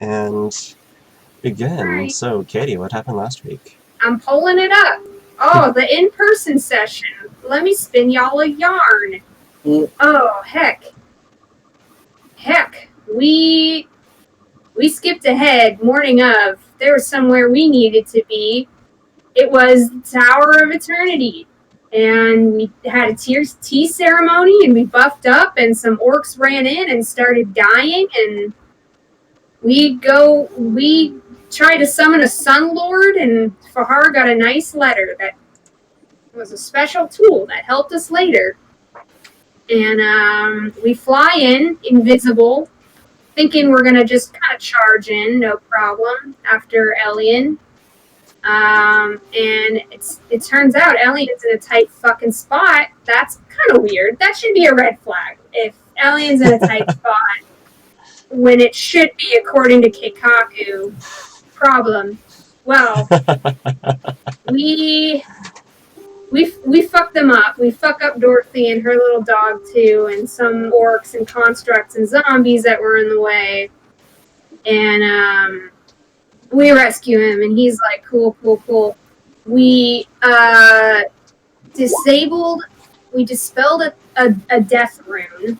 and begin. Right. So, Katie, what happened last week? I'm pulling it up. Oh, the in-person session. Let me spin y'all a yarn. Oh, heck. We skipped ahead morning of. There was somewhere we needed to be. It was the Tower of Eternity. And we had a tea ceremony, and we buffed up, and some orcs ran in and started dying, and we tried to summon a Sun Lord, and Fahar got a nice letter that was a special tool that helped us later. And we fly in, invisible, thinking we're going to just kind of charge in, no problem, after Elian. And it turns out Elian's in a tight fucking spot. That's kind of weird. That should be a red flag. If Elian's in a tight spot, when it should be, according to Keikaku, problem. Well, we fuck them up. We fuck up Dorothy and her little dog too, and some orcs and constructs and zombies that were in the way. And we rescue him, and he's like, cool. We dispelled a death rune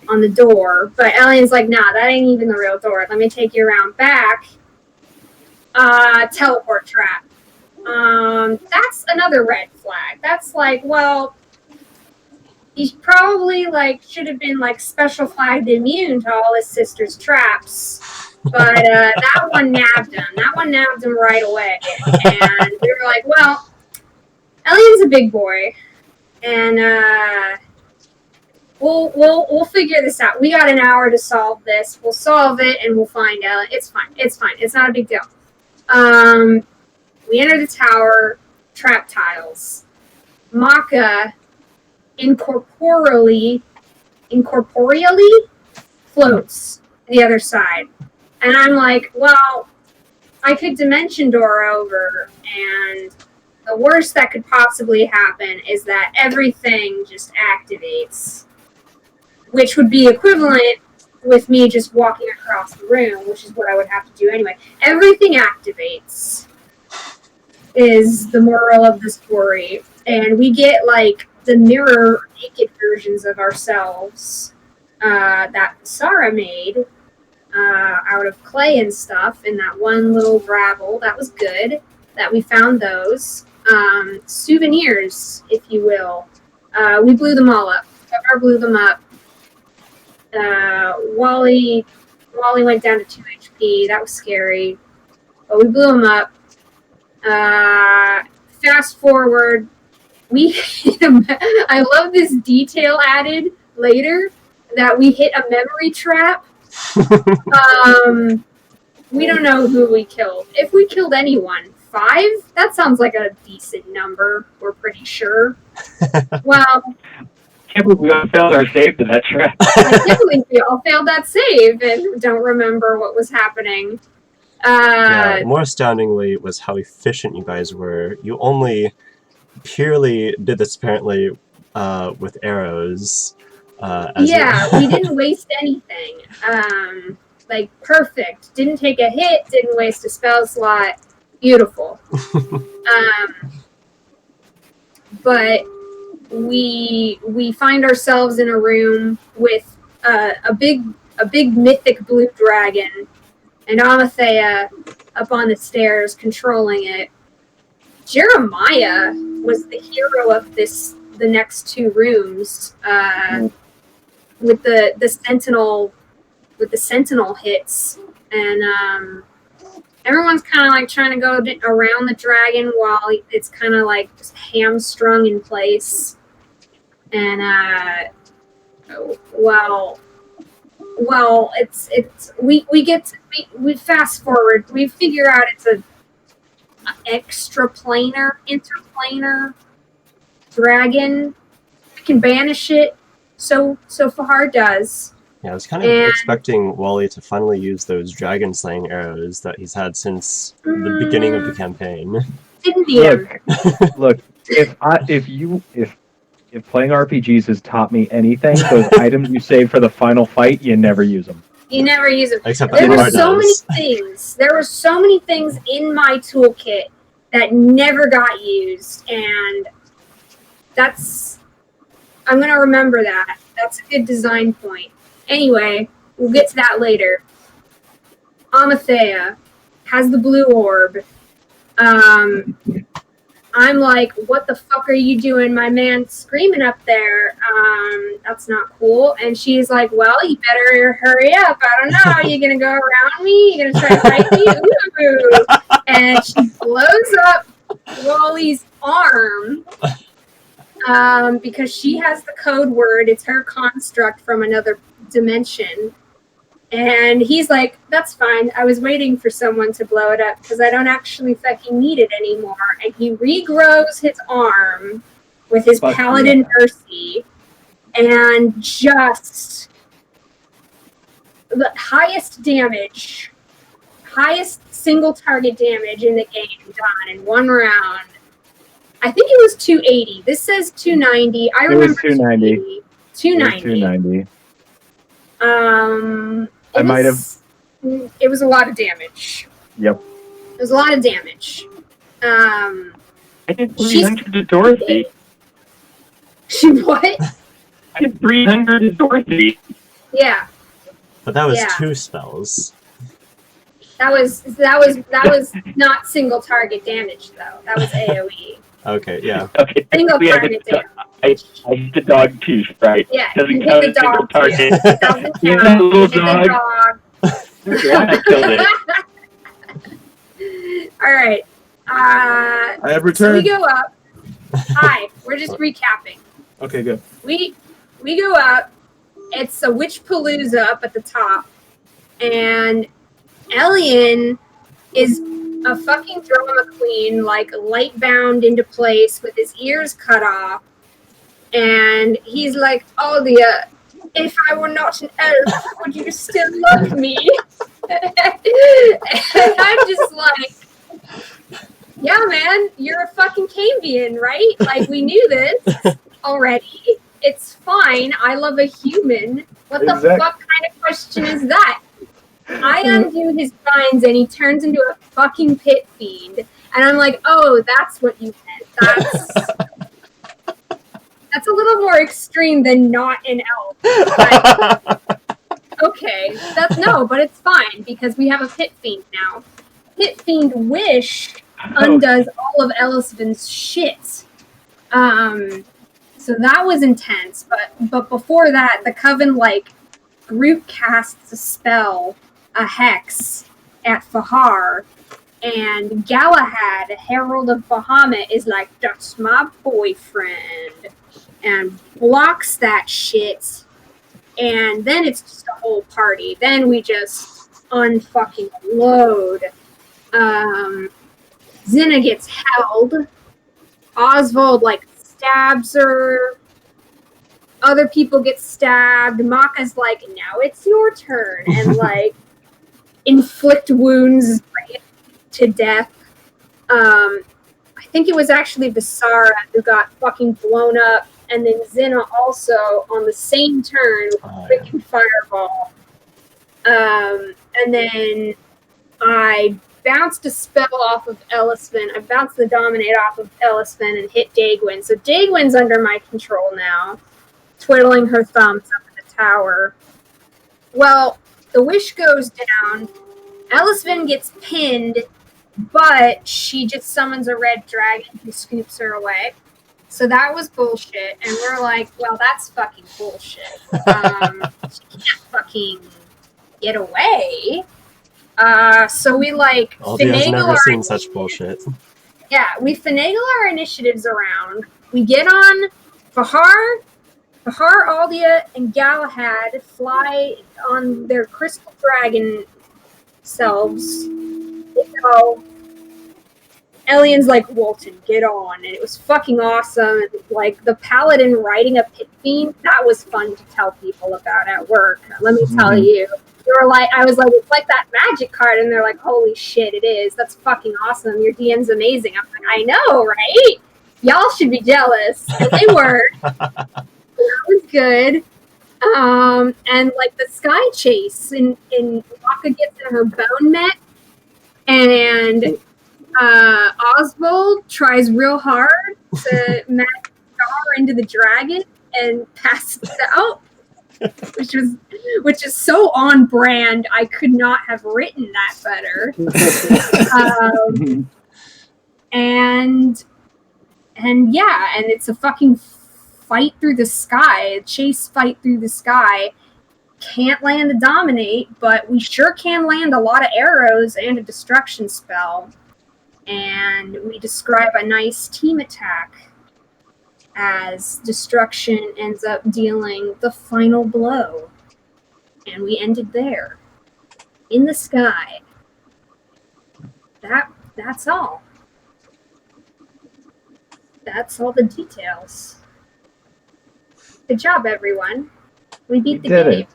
on the door, but Elian's like, nah, that ain't even the real door. Let me take you around back. Teleport trap. That's another red flag. That's like, well, he's probably should have been special flagged immune to all his sister's traps. But that one nabbed him. That one nabbed him right away. And we were like, well, Elian's a big boy, and we'll figure this out. We got an hour to solve this. We'll solve it, and we'll find Elian. It's fine. It's not a big deal. We enter the tower, trap tiles. Maka incorporeally floats to the other side. And I'm like, well, I could dimension door over, and the worst that could possibly happen is that everything just activates, which would be equivalent with me just walking across the room, which is what I would have to do anyway. Everything activates is the moral of the story, and we get the mirror naked versions of ourselves that Sarah made out of clay and stuff, and that one little gravel. That was good that we found those souvenirs, if you will. We blew them all up. Pepper blew them up. Wally went down to 2 HP. That was scary, but we blew them up. Fast forward, we hit I love this detail added later that we hit a memory trap. We don't know who we killed. If we killed anyone, 5? That sounds like a decent number. We're pretty sure. Well, can't believe we all failed our save to that trap. I can't believe we all failed that save and don't remember what was happening. More astoundingly was how efficient you guys were. You only purely did this apparently with arrows. We didn't waste anything. Perfect. Didn't take a hit, didn't waste a spell slot. Beautiful. But we find ourselves in a room with a big mythic blue dragon, and Amathea up on the stairs controlling it. Jeremiah was the hero of the next 2 rooms, with the sentinel hits, and everyone's kind of trying to go around the dragon while it's kind of just hamstrung in place. And we fast forward. We figure out it's a interplanar dragon. We can banish it. So Fahar does. Yeah, I was kind of expecting Wally to finally use those dragon slaying arrows that he's had since the beginning of the campaign. Didn't he? Look, if playing RPGs has taught me anything, those items you save for the final fight, you never use them. You never use them. Except There that were Mar so many does. things. There were so many things in my toolkit that never got used, and I'm going to remember that. That's a good design point. Anyway, we'll get to that later. Amathea has the blue orb. I'm like, what the fuck are you doing? My man's screaming up there. That's not cool. And she's like, well, you better hurry up. I don't know. Are you going to go around me? You going to try to fight me? Ooh. And she blows up Wally's arm because she has the code word. It's her construct from another dimension. And he's like, that's fine. I was waiting for someone to blow it up because I don't actually fucking need it anymore. And he regrows his arm with his Paladin Mercy and just the highest damage, highest single target damage in the game done in one round. I think it was 280. This says 290. I remember 290. 290. 290. I might have. It was a lot of damage. Yep. It was a lot of damage. I did 300 to Dorothy. She what? I did 300 to Dorothy. Yeah. But that was 2 spells. That was not single target damage though. That was AoE. Okay, yeah. Okay. Single target damage. I hit the dog tooth, right? Yeah, doesn't you count hit as the single dog target. It doesn't count. You hit that little You hit the dog. I killed it. All right. I have So returned. we go up. Hi. We're just recapping. Okay, good. We go up. It's a witch palooza up at the top, and Elian is a fucking drama queen, like light bound into place with his ears cut off, and he's like, Aldia, if I were not an elf, would you still love me? And I'm just like, yeah, man, you're a fucking Cavian, right? Like, we knew this already. It's fine. I love a human. What the fuck kind of question is that? I undo his binds and he turns into a fucking pit fiend. And I'm like, oh, that's what you meant. That's a little more extreme than not an elf. But, okay. But it's fine because we have a pit fiend now. Pit fiend wish undoes all of Ellisvin's shit. So that was intense. But before that, the Coven group casts a spell, a hex, at Fahar, and Galahad, Herald of Bahamut, is like, that's my boyfriend, and blocks that shit, and then it's just a whole party. Then we just unfucking load. Zinna gets held. Oswald, stabs her. Other people get stabbed. Maka's like, now it's your turn, and inflict wounds to death. I think it was actually Visara who got fucking blown up, and then Zinna also on the same turn with freaking fireball. And then I bounced a spell off of Ellisvin. I bounced the Dominate off of Ellisvin and hit Dagwin. So Dagwin's under my control now, twiddling her thumbs up in the tower. Well, the wish goes down. Ellisvin gets pinned, but she just summons a red dragon who scoops her away. So that was bullshit. And we're like, well, that's fucking bullshit. She can't fucking get away. So we Aldi has never seen such bullshit. Yeah, we finagle our initiatives around. We get on Fahar, Aldia, and Galahad fly on their crystal dragon selves. So Elian's like, Walton, get on. And it was fucking awesome. The Paladin riding a pit fiend, that was fun to tell people about at work. Let me tell you. I was like, it's like that magic card. And they're like, holy shit, it is. That's fucking awesome. Your DM's amazing. I'm like, I know, right? Y'all should be jealous. And they were. That was good. And like the sky chase, and Waka gets in her bone met, and Oswald tries real hard to match Star into the dragon and passes out, which is so on brand. I could not have written that better. And yeah, and it's a fucking fight through the sky, a chase fight through the sky. Can't land a dominate, but we sure can land a lot of arrows and a destruction spell. And we describe a nice team attack as destruction ends up dealing the final blow. And we ended there. In the sky. That's all. That's all the details. Good job, everyone. We beat the game.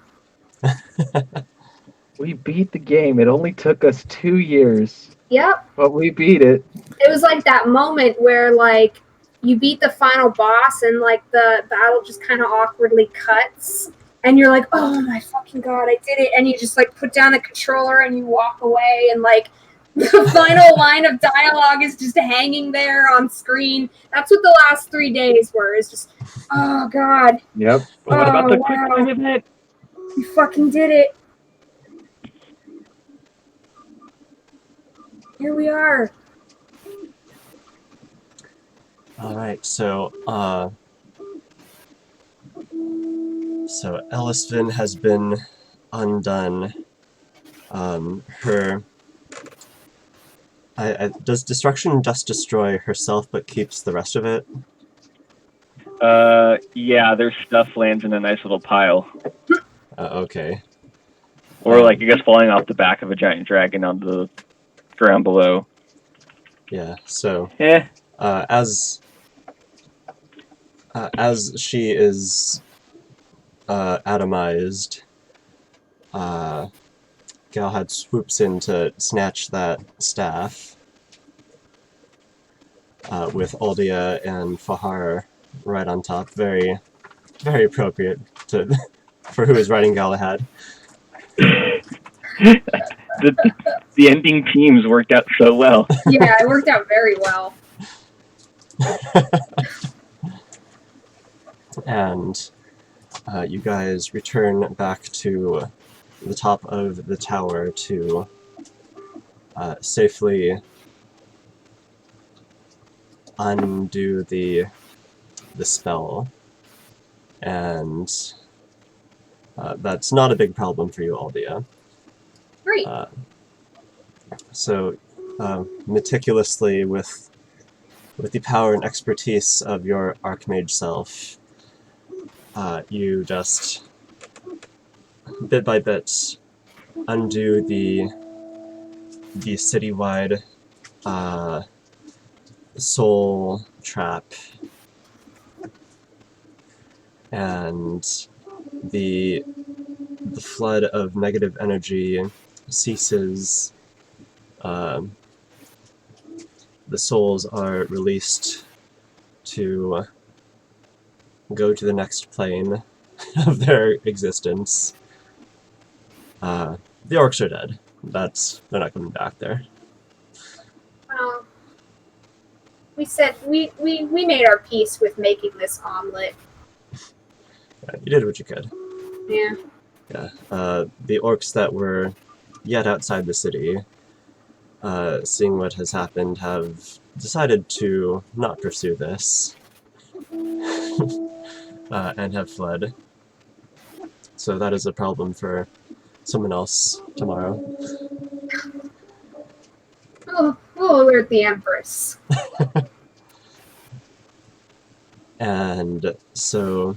We beat the game. It only took us 2 years. Yep. But we beat it. It was like that moment where, like, you beat the final boss and, like, the battle just kind of awkwardly cuts. And you're like, oh my fucking god, I did it. And you just, like, put down the controller and you walk away. And, like, the final line of dialogue is just hanging there on screen. That's what the last 3 days were. It's just, oh god. Yep. What about the quick wow. time event? You fucking did it. Here we are. Alright, so Ellisvin has been undone. Does destruction just destroy herself but keeps the rest of it? Yeah, their stuff lands in a nice little pile. Okay. Or, like, I guess falling off the back of a giant dragon onto the ground below. Yeah, so... Eh. As she is atomized, Galahad swoops in to snatch that staff with Aldia and Fahar right on top. Very, very appropriate for who is riding Galahad. The ending teams worked out so well. Yeah, it worked out very well. And you guys return back to the top of the tower to safely undo the spell, and that's not a big problem for you, Aldia. Great. So meticulously, with the power and expertise of your Archmage self, you just bit by bit undo the citywide soul trap, and the flood of negative energy ceases. The souls are released to go to the next plane of their existence. The orcs are dead. They're not coming back there. We said we made our peace with making this omelet. Yeah, you did what you could. Yeah. Yeah. The orcs that were yet outside the city, seeing what has happened, have decided to not pursue this. And have fled. So that is a problem for someone else tomorrow. Oh, we'll alert the Empress. And so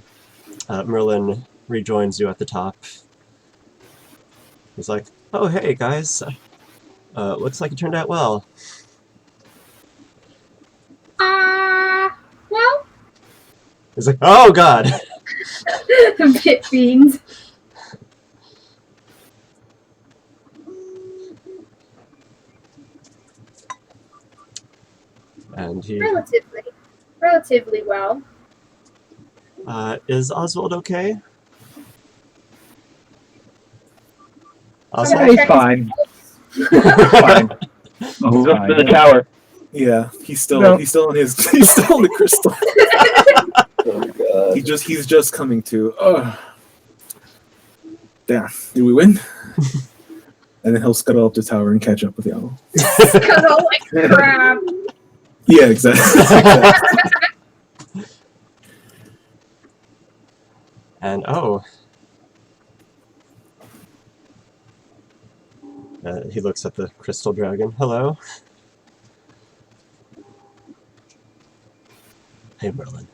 Merlin rejoins you at the top. He's like, oh hey guys, looks like it turned out well. Well? He's like, oh god! Pit fiends. And he... Relatively well. Is Oswald okay? Awesome. Yeah, he's fine. He's fine. He's He's up in the fine. tower. Yeah, he's still No. he's still on his he's still on the crystal. Oh my god. He's just coming to. Damn, did we win? And then he'll scuttle up the tower and catch up with y'all. Cuddle like crap. Yeah, exactly. And he looks at the crystal dragon. Hello. Hey, Merlin.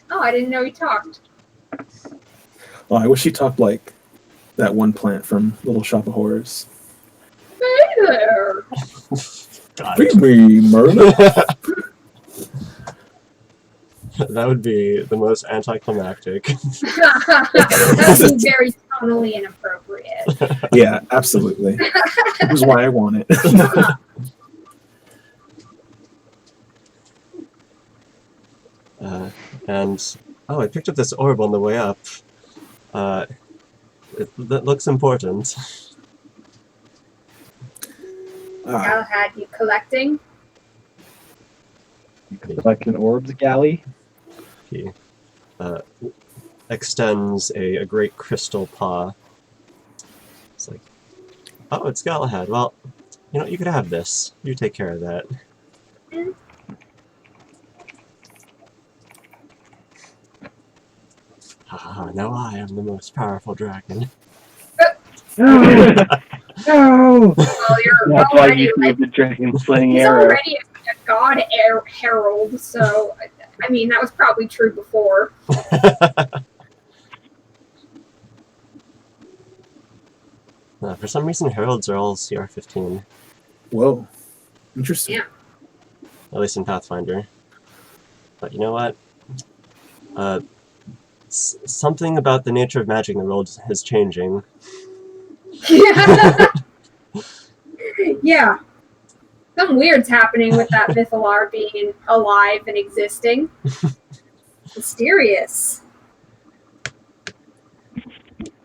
Oh, I didn't know he talked. Oh, I wish he talked like that one plant from Little Shop of Horrors. Hey there. God. Feed me, Merlin. That would be the most anticlimactic. That would be very tonally inappropriate. Yeah, absolutely. This is why I want it. And I picked up this orb on the way up. That looks important. Galahad, you collecting? Collecting orbs, Galley. He extends a great crystal paw. It's like, oh, it's Galahad. Well, you know, you could have this. You take care of that. Haha, now I am the most powerful dragon. No! No! Well, you're That's why already you like, see the dragon slaying he's arrow. already a god herald, so I mean that was probably true before. For some reason, heralds are all CR15, Whoa, interesting. Yeah. at least in Pathfinder. But you know what? Something about the nature of magic in the world is changing. Yeah. Something weird's happening with that Mythalar being alive and existing. Mysterious.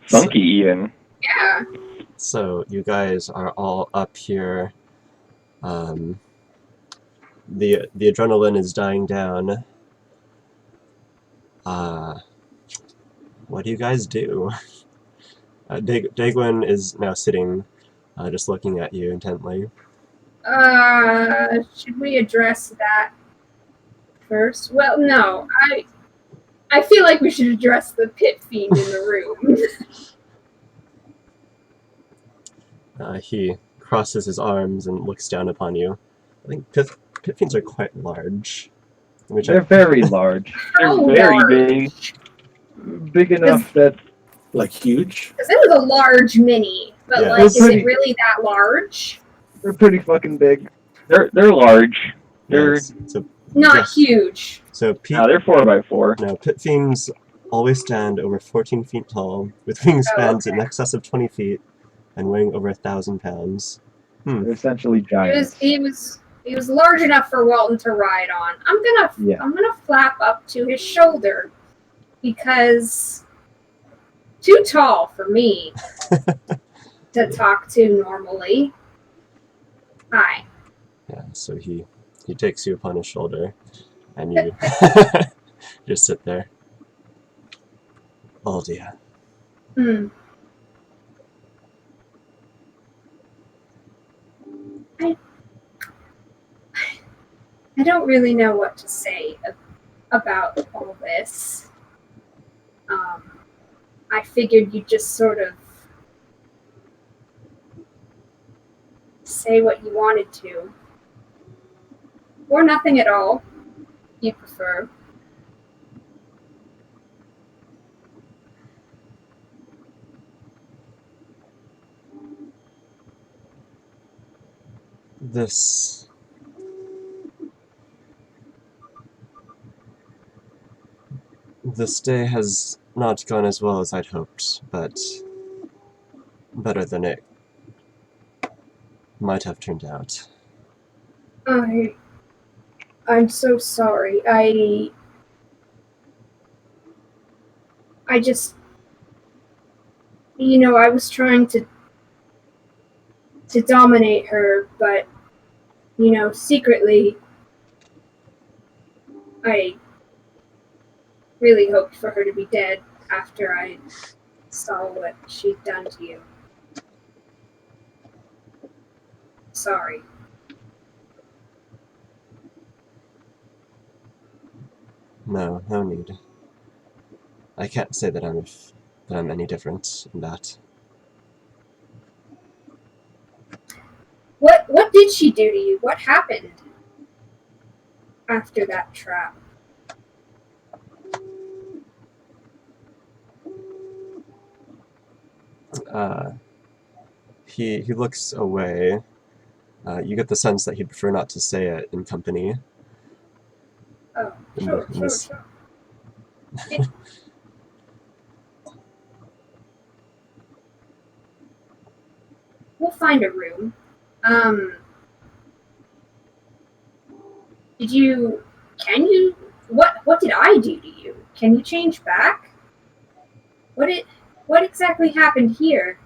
Funky, even. Yeah. So you guys are all up here. The adrenaline is dying down. What do you guys do? Dagwin is now sitting, just looking at you intently. Should we address that first? Well, no. I feel like we should address the pit fiend in the room. He crosses his arms and looks down upon you. I think pit fiends are quite large. Let me They're check. very large. How They're very large? big. Big enough that Like huge. Because it was a large mini, but Yeah. like, They're is pretty- it really that large? they're pretty fucking big. They're large. They're Yes. Not Yeah. huge. So they're 4x4. no, pit fiends always stand over 14 feet tall, with wingspans in okay. excess of 20 feet, and weighing over 1,000 pounds. They're essentially He giants. was large enough for Walton to ride on. I'm gonna flap up to his shoulder because too tall for me to talk to normally. Hi. Yeah, so he takes you upon his shoulder, and you just sit there. Oh dear. Hmm. I don't really know what to say about all this. I figured you'd just sort of say what you wanted to. Or nothing at all, if you prefer. This day has not gone as well as I'd hoped, but better than it might have turned out. I'm so sorry. I just You know, I was trying to dominate her, but, you know, secretly, I really hoped for her to be dead after I saw what she'd done to you. Sorry. No, no need. I can't say that I'm any different in that. What did she do to you? What happened after that trap? He looks away. You get the sense that he'd prefer not to say it in company. Oh, In sure, in sure, this- sure. We'll find a room. Can you, what did I do to you? Can you change back? What exactly happened here?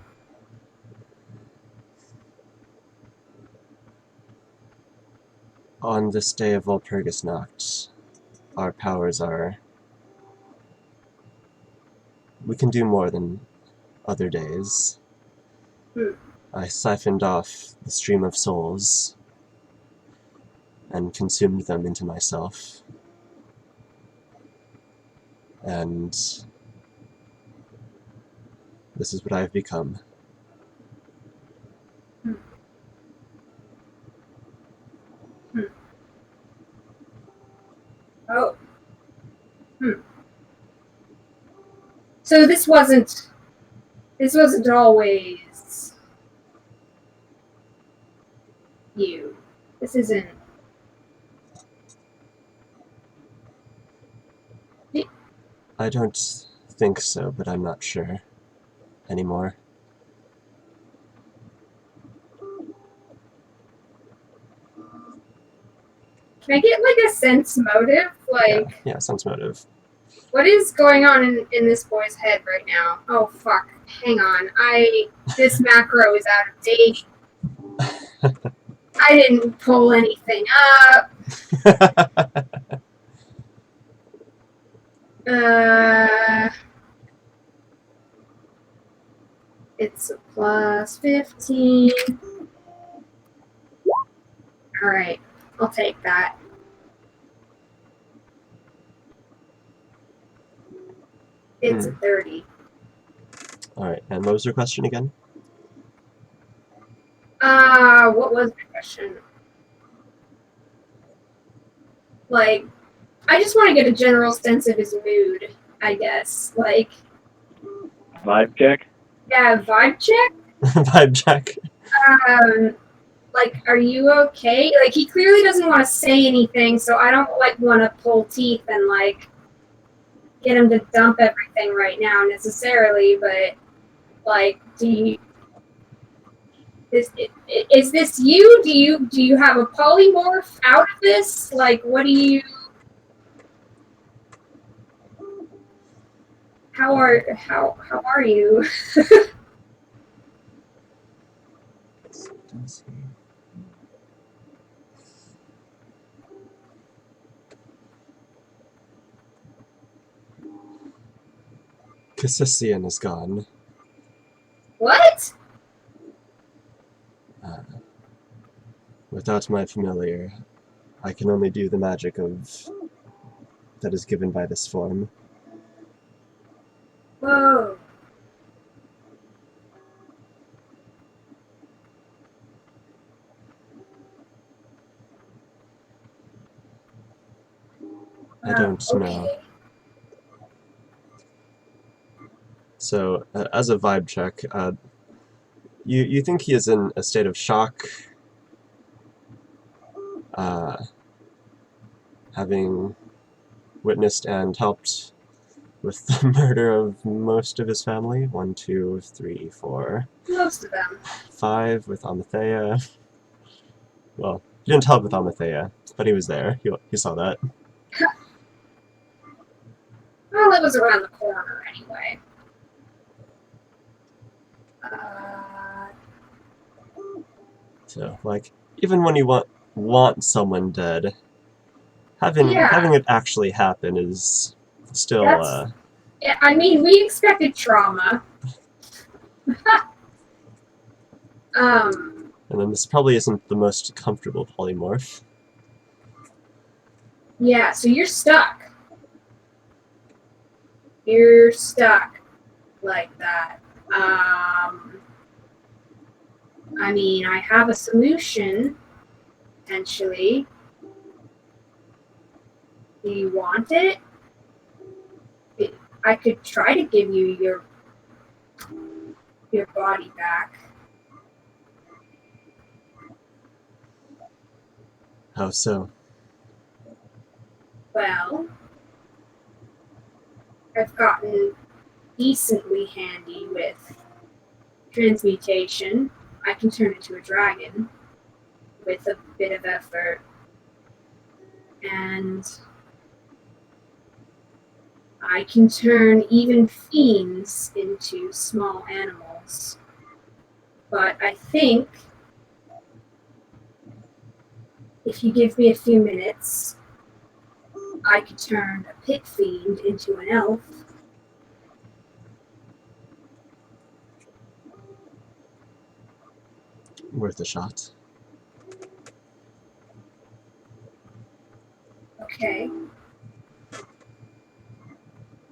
On this day of Walpurgisnacht, our powers are... We can do more than other days. I siphoned off the stream of souls and consumed them into myself. And this is what I've become. Oh. So this wasn't always you. This isn't. I don't think so, but I'm not sure anymore. Can I get like a sense motive? Like, Yeah, sense motive. what is going on in this boy's head right now? Oh fuck. Hang on. This macro is out of date. I didn't pull anything up. It's a plus 15. Alright, I'll take that. It's a 30. Alright, and what was your question again? What was my question? Like, I just want to get a general sense of his mood, I guess. Like, Vibe check. yeah, vibe check? Vibe check. Like, are you okay? Like, he clearly doesn't want to say anything, so I don't, like, want to pull teeth and, like, get him to dump everything right now necessarily, but, like, is this you? Do you have a polymorph out of this? Like, what do you... How are you? Cassissian is gone. What? Without my familiar, I can only do the magic that is given by this form. Whoa. I don't know. So, as a vibe check, you think he is in a state of shock, having witnessed and helped with the murder of most of his family. 1, 2, 3, 4, Most of them. 5 with Amathea. Well, he didn't help with Amathea, but he was there. He saw that. Well, it was around the corner anyway. Uh, So, like, even when you want someone dead, having Yeah. it actually happen is still That's- yeah, I mean, we expected trauma. and then this probably isn't the most comfortable polymorph. Yeah, so you're stuck. You're stuck like that. I mean, I have a solution, potentially. Do you want it? I could try to give you your body back. How so? Well, I've gotten decently handy with transmutation. I can turn into a dragon with a bit of effort. And I can turn even fiends into small animals. But I think if you give me a few minutes, I could turn a pit fiend into an elf. Worth a shot. Okay.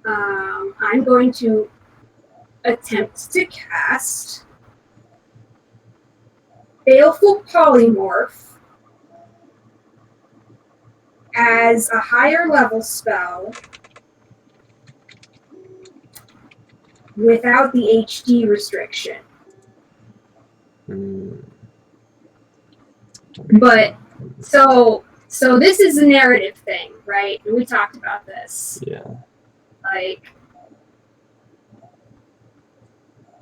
I'm going to attempt to cast Baleful Polymorph as a higher level spell without the HD restriction. Hmm. But so this is a narrative thing, right? We talked about this. Yeah. Like,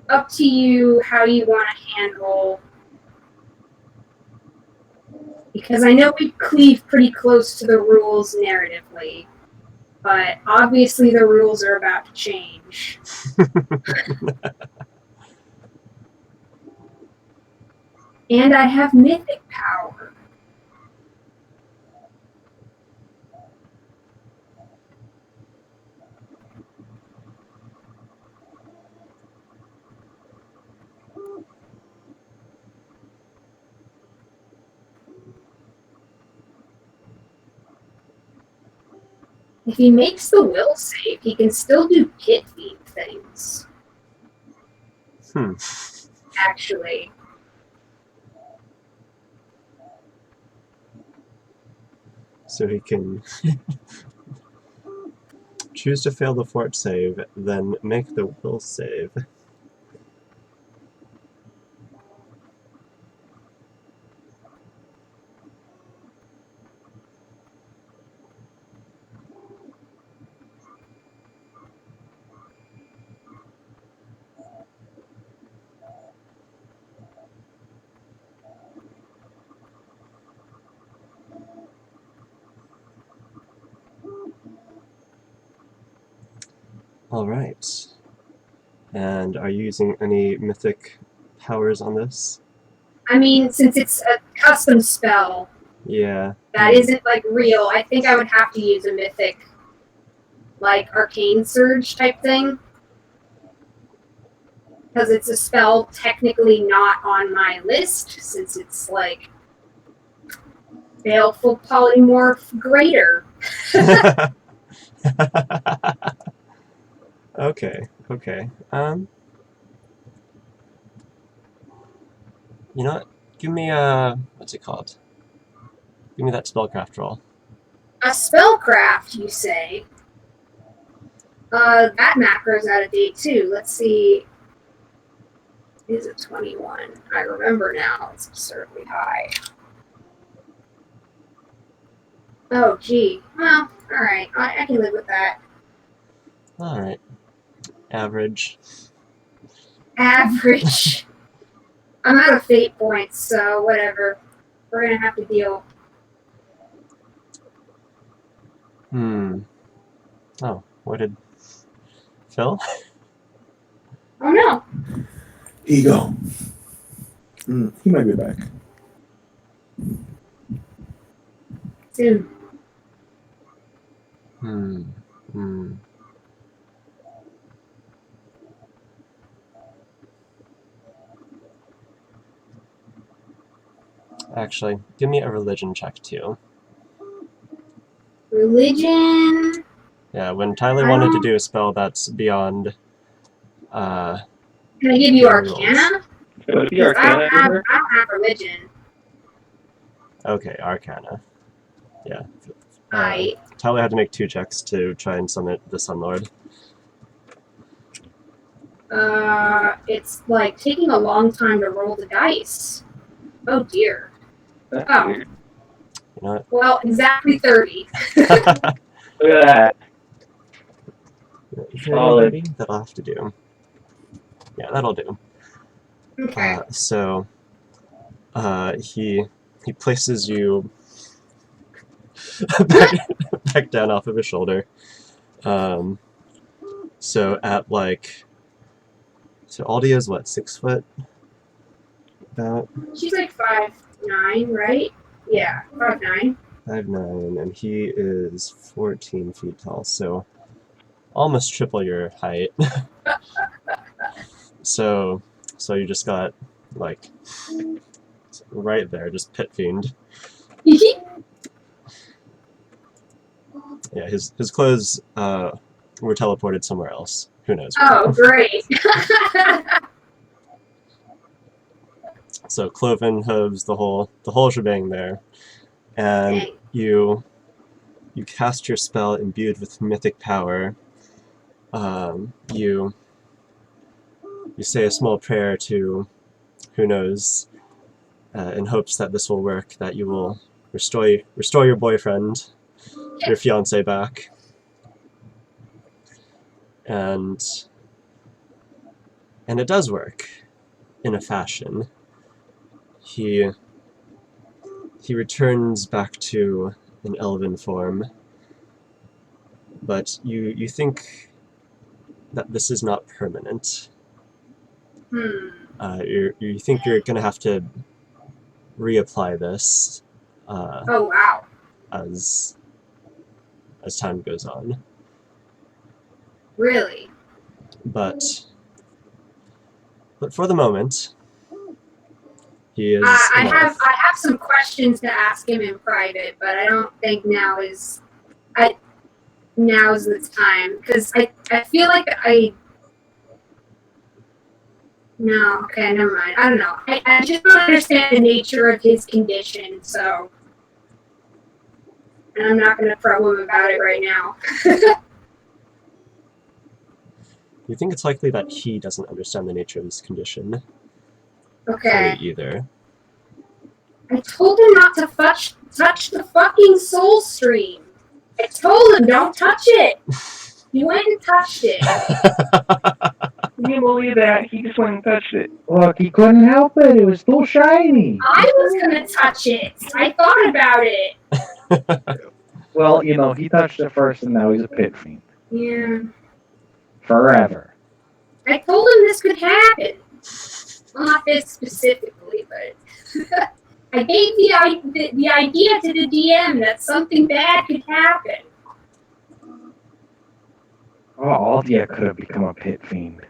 up to you how you want to handle, because I know we cleave pretty close to the rules narratively, but obviously the rules are about to change. And I have mythic power. If he makes the will save, he can still do pit fiend things. Hmm. Actually. So he can choose to fail the fort save, then make the will save. Alright. And are you using any mythic powers on this? I mean, since it's a custom spell Yeah. that isn't like real, I think I would have to use a mythic, like arcane surge type thing. Because it's a spell technically not on my list, since it's like Baleful Polymorph Greater. Okay, okay. You know what? Give me what's it called? Give me that spellcraft roll. A spellcraft, you say? That macro's out of date too. Let's see. Is it 21? I remember now. It's absurdly high. Oh, gee. Well, alright. I can live with that. Alright. Average. Average. I'm out of fate points, so whatever. We're gonna have to deal. Oh, what did Phil? Oh no. Ego. He might be back. Soon. Hmm. Actually, give me a religion check too. Religion. Yeah, when Tyler wanted to do a spell that's beyond Can I give you your rules. Arcana? So is the 'Cause I Arcana don't over? have religion. Okay, Arcana. Yeah. I Tyler had to make 2 checks to try and summon the Sun Lord. it's like taking a long time to roll the dice. Oh dear. That's Oh. weird. You know Well, exactly 30. what? Look at that. Solid. 30? That'll have to do. Yeah, that'll do. Okay. So, he places you back down off of his shoulder. So at like, so Aldia is what, 6 foot? About She's like 5'9", right? Yeah, 5'9". 5'9", and he is 14 feet tall, so almost triple your height. so you just got like right there, just pit fiend. Yeah, his clothes were teleported somewhere else. Who knows? Oh, great. So cloven hooves, the whole shebang there, and Dang. you cast your spell imbued with mythic power. You say a small prayer to who knows, in hopes that this will work, that you will restore your boyfriend, your fiance back, and it does work in a fashion. He returns back to an elven form, but you think that this is not permanent. You think you're gonna have to reapply this Oh, wow. as time goes on. Really? But for the moment, he is I alive. have some questions to ask him in private, but I don't think now's the time, because I feel like no, okay, never mind. I don't know. I just don't understand the nature of his condition, so, and I'm not going to probe him about it right now. You think it's likely that he doesn't understand the nature of his condition Okay. fully either. I told him not to touch the fucking soul stream. I told him don't touch it. He went and touched it. You can't believe that. He just went and touched it. Look, he couldn't help it. It was still shiny. I was gonna touch it. I thought about it. Well, he touched it first, and now he's a pit fiend. Yeah. Forever. I told him this could happen. Well, not this specifically, but I gave the idea to the DM that something bad could happen. Oh, Aldia could have become a pit fiend.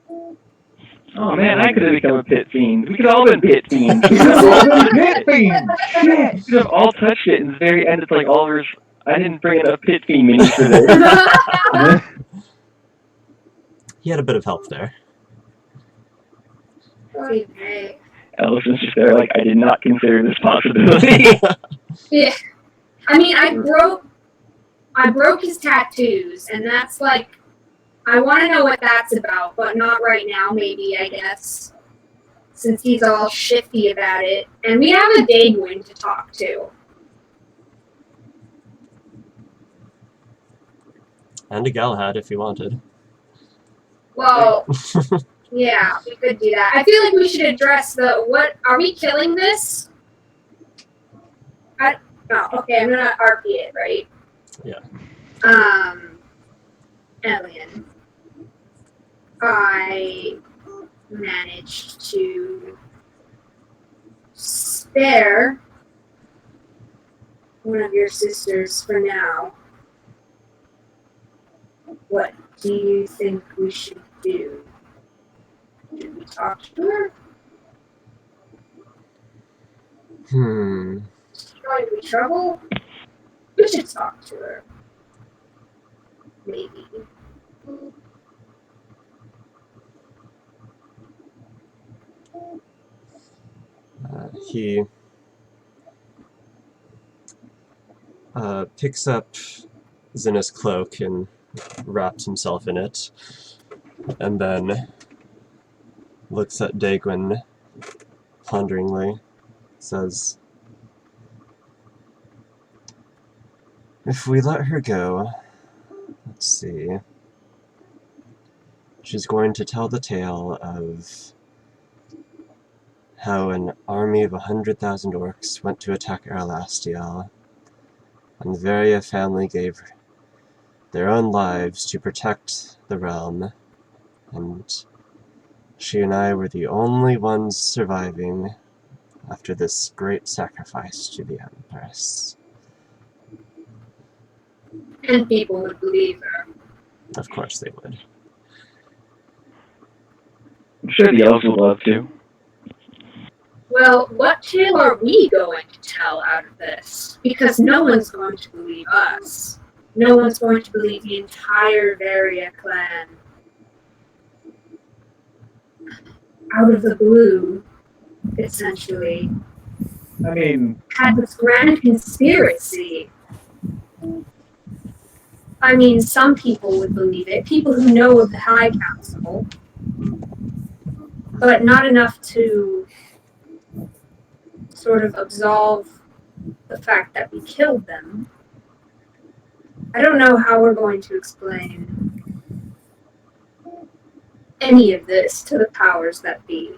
Oh man, I could have become a pit fiend. We could have all been pit fiends. We could have all been pit fiends. Shit. We could have all touched it, and at the very end, it's like Oliver's. I didn't bring enough pit fiend minis for this. He had a bit of help there. Okay. Ellison's just there, like, I did not consider this possibility. Yeah. I mean, I broke his tattoos, and that's like, I want to know what that's about, but not right now, maybe, I guess, since he's all shifty about it. And we have a Daegwyn to talk to. And a Galahad if you wanted. Well, yeah, we could do that. I feel like we should address what, are we killing this? Okay, I'm gonna RP it, right? Yeah. Elian. I managed to spare one of your sisters for now, what do you think we should do? Should we talk to her? Is she going to be trouble? We should talk to her. Maybe. He picks up Zinna's cloak and wraps himself in it, and then looks at Daegwyn ponderingly, says, "If we let her go, let's see, she's going to tell the tale of how an army of 100,000 orcs went to attack Erlastiel, and the Varia family gave their own lives to protect the realm, and she and I were the only ones surviving after this great sacrifice to the Empress." And people would believe her. Of course they would. I'm sure the elves would love to. Well, what tale are we going to tell out of this? Because no one's going to believe us. No one's going to believe the entire Varia clan. Out of the blue, essentially. I mean, Had this grand conspiracy. I mean, some people would believe it. People who know of the High Council. But not enough to sort of absolve the fact that we killed them. I don't know how we're going to explain any of this to the powers that be.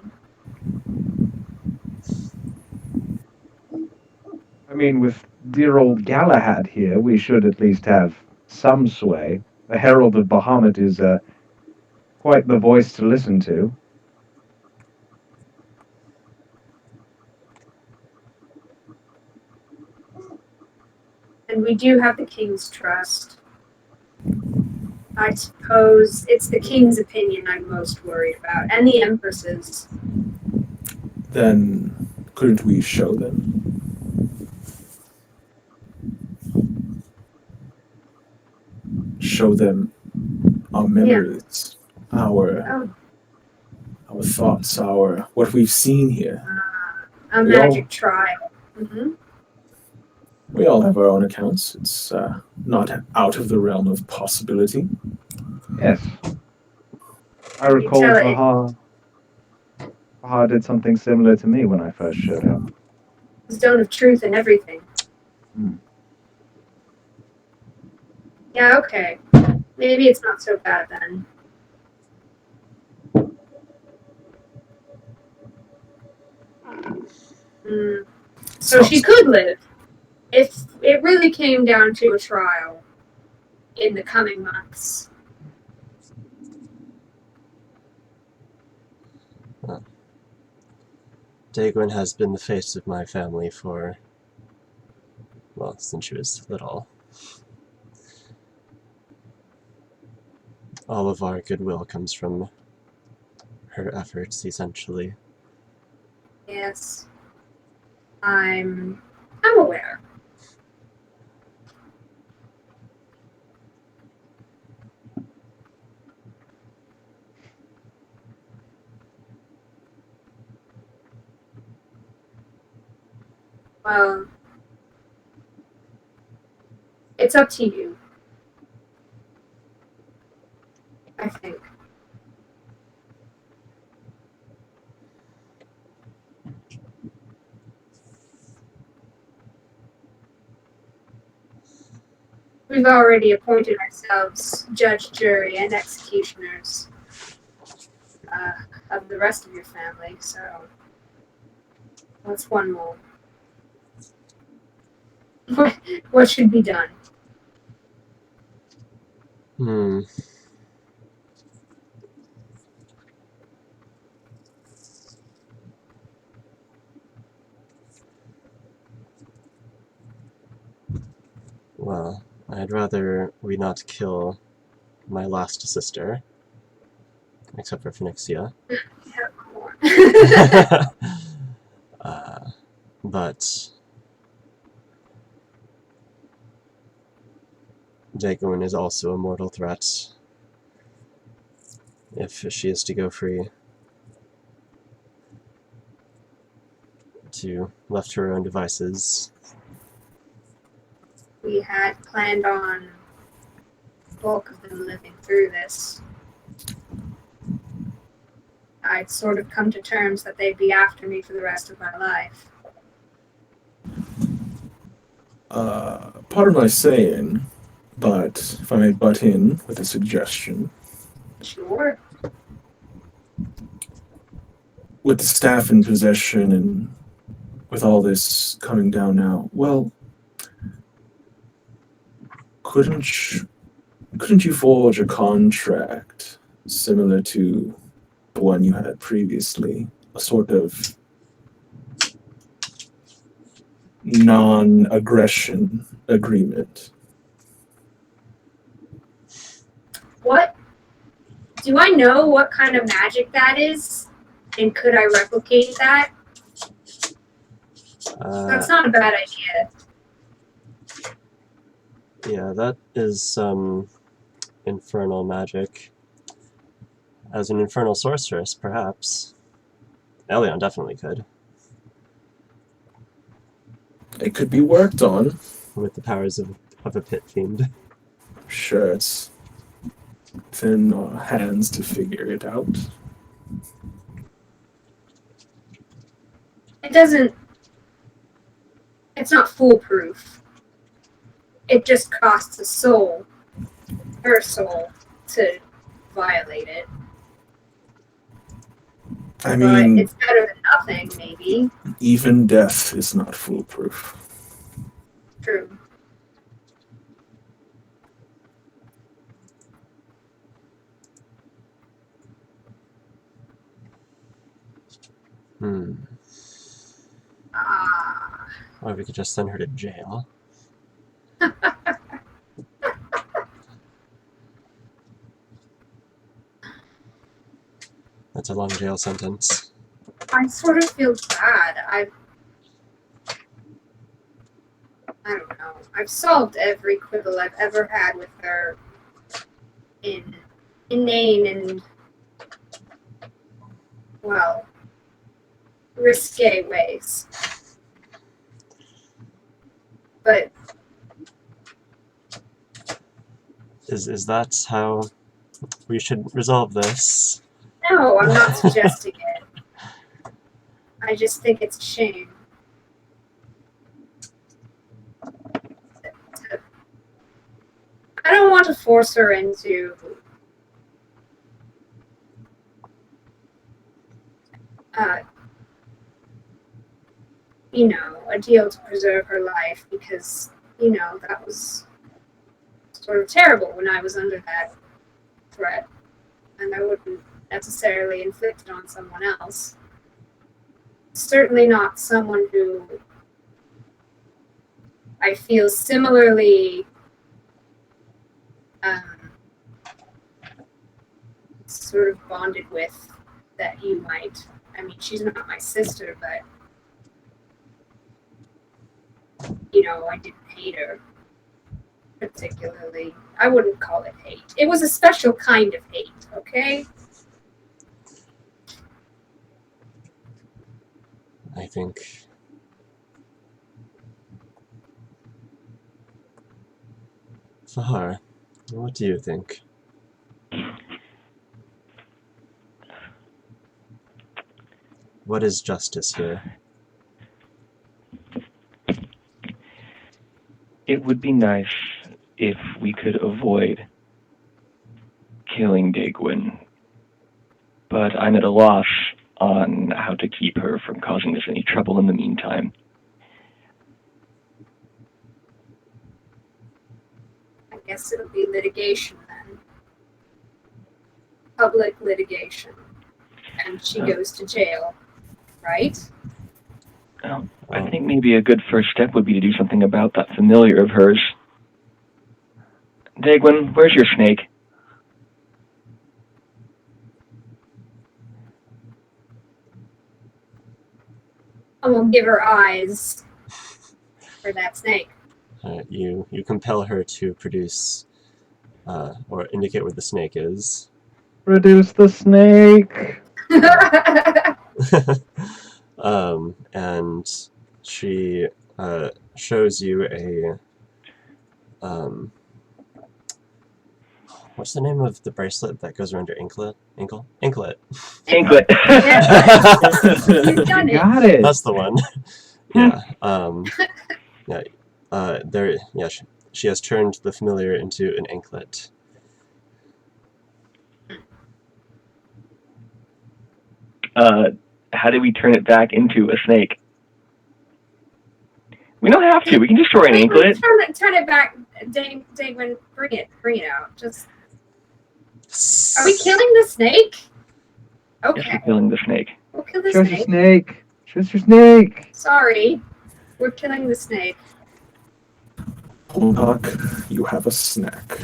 I mean, with dear old Galahad here, we should at least have some sway. The Herald of Bahamut is quite the voice to listen to. And we do have the king's trust. I suppose it's the king's opinion I'm most worried about, and the empress's. Then couldn't we show them? Show them our memories, our thoughts, our what we've seen here. A magic trial. We all have our own accounts. It's not out of the realm of possibility. Yes. I recall Bahar did something similar to me when I first showed up. Stone of truth and everything. Yeah, okay. Maybe it's not so bad then. So she could live if it really came down to a trial in the coming months. Daegwyn has been the face of my family for, well, since she was little. All of our goodwill comes from her efforts, essentially. Yes. I'm aware. Well, it's up to you. I think. We've already appointed ourselves judge, jury, and executioners of the rest of your family, so what's one more? What should be done? Well, I'd rather we not kill my last sister, except for Phoenixia. But Dagwin is also a mortal threat. If she is to go free, to left to her own devices. We had planned on bulk of them living through this. I'd sort of come to terms that they'd be after me for the rest of my life. Pardon my saying, but if I may butt in with a suggestion, Sure. with the staff in possession and with all this coming down now, well, couldn't you forge a contract similar to the one you had previously? A sort of non-aggression agreement. What? Do I know what kind of magic that is? And could I replicate that? That's not a bad idea. Yeah, that is some infernal magic. As an infernal sorceress, perhaps. Elion definitely could. It could be worked on. With the powers of a pit fiend. Sure, it's within our hands to figure it out. It's not foolproof. It just costs a soul, her soul, to violate it. I mean, but it's better than nothing, maybe. even death is not foolproof. True. Ah. Or we could just send her to jail. That's a long jail sentence. I sort of feel bad. I don't know. I've solved every quibble I've ever had with her in inane and, well, risque ways. But Is that how we should resolve this? no, I'm not suggesting it. I just think it's a shame. I don't want to force her into a deal to preserve her life because, that was sort of terrible when I was under that threat. And I wouldn't necessarily inflict it on someone else. Certainly not someone who I feel similarly sort of bonded with that you might. I mean, she's not my sister, but I didn't hate her particularly. I wouldn't call it hate. It was a special kind of hate, okay? I think Fahar, what do you think? What is justice here? It would be nice if we could avoid killing Dagwin, but I'm at a loss on how to keep her from causing us any trouble in the meantime. I guess it'll be litigation then. Public litigation. And she goes to jail, right? Well, I think maybe a good first step would be to do something about that familiar of hers. Dagwin, where's your snake? I will give her eyes for that snake. You compel her to produce or indicate where the snake is. Produce the snake. And she shows you a what's the name of the bracelet that goes around your anklet? Anklet. Anklet. You've done it. Got it. That's the one. Yeah. There. Yeah. She has turned the familiar into an anklet. How do we turn it back into a snake? We don't have to. We can destroy an anklet. Turn it back, Dagwin. Bring it out. Just. Are we killing the snake? Yes, Okay, we're killing the snake. we'll kill the Show us your snake. snake. Show us your snake. Sorry, we're killing the snake. Holmhawk, you have a snack.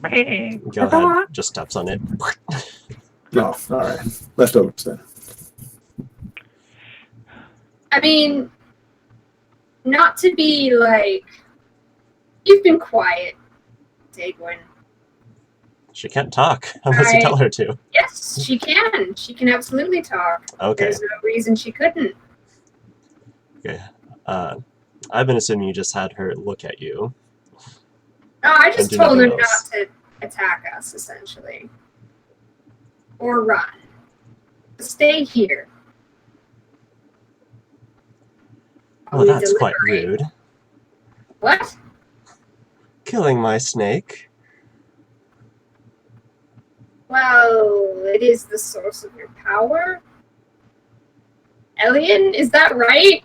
Go ahead. Just steps on it. No, alright. Leftovers then. I mean, not to be like, you've been quiet, Dagwin. She can't talk unless you tell her to. Yes, she can. She can absolutely talk. Okay. There's no reason she couldn't. Okay. I've been assuming you just had her look at you. No, I just And do told her nothing else. not to attack us, essentially. Or run. Stay here. Oh, We that's quite deliberate. rude. What? Killing my snake. Well, it is the source of your power. Elian, is that right?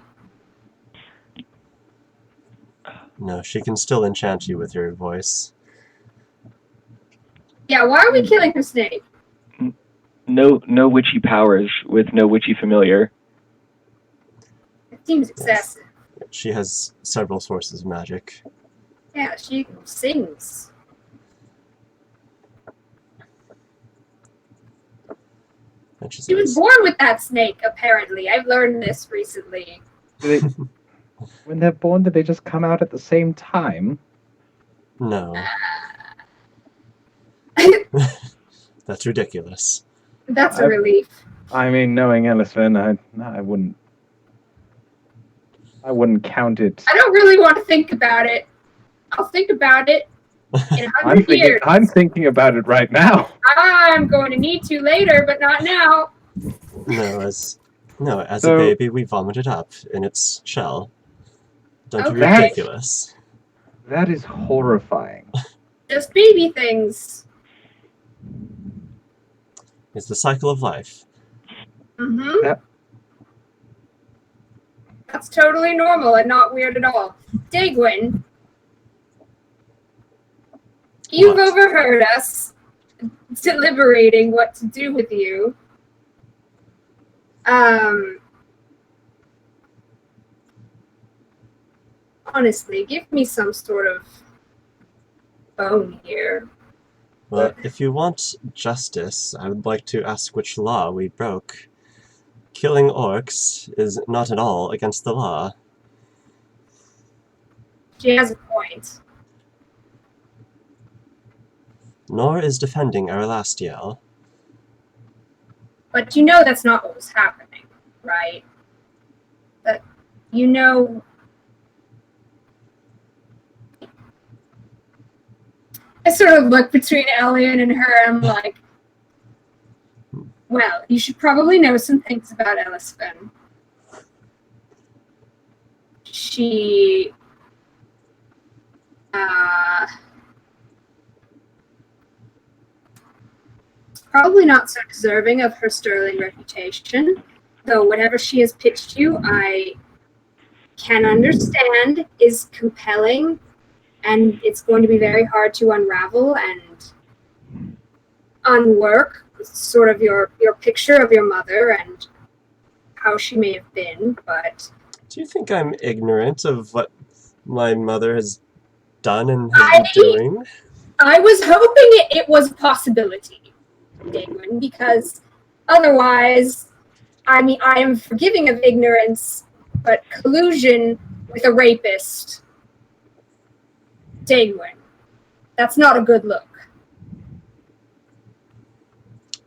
No, she can still enchant you with her voice. Yeah, why are we killing her snake? No witchy powers with no witchy familiar. It seems excessive. She has several sources of magic. Yeah, she sings. And she She was says, born with that snake, apparently. I've learned this recently. Do they, when they're born, do they just come out at the same time? no. That's ridiculous. That's a I've- relief. I mean, knowing Ellison, I wouldn't count it. I don't really want to think about it. I'll think about it in 100 years. I'm thinking about it right now. I'm going to need to later, but not now. As a So- baby, we vomited up in its shell. Don't be Okay. ridiculous. That is horrifying. Just baby things. It's the cycle of life. Mm-hmm. Yep. That's totally normal and not weird at all. Dagwin, you've What? overheard us deliberating what to do with you. Honestly, give me some sort of bone here. Well, if you want justice, I would like to ask which law we broke. Killing orcs is not at all against the law. She has a point. Nor is defending Erlastiel. But you know that's not what was happening, right? That you know. I sort of look between Elian and her. I'm like, well, you should probably know some things about Ellisfin. She probably not so deserving of her sterling reputation, though whatever she has pitched you, I can understand is compelling, and it's going to be very hard to unravel and unwork sort of your picture of your mother and how she may have been, but Do you think I'm ignorant of what my mother has done and has been doing? I was hoping it was a possibility, Damon, because otherwise, I mean, I am forgiving of ignorance, but collusion with a rapist, Damon, that's not a good look.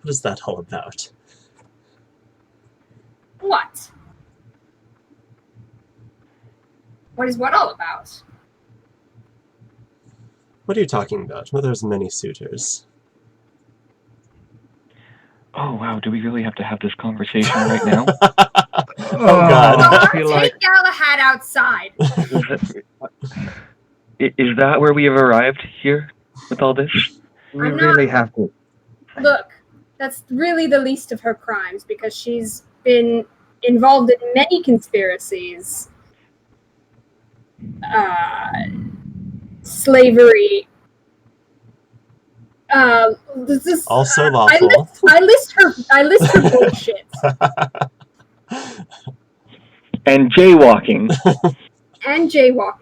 What is that all about? What? What is what all about? What are you talking about? Well, there's many suitors. Oh, wow, do we really have to have this conversation right now? Oh, God. I Take feel like Galahad outside. Is that where we have arrived here with all this? we I'm really have to. Look, that's really the least of her crimes because she's been involved in many conspiracies. Slavery. This is, Also lawful. I list her bullshit. And jaywalking. And jaywalk.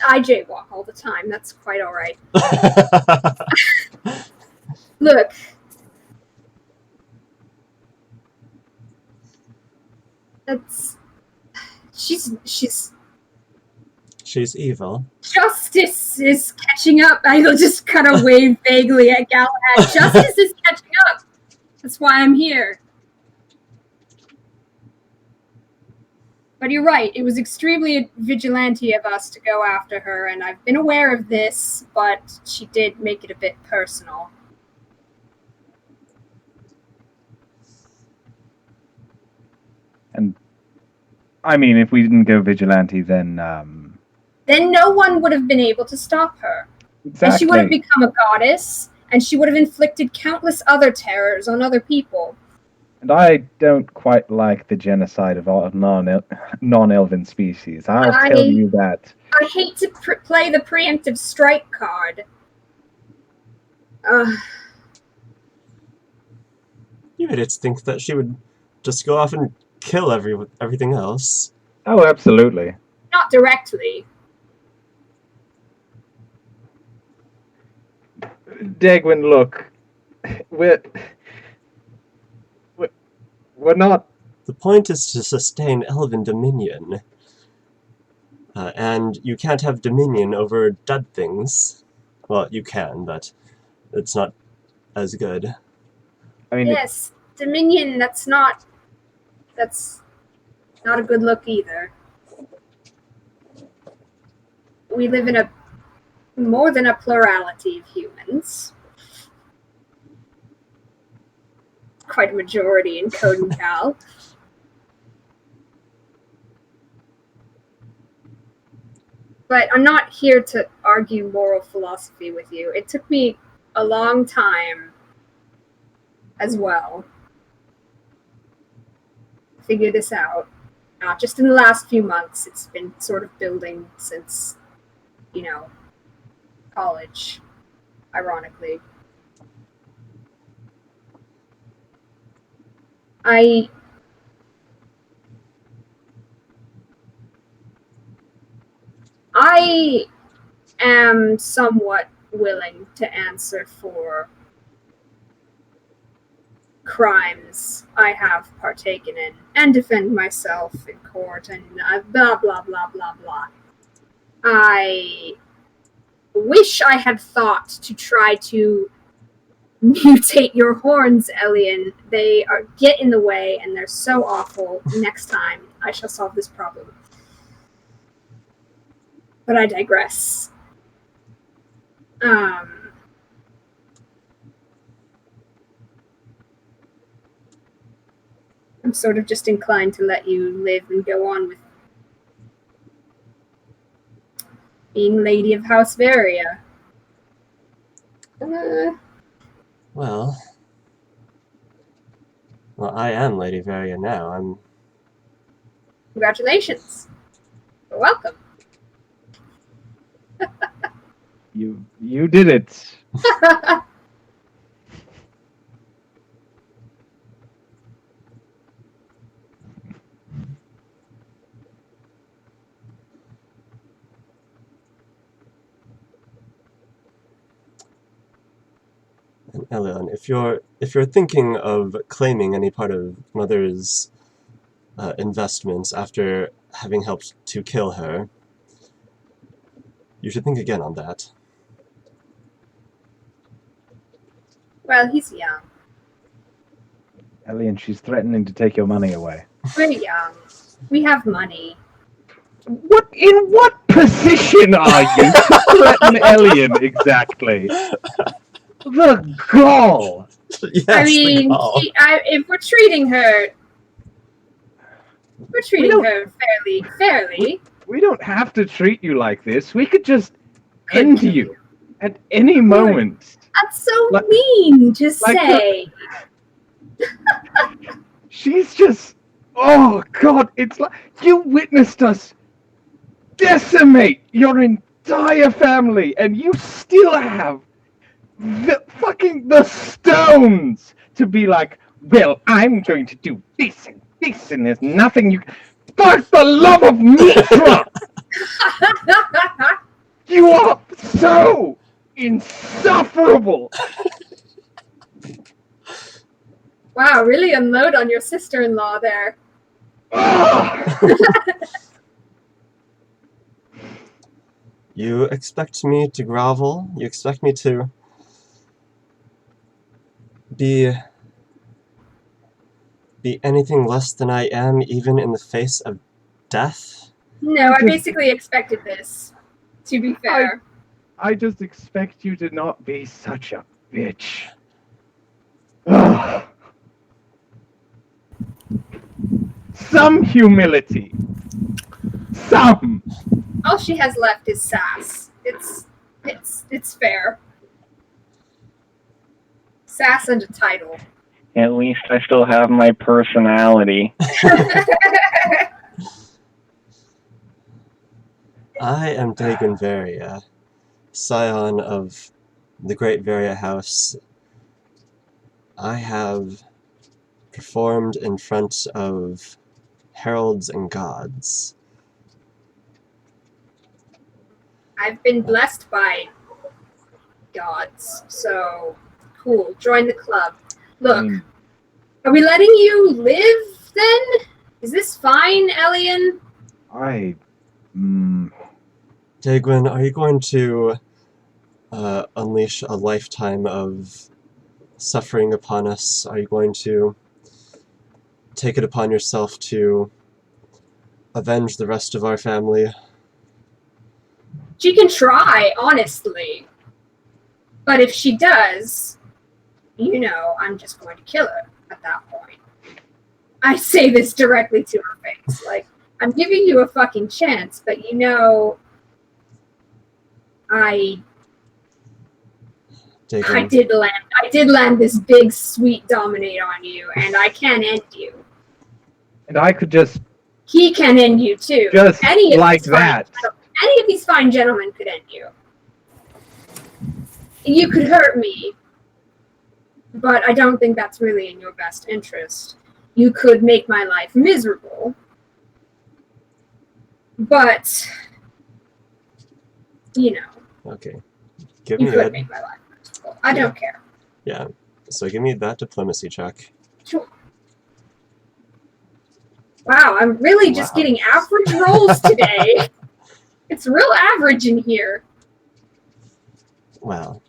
I jaywalk all the time. That's quite all right. Look. That's she's She's evil. justice is catching up. I'll just kind of wave vaguely at Galahad. Justice is catching up. That's why I'm here. But you're right. It was extremely vigilante of us to go after her, and I've been aware of this, but she did make it a bit personal. And I mean, if we didn't go vigilante, then Then no one would have been able to stop her. exactly. And she would have become a goddess, and she would have inflicted countless other terrors on other people. And I don't quite like the genocide of all non-elven species. I'll tell you that. I hate to play the preemptive strike card. You made it think that she would just go off and kill everything else. Oh, absolutely. Not directly. Dagwin, look, we're not. The point is to sustain elven dominion. And you can't have dominion over dead things. Well, you can, but it's not as good. I mean, Yes, Dominion, that's not a good look either. We live in more than a plurality of humans. Quite a majority in Code and Cal. But I'm not here to argue moral philosophy with you. It took me a long time as well to figure this out. Not just in the last few months. It's been sort of building since, college, ironically. I am somewhat willing to answer for crimes I have partaken in and defend myself in court and blah, blah, blah, blah, blah. I wish I had thought to try to mutate your horns, Elian. They get in the way and they're so awful. Next time I shall solve this problem. But I digress. I'm sort of just inclined to let you live and go on with being Lady of House Varia. Well, I am Lady Varia now. Congratulations. You're welcome. You did it. And Elion, if you're thinking of claiming any part of Mother's investments after having helped to kill her, you should think again on that. Well, he's young. Elian, she's threatening to take your money away. We're young. We have money. In what position are you to threaten Elian exactly? The gall! Yes, I mean, the call. if we're treating her fairly. We don't have to treat you like this. We could just end you at any moment. That's so Like- mean to like say. She's just... Oh, God, it's like... You witnessed us decimate your entire family, and you still have the stones to be like, well, I'm going to do this, and there's nothing you... For the love of Mitra! You are so insufferable! Wow, really unload on your sister-in-law there. Ah! You expect me to grovel? You expect me to be anything less than I am, even in the face of death? No, I basically expected this, to be fair. I just expect you to not be such a bitch. Ugh. Some humility. Some. All she has left is sass. It's fair. Sass and a title. At least I still have my personality. I am Dagon Varia, scion of the great Varia house. I have performed in front of heralds and gods. I've been blessed by gods, so cool. Join the club. Look, are we letting you live then? Is this fine, Elian? Dagon, are you going to unleash a lifetime of suffering upon us? Are you going to take it upon yourself to avenge the rest of our family? She can try, honestly. But if she does, you know, I'm just going to kill her at that point. I say this directly to her face. Like, I'm giving you a fucking chance, but you know, I Dagon, did land this big sweet dominate on you, and I can end you. And I could just He can end you too. like Any that. of these fine gentlemen could end you. You could hurt me, but I don't think that's really in your best interest. You could make my life miserable, but you know, okay. Give you me could that. make my life miserable. I don't care. Yeah. So give me that diplomacy check. Sure. Wow, I'm really just Wow. getting average rolls today. It's real average in here. Well,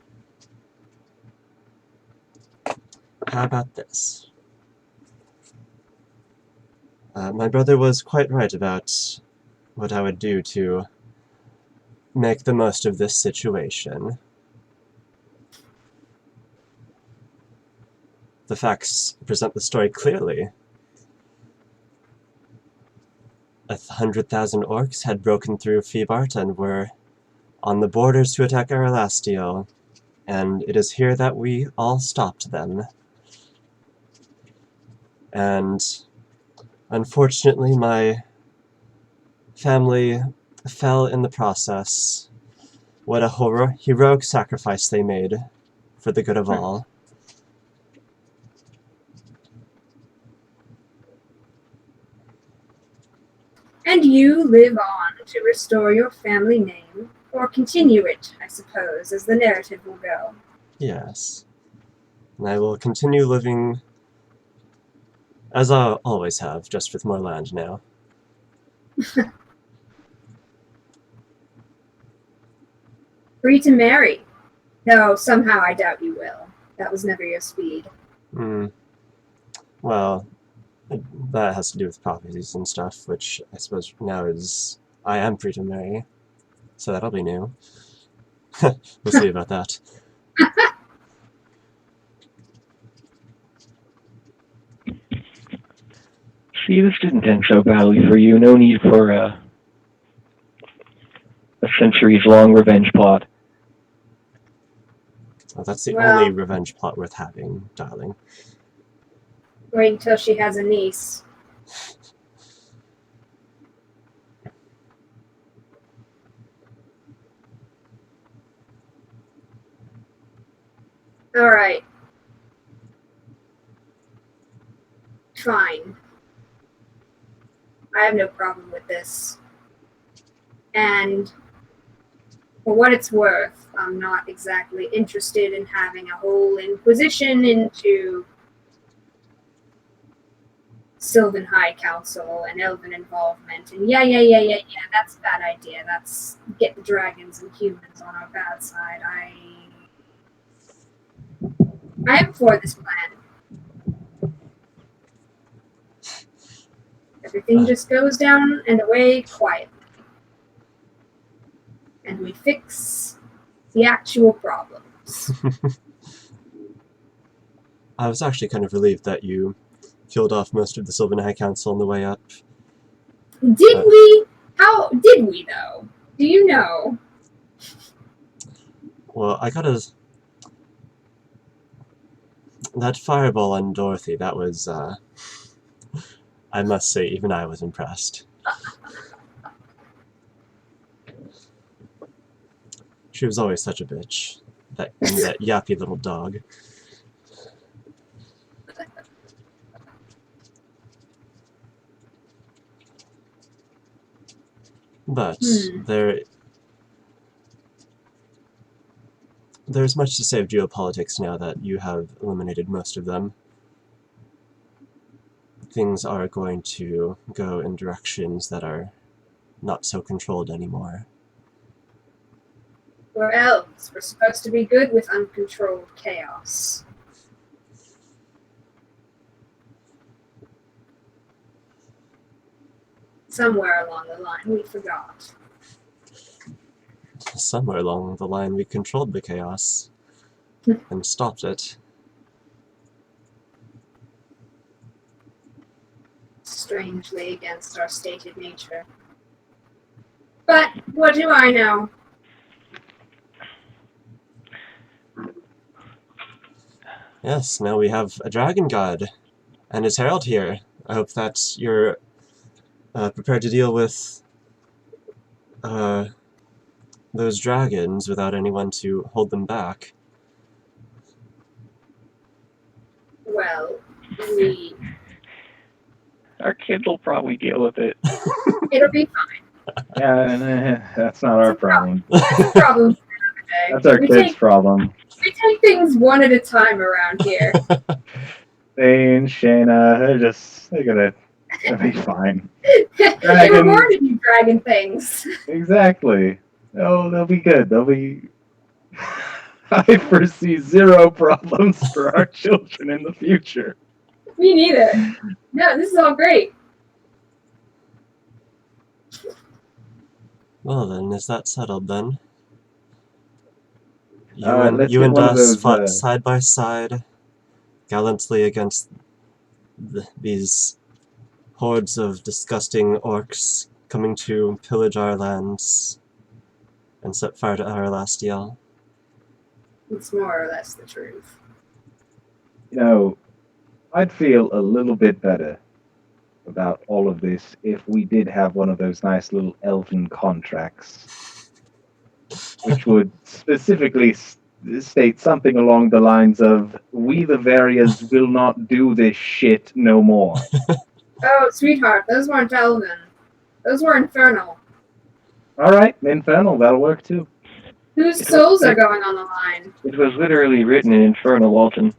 how about this? My brother was quite right about what I would do to make the most of this situation. The facts present the story clearly. 100,000 orcs had broken through Febart and were on the borders to attack Erelastiel, and it is here that we all stopped them. And unfortunately, my family fell in the process. What a heroic sacrifice they made for the good of all. And you live on to restore your family name, or continue it, I suppose, as the narrative will go. Yes. And I will continue living as I always have, just with more land now. Free to marry. No, somehow I doubt you will. That was never your speed. Well, that has to do with prophecies and stuff, which I suppose now is... I am free to marry, so that'll be new. We'll see about that. See, this didn't end so badly for you. No need for a centuries-long revenge plot. Well, that's the Well- only revenge plot worth having, darling. Wait until she has a niece. Alright. Fine. I have no problem with this. And for what it's worth, I'm not exactly interested in having a whole inquisition into Sylvan High Council and Elven involvement. And yeah, that's a bad idea. That's get the dragons and humans on our bad side. I am for this plan. Everything just goes down and away quietly. And we fix the actual problems. I was actually kind of relieved that you killed off most of the Sylvan High Council on the way up. Did we? How did we, though? Do you know? Well, I got that fireball on Dorothy, that was, I must say, even I was impressed. She was always such a bitch. That yappy little dog. But there's much to say of geopolitics now that you have eliminated most of them. Things are going to go in directions that are not so controlled anymore. We're elves. We're supposed to be good with uncontrolled chaos. Somewhere along the line, we forgot. Somewhere along the line we controlled the chaos and stopped it. Strangely against our stated nature. But what do I know? Yes, now we have a dragon god and his herald here. I hope that you're prepared to deal with those dragons without anyone to hold them back. Well, Our kids will probably deal with it. it'll be fine. Yeah, that's not our problem. It's a problem for another day. That's our kids' problem. We take things one at a time around here. Thane, Shayna, they're gonna be fine. They were Dragon. born to do dragon things. Exactly. Oh, they'll be good. They'll be. I foresee zero problems for our children in the future. Me neither. No, this is all great. Well then, is that settled then? You Let's you get and one of us those, fought side by side, gallantly against these hordes of disgusting orcs coming to pillage our lands and set fire to our last yell. It's more or less the truth. You know, I'd feel a little bit better about all of this if we did have one of those nice little elven contracts, which would specifically state something along the lines of, "We the Varias will not do this shit no more." Oh, sweetheart, those weren't elven. Those were infernal. All right, Infernal, that'll work too. Whose souls are going on the line? It was literally written in Infernal, Walton.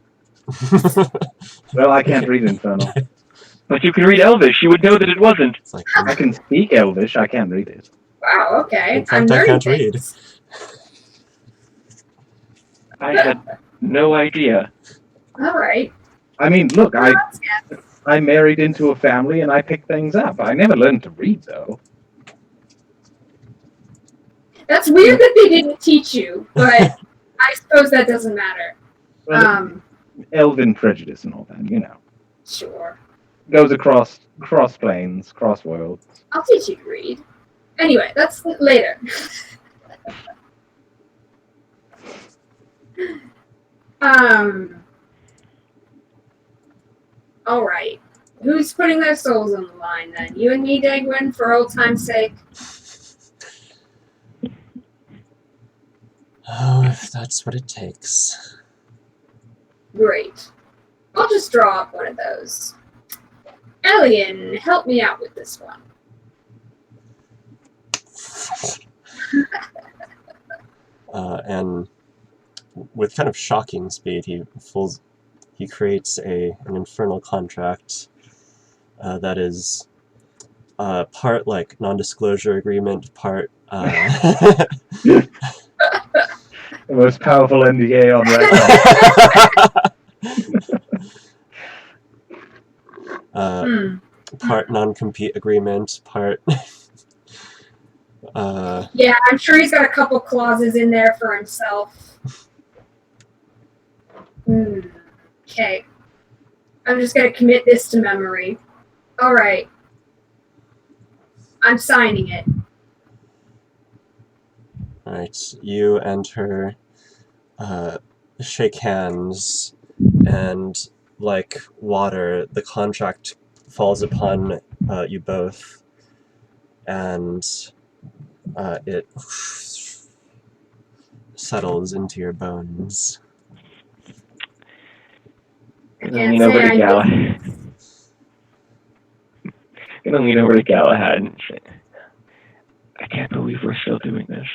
Well, I can't read Infernal. But you can read Elvish. You would know that it wasn't. It's like, I can speak Elvish, I can't read it. Wow, okay. In fact, I can't read. things. I had no idea. All right. I mean, look, Well, I married into a family and I pick things up. I never learned to read, though. that's weird that they didn't teach you, but I suppose that doesn't matter. Well, Elven prejudice and all that, you know. Sure. Goes across planes, cross worlds. I'll teach you to read. Anyway, that's later. All right. Who's putting their souls on the line then? You and me, Dagwin, for old time's sake. oh, if that's what it takes. Great. I'll just draw up one of those. Elian, help me out with this one. And with kind of shocking speed, he creates an infernal contract that is part like non-disclosure agreement, part The most powerful NDA on record. part non-compete agreement, part Yeah, I'm sure he's got a couple clauses in there for himself. Okay. I'm just going to commit this to memory. All right. I'm signing it. right. You and her shake hands, and like water, the contract falls upon you both, and it settles into your bones. I'm gonna lean over to Galahad. Gonna lean over to Galahad and say, I can't believe we're still doing this.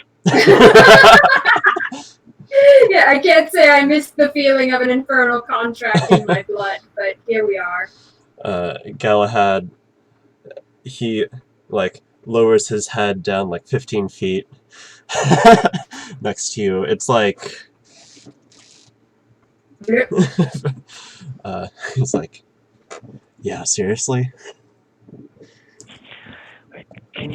Yeah, I can't say I missed the feeling of an infernal contract in my blood, but here we are. Galahad, he like lowers his head down like 15 feet next to you. It's like he's like, yeah, seriously? Can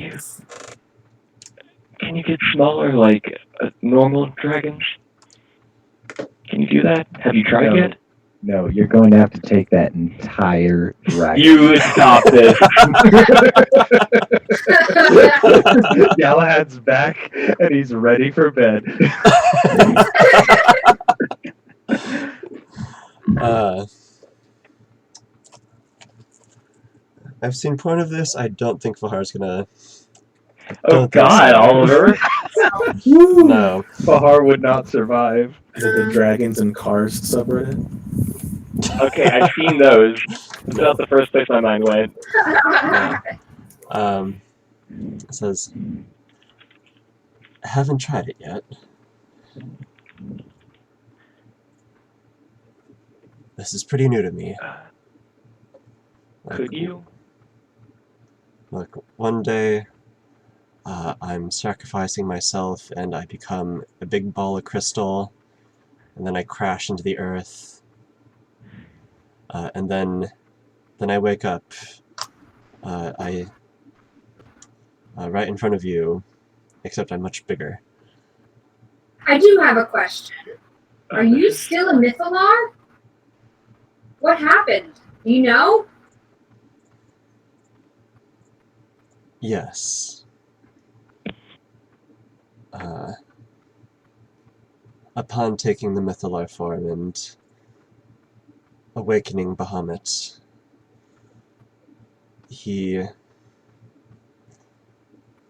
you get smaller like normal dragons? Can you do that? Have you tried No. yet? No, you're going to have to take that entire dragon. You stop this. Galahad's back, and he's ready for bed. I've seen point of this. I don't think Vahar's gonna. Oh God, Oliver. No. Bahar would not survive. The Dragons and Cars subreddit. Okay, I've seen those. That's not the first place my mind went. It says, I haven't tried it yet. This is pretty new to me. Could you? Look, one day I'm sacrificing myself and I become a big ball of crystal, and then I crash into the earth, and then I wake up right in front of you, except I'm much bigger. I do have a question. Are you still a Mythalar? What happened? Do you know? Yes. Upon taking the Mythalar form and awakening Bahamut, he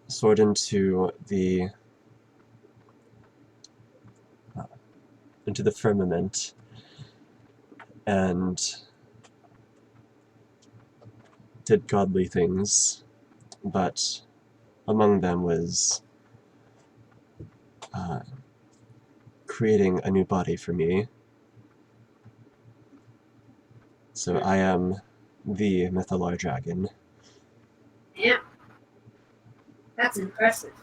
soared into the firmament and did godly things, but among them was creating a new body for me, So I am the Mythalar dragon. Yeah. That's impressive.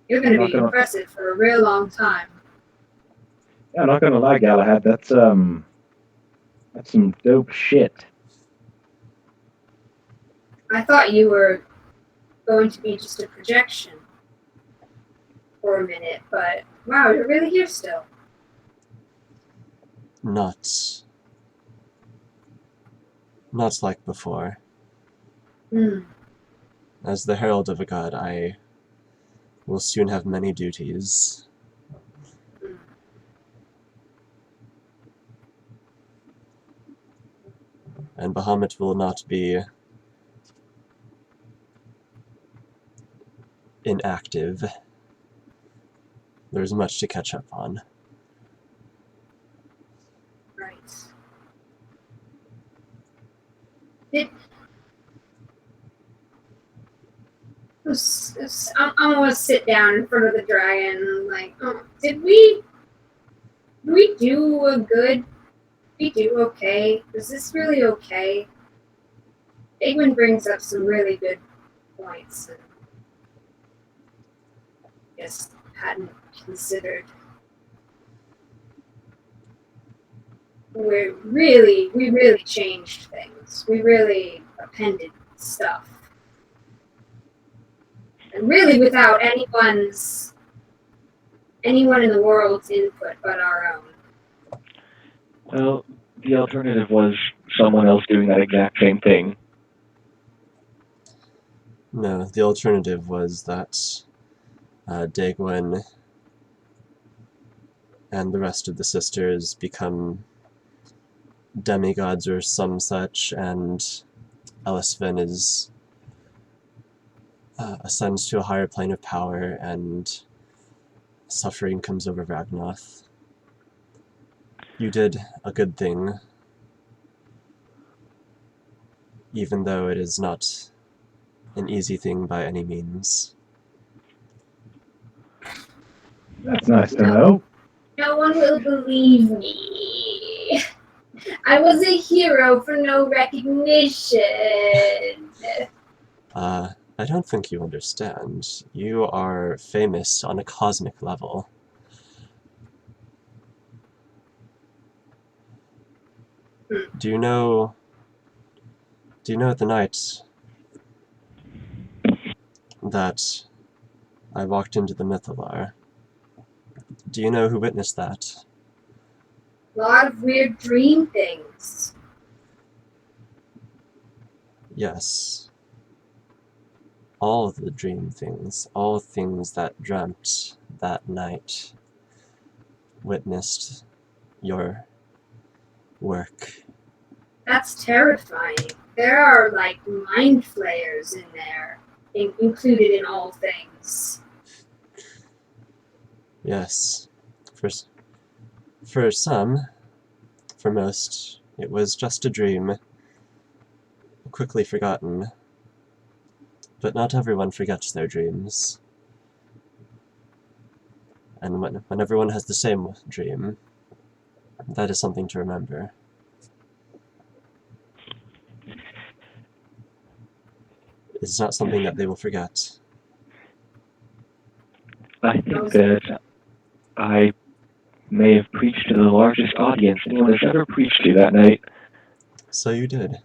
You're going I'm to not be gonna- impressive for a real long time. Yeah, I'm not gonna lie, Galahad. That's some dope shit. I thought you were going to be just a projection for a minute, but wow, you're really here still. Not like before. Hmm. As the herald of a god, I will soon have many duties. And Bahamut will not be inactive. There's much to catch up on. Right. I'm gonna sit down in front of the dragon. Like, oh, did we do a good? We do okay? Is this really okay? Egwin brings up some really good points, and I guess hadn't considered. We really changed things. We really appended stuff. And really without anyone in the world's input but our own. Well, the alternative was someone else doing that exact same thing. No, the alternative was that Dagwin and the rest of the sisters become demigods or some such, and Elisvin is ascends to a higher plane of power, and suffering comes over Ragnoth. You did a good thing, even though it is not an easy thing by any means. That's nice to know. No one will believe me. I was a hero for no recognition. I don't think you understand. You are famous on a cosmic level. Do you know the night that I walked into the Mythalar? Do you know who witnessed that? A lot of weird dream things. Yes. All of the dream things, all things that dreamt that night, witnessed your work. That's terrifying. There are like mind flayers in there, included in all things. Yes. For some, for most, it was just a dream, quickly forgotten. But not everyone forgets their dreams. And when everyone has the same dream, that is something to remember. It's not something that they will forget. I think that I may have preached to the largest audience anyone has ever preached to that night. So you did.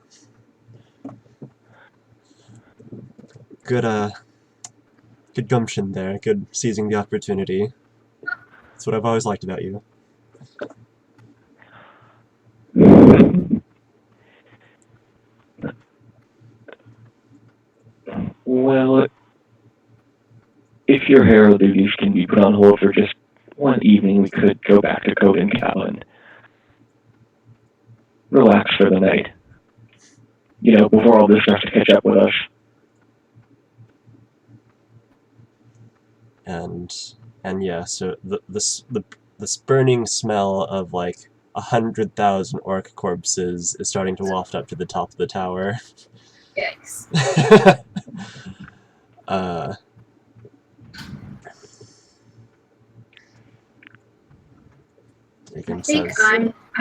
Good gumption there. Good seizing the opportunity. That's what I've always liked about you. Well, if your herald duties can be put on hold for just one evening, we could go back to Coden Cow and relax for the night. You know, before all this starts to catch up with us. And yeah, so this burning smell of like 100,000 orc corpses is starting to waft up to the top of the tower. Yikes. Deacon I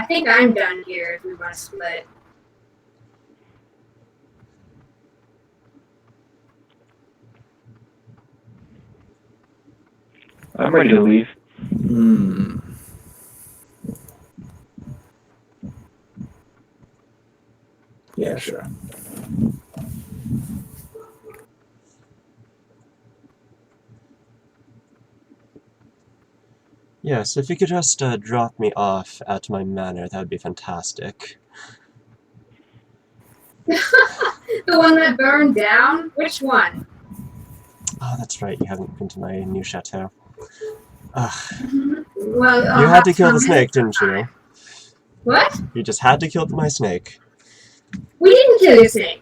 think says, think I'm done here if we want to split. I'm ready to leave. Hmm. Yeah, sure. Yes, if you could just drop me off at my manor, that would be fantastic. The one that burned down? Which one? Oh, that's right, you haven't been to my new chateau. Ugh. Well, You had to kill the snake, didn't you? What? You just had to kill my snake. We didn't kill the snake.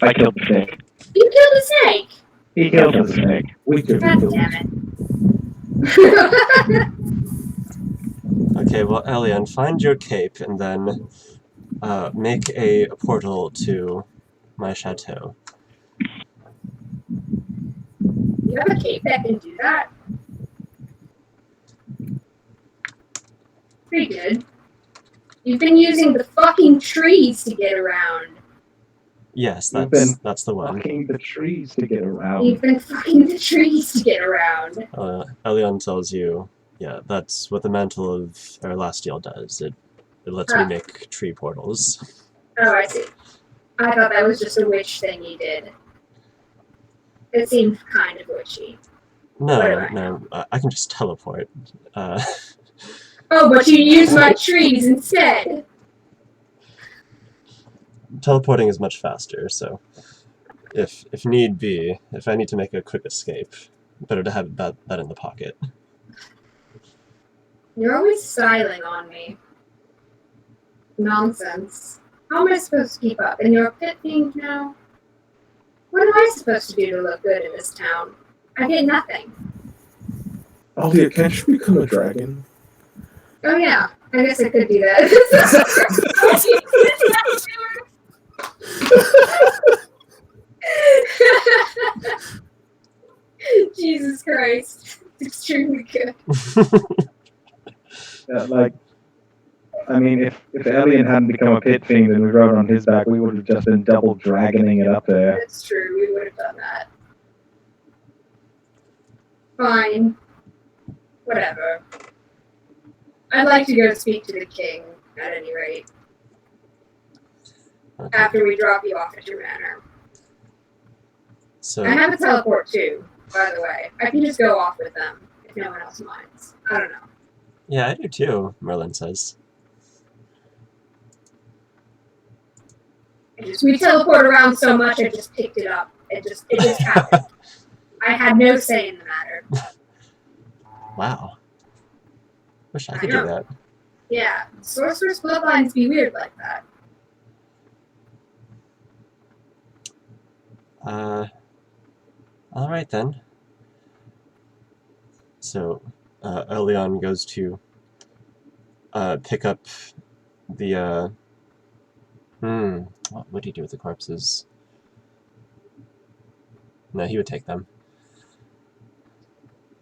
I killed the snake. You killed the snake. He killed the snake. We could God do damn it. it. Okay, well, Elian, find your cape and then make a portal to my chateau. You have a cape that can do that? Pretty good. You've been using the fucking trees to get around. Yes, You've been that's the one. Fucking the trees to get around. You've been fucking the trees to get around. Elian tells you, yeah, that's what the mantle of Erlastiel does. It lets me make tree portals. Oh, I see. I thought that was just a witch thing you did. It seemed kind of witchy. No, I can just teleport. Oh, but you use my trees instead. Teleporting is much faster, so if need be, if I need to make a quick escape, better to have that in the pocket. You're always styling on me. Nonsense. How am I supposed to keep up? And you're a pit fiend now? What am I supposed to do to look good in this town? I get nothing. Aldia, can't you become a dragon? Oh yeah, I guess I could do that. Jesus Christ. It's extremely good. Yeah, I mean, if Elian hadn't become a pit fiend and we rode on his back, we would have just been double dragoning it up there. That's true, we would have done that. Fine. Whatever. I'd like to go speak to the king, at any rate. Okay. After we drop you off at your manor. So I have a teleport too, by the way. I can just go off with them, if no one else minds. I don't know. yeah, I do too, Merlin says. We teleport around so much, I just picked it up. It just happened. I had no say in the matter. Wow. Wish I I could know. do that. Yeah, sorcerer's bloodlines be weird like that. Alright then. So, Elion goes to pick up the, what would he do with the corpses? No, he would take them.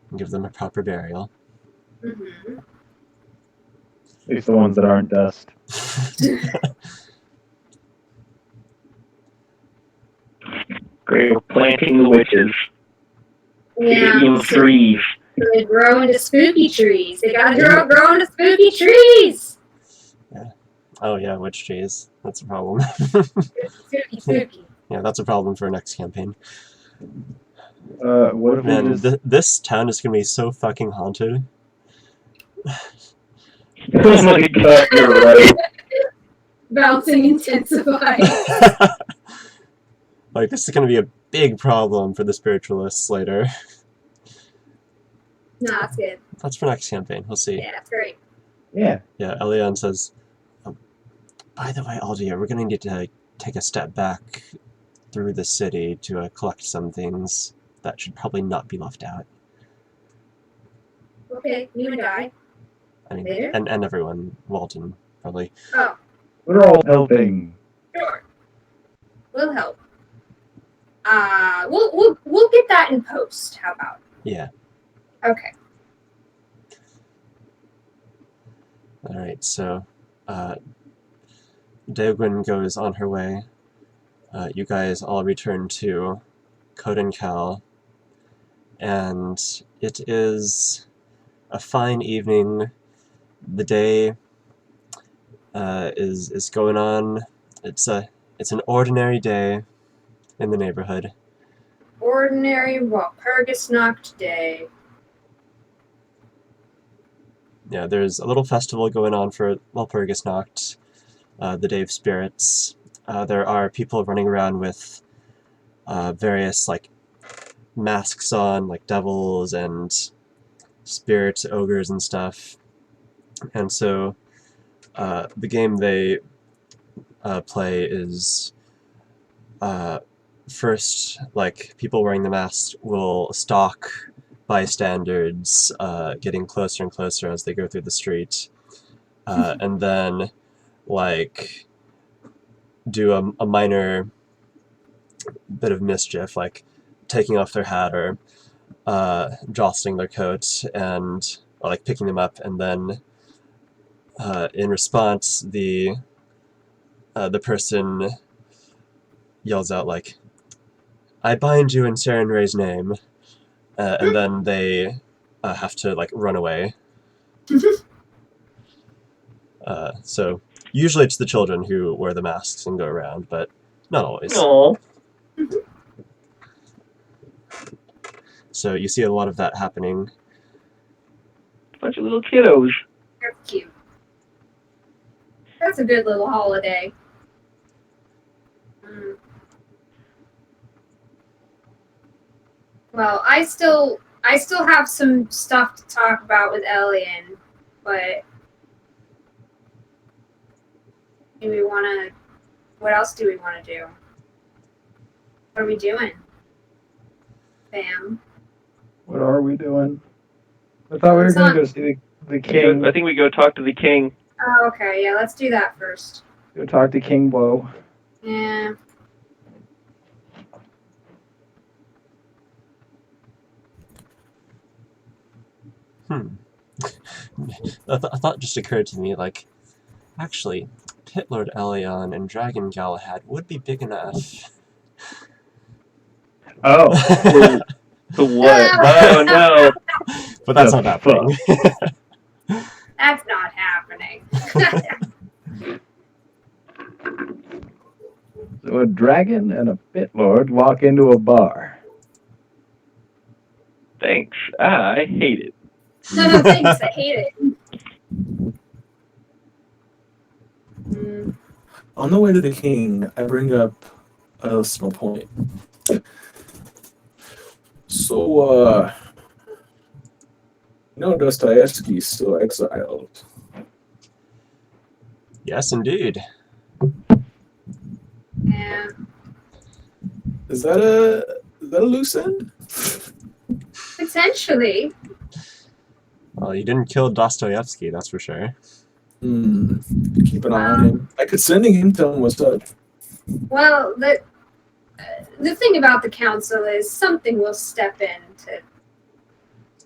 And give them a proper burial. Mm-hmm. At least the ones that aren't dust. Great, we're planting the witches. Yeah, Eating so trees. they grow into spooky trees. They gotta grow into spooky trees! Oh yeah, witch trees. That's a problem. Spooky. Yeah, that's a problem for our next campaign. What if we Man, just... this town is gonna be so fucking haunted. Oh my god, you're right. Bouncing intensified. Like, this is gonna be a big problem for the spiritualists later. No, that's good. That's for next campaign. We'll see. Yeah, that's great. Yeah. Yeah, Elion says, oh, by the way, Aldia, we're gonna need to take a step back through the city to collect some things that should probably not be left out. Okay, you and I. I mean, Later? and everyone, Walton, probably. Oh, We're all helping. sure. We'll help. We'll get that in post. How about? Yeah. Okay. Alright, so, Daegwyn goes on her way. You guys all return to Koden Cal, and it is a fine evening. The day is going on. It's an ordinary day in the neighborhood. Ordinary Walpurgisnacht day. Yeah, there's a little festival going on for Walpurgisnacht, the Day of Spirits. There are people running around with various like masks on, like devils and spirits, ogres and stuff. And so the game they play is first, like, people wearing the masks will stalk bystanders, getting closer and closer as they go through the street, and then, like, do a minor bit of mischief, like taking off their hat or jostling their coat and or like picking them up, and then in response the person yells out like, "I bind you in Saren Ray's name," and then they have to like run away. So usually it's the children who wear the masks and go around, but not always. No. So you see a lot of that happening. Bunch of little kiddos. That's cute. That's a good little holiday. Mm. Well, I still have some stuff to talk about with Elian, but do we want to? What else do we want to do? What are we doing, Bam? What are we doing? I thought we were It's going not- to go see the king. I think we go talk to the king. Oh, okay. Yeah, let's do that first. Go talk to King Woe. Yeah. A thought just occurred to me, like, actually, Pit Lord Elion and Dragon Galahad would be big enough. Oh, To what? Oh no. But that's The not happening. That's not happening. so a dragon and a pit lord walk into a bar. Thanks. I hate it. No, thanks. I hate it. Mm. On the way to the king, I bring up a small point. So, Dostoevsky's still exiled. Yes, indeed. Yeah. Is that a loose end? Potentially. Well, you didn't kill Dostoevsky, that's for sure. Keep an eye on him. I could send him, tell him what's up. Well, the thing about the council is something will step in to.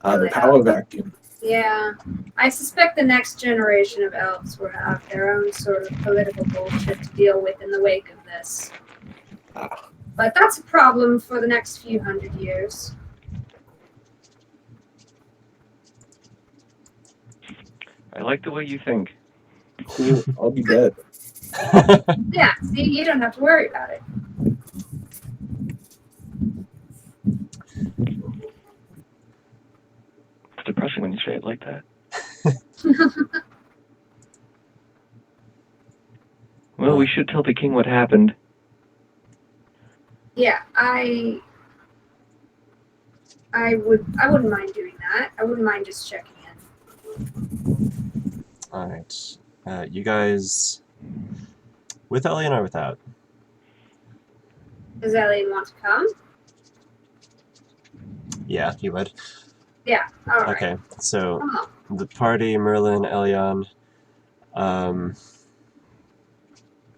The power vacuum. Yeah, I suspect the next generation of elves will have their own sort of political bullshit to deal with in the wake of this. Ah. But that's a problem for the next few hundred years. I like the way you think. Cool. I'll be dead. Yeah, see, you don't have to worry about it. It's depressing when you say it like that. Well, we should tell the king what happened. Yeah, I wouldn't mind doing that. I wouldn't mind just checking in. Alright. You guys... With Elian or without? Does Elliot want to come? Yeah, he would. Yeah, alright. Okay, so Come on. the party, Merlin, Elion,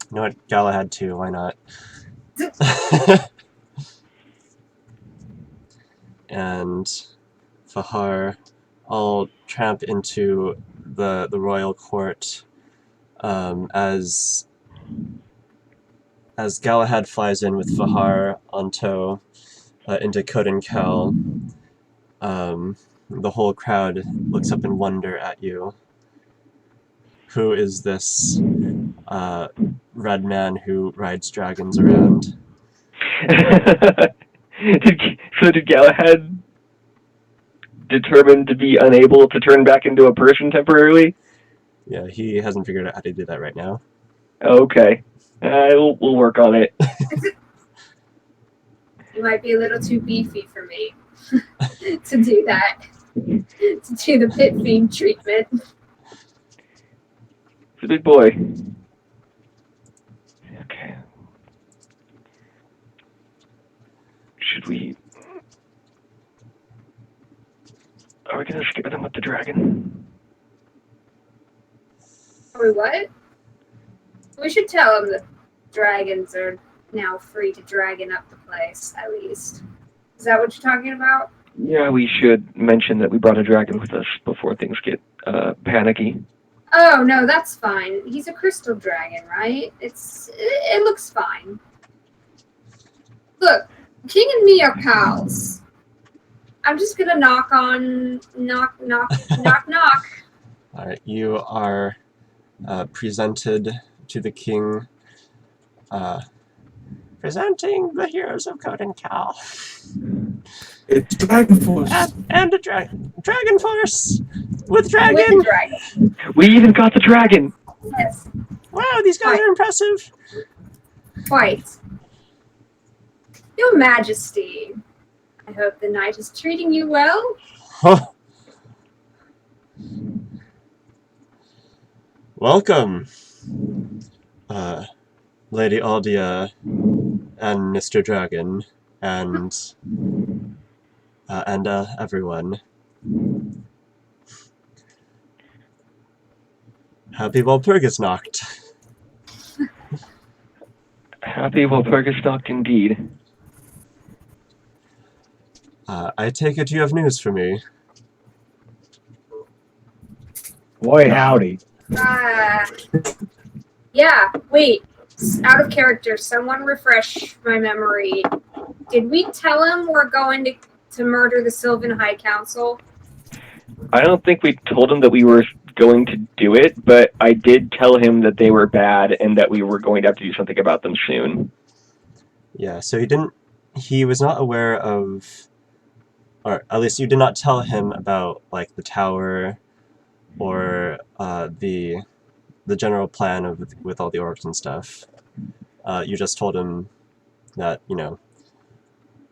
you know what, Galahad too, why not? And Fahar all tramp into the royal court As Galahad flies in with Fahar on tow into Kodenkel, the whole crowd looks up in wonder at you. Who is this red man who rides dragons around? So did Galahad determine to be unable to turn back into a person temporarily? Yeah, he hasn't figured out how to do that right now. Okay. We'll work on it. You might be a little too beefy for me to do that. To do the pit fiend treatment. It's a big boy. Okay. Should we... Are we gonna scare them with the dragon? Or what? We should tell them the dragons are now free to dragon up the place, at least. Is that what you're talking about? Yeah, we should mention that we brought a dragon with us before things get panicky. Oh, no, that's fine. He's a crystal dragon, right? It looks fine. Look, King and me are pals. I'm just gonna knock. Alright, you are presented to the king. Presenting the heroes of Kodenkel. It's Dragon Force. And a dragon force! With dragon! With the dragon. We even got the dragon! Yes, Wow, these guys are impressive! quite. Your Majesty, I hope the knight is treating you well. Huh. Welcome, Lady Aldia and Mr. Dragon, and everyone. Happy Walpurgisnacht. Happy Walpurgisnacht indeed. I take it you have news for me. Boy, howdy. Yeah, wait. Out of character, someone refresh my memory. Did we tell him we're going to murder the Sylvan High Council? I don't think we told him that we were going to do it, but I did tell him that they were bad and that we were going to have to do something about them soon. Yeah, so he was not aware of, or at least you did not tell him about, like, the tower or the general plan with all the orcs and stuff. You just told him that, you know,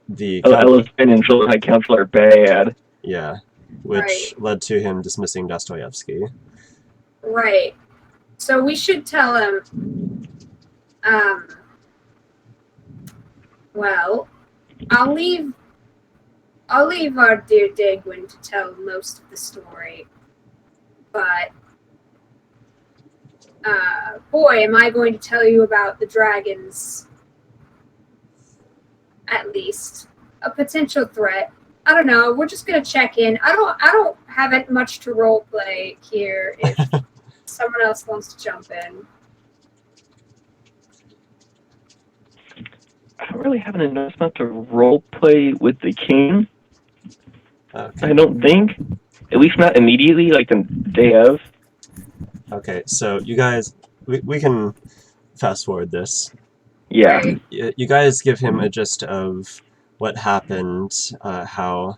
the... Elephant and Sylvan High Council are bad. Yeah, which led to him dismissing Dostoevsky. Right. So we should tell him, well, I'll leave our dear Dagwin to tell most of the story. But, boy, am I going to tell you about the dragons. At least. A potential threat. I don't know, we're just gonna check in. I don't have it much to role play here if someone else wants to jump in. I don't really have an announcement to role play with the king. Okay. I don't think. At least not immediately, like the day of. Okay, so you guys, we can fast forward this. Yeah. Right. You guys give him a gist of what happened, how,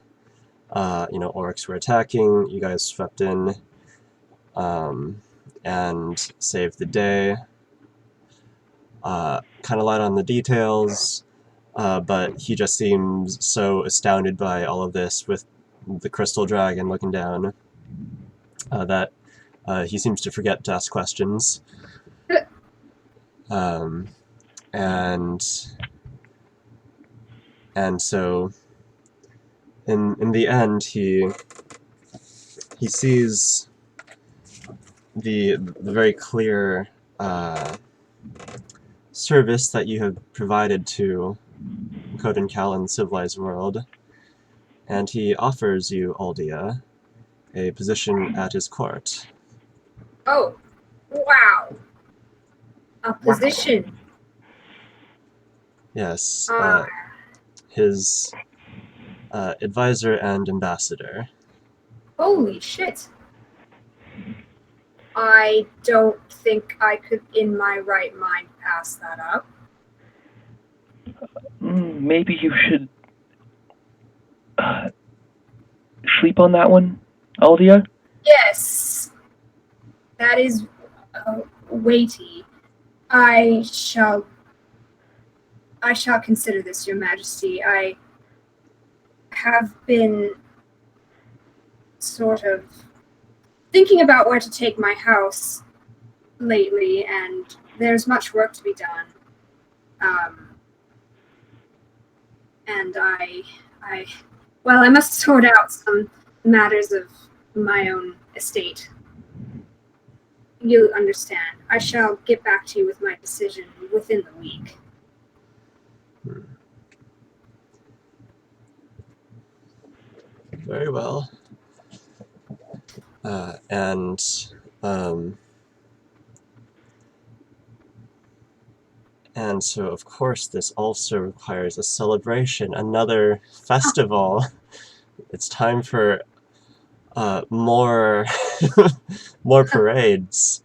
you know, orcs were attacking, you guys swept in, and saved the day. Kind of light on the details, but he just seems so astounded by all of this with the crystal dragon looking down, that he seems to forget to ask questions. And so in the end he sees the very clear service that you have provided to Kodenkel and civilized world, and he offers you, Aldia, a position at his court. Oh, Wow. A position. Yes, Ah, his advisor and ambassador. holy shit. I don't think I could, in my right mind, pass that up. Maybe you should sleep on that one, Aldia? Yes, that is weighty. I shall consider this, Your Majesty. I have been sort of thinking about where to take my house lately, and there's much work to be done. And I must sort out some matters of my own estate. You understand. I shall get back to you with my decision within the week. Very well. And so, of course, this also requires a celebration, another festival. It's time for more more parades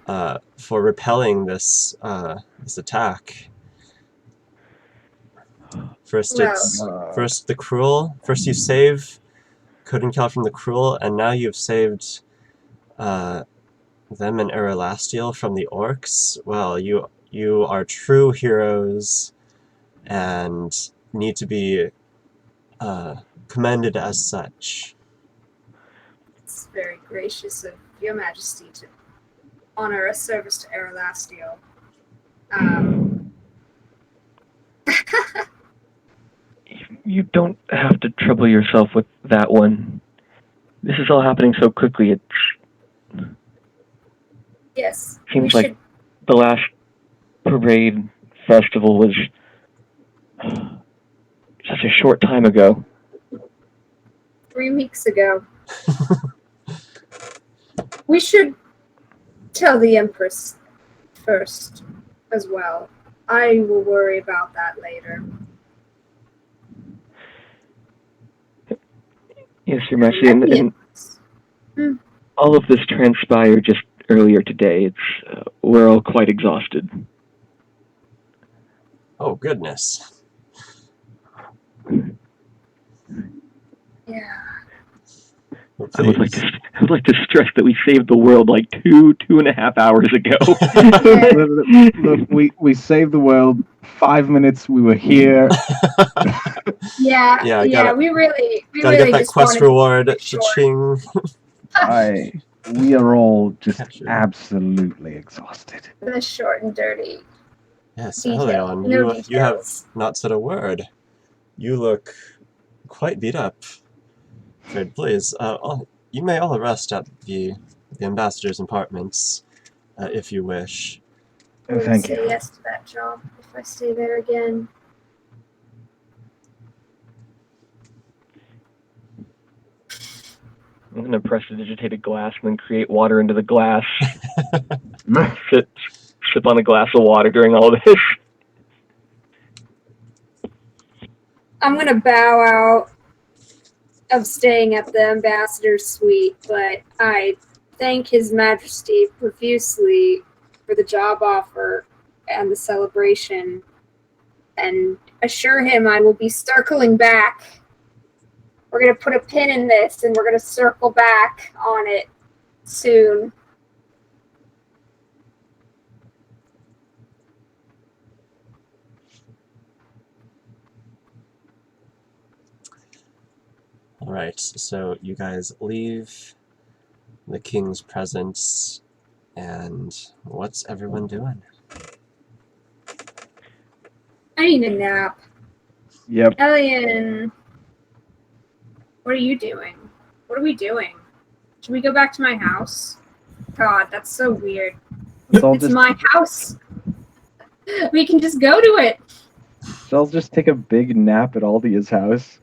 for repelling this this attack. First, it's first the cruel. First, you save Codencal from the cruel, and now you've saved them and Erelastiel from the orcs. Well, you are true heroes and need to be commended as such. It's very gracious of Your Majesty to honor a service to Erelastiel. You don't have to trouble yourself with that one. This is all happening so quickly, it Yes. seems like the last parade festival was such a short time ago. 3 weeks ago. We should tell the Empress first as well. I will worry about that later. Yes, Your Majesty, and all of this transpired just earlier today. It's we're all quite exhausted. Oh, goodness. Yeah. Well, I would like to stress that we saved the world like 2.5 hours ago. Look, we saved the world. 5 minutes, we were here. Yeah, gotta we really get that just quest wanted reward. to make sure. Cha-ching. We are all just Sure. absolutely exhausted. The short and dirty. Yes, Detail. Elion, No you have details. not said a word. You look quite beat up. Fred, please, you may all rest at the ambassador's apartments, if you wish. I would Thank say you. yes to that job if I stay there again. I'm going to prestidigitate a glass and then create water into the glass. Sip on a glass of water during all of this. I'm gonna bow out of staying at the ambassador's suite, but I thank His Majesty profusely for the job offer and the celebration, and assure him I will be circling back. We're gonna put a pin in this, and we're gonna circle back on it soon. Alright, so you guys leave the king's presence, and what's everyone doing? I need a nap. Yep. Elian, what are you doing? What are we doing? Should we go back to my house? God, that's so weird. It's my house. We can just go to it. So I'll just take a big nap at Aldia's house.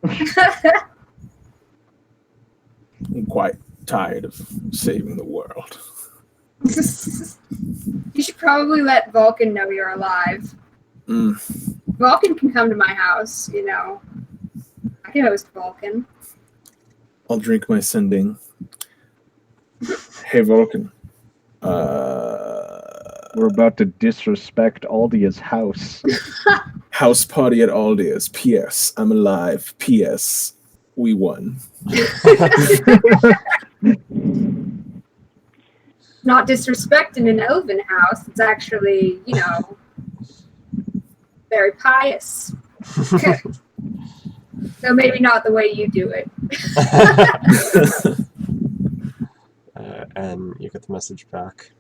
I'm quite tired of saving the world. You should probably let Vulcan know you're alive. Vulcan can come to my house, you know. I can host Vulcan. I'll drink my sending. Hey, Vulcan. We're about to disrespect Aldia's house. House party at Aldia's. P.S. I'm alive. P.S. We won. Not disrespecting an elven house. It's actually, you know, very pious. So maybe not the way you do it. And you get the message back.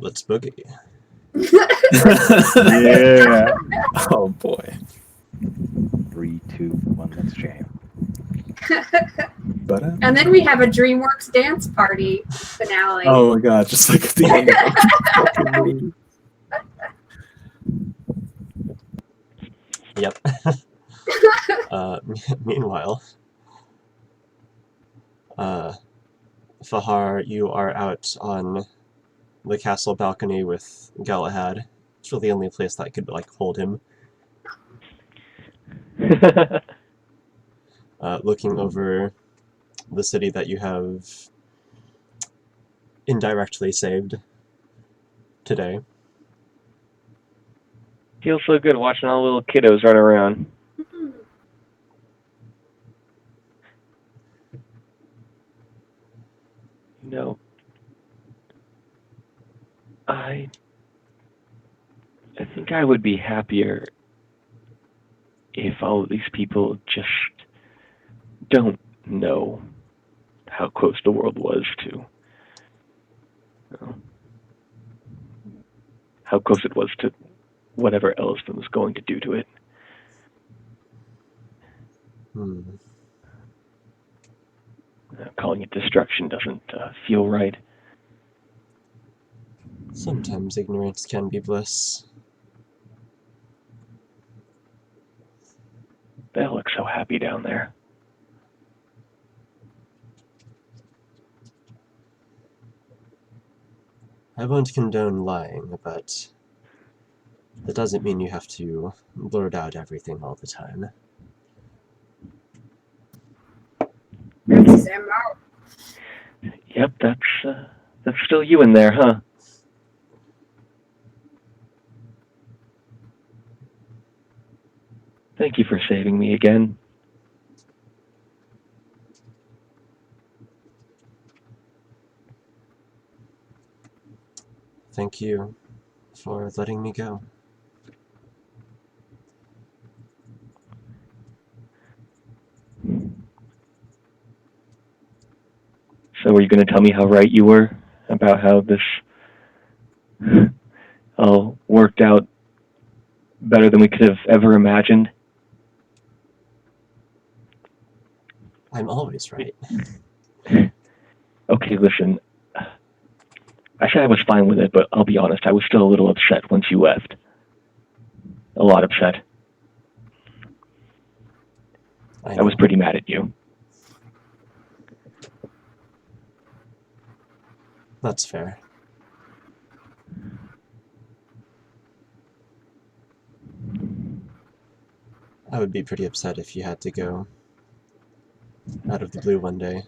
Let's boogie. Yeah. Oh boy. 3, 2, 1, let's jam. But And then we have a DreamWorks dance party finale. oh my god, just like at the end of the movie. Yep. Meanwhile, Fahar, you are out on the castle balcony with Galahad. It's really the only place that could like hold him. Looking over the city that you have indirectly saved today. Feels so good watching all the little kiddos run around. You know, I think I would be happier if all of these people just don't know how close the world was to how close it was to whatever Elliston was going to do to it. Calling it destruction doesn't feel right. Sometimes ignorance can be bliss. They all look so happy down there. I won't condone lying, but that doesn't mean you have to blurt out everything all the time. Yep, that's still you in there, huh? Thank you for saving me again. Thank you for letting me go. So were you going to tell me how right you were about how this all worked out better than we could have ever imagined? I'm always right. Okay, listen. I said I was fine with it, but I'll be honest, I was still a little upset once you left. A lot upset. I was pretty mad at you. That's fair. I would be pretty upset if you had to go out of the blue one day.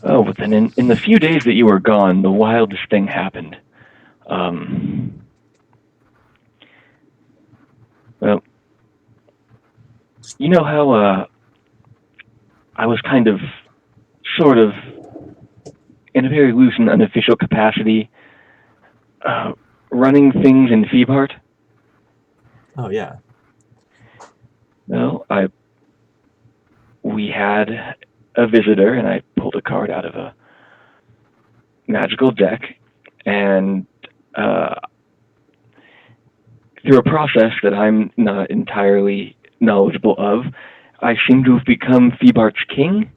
Oh, but then in the few days that you were gone, the wildest thing happened. Well, you know how I was kind of, sort of, in a very loose and unofficial capacity, running things in Feebart? Oh, yeah. Well, we had a visitor, and I pulled a card out of a magical deck, and through a process that I'm not entirely knowledgeable of, I seem to have become Feebart's king.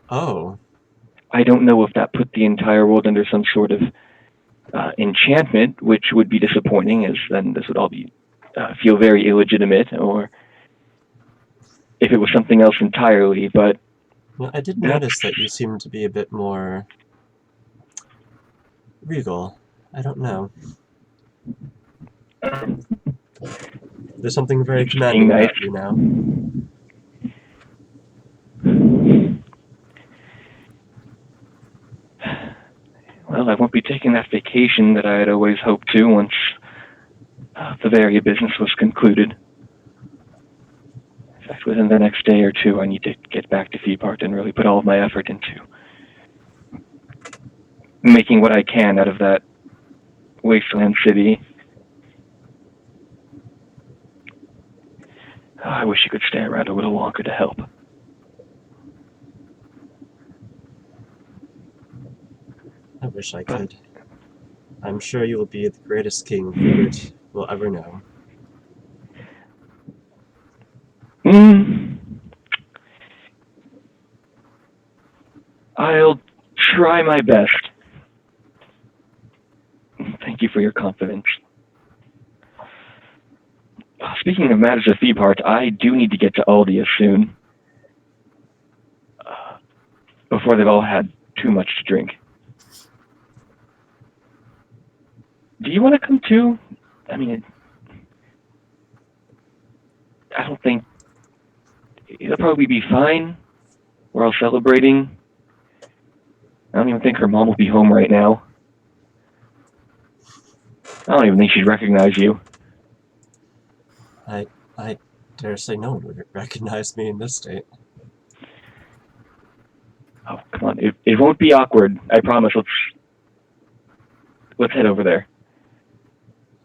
Oh. I don't know if that put the entire world under some sort of enchantment, which would be disappointing, as then this would all be feel very illegitimate, or if it was something else entirely. But Well, I did notice that you seem to be a bit more regal. I don't know. There's something very Just commanding being nice. about you now. Well, I won't be taking that vacation that I had always hoped to once the Varia business was concluded. In fact, within the next day or two, I need to get back to Feepart and really put all of my effort into making what I can out of that wasteland city. I wish you could stay around a little longer to help. I wish I could. I'm sure you will be the greatest king Feebert will ever know. I'll try my best. Thank you for your confidence. Speaking of matters of Feepart, I do need to get to Aldia soon. Before they've all had too much to drink. Do you want to come too? I mean, I don't think... It'll probably be fine. We're all celebrating. I don't even think her mom will be home right now. I don't even think she'd recognize you. I dare say no one would recognize me in this state. Oh, come on. It won't be awkward. I promise. Let's head over there.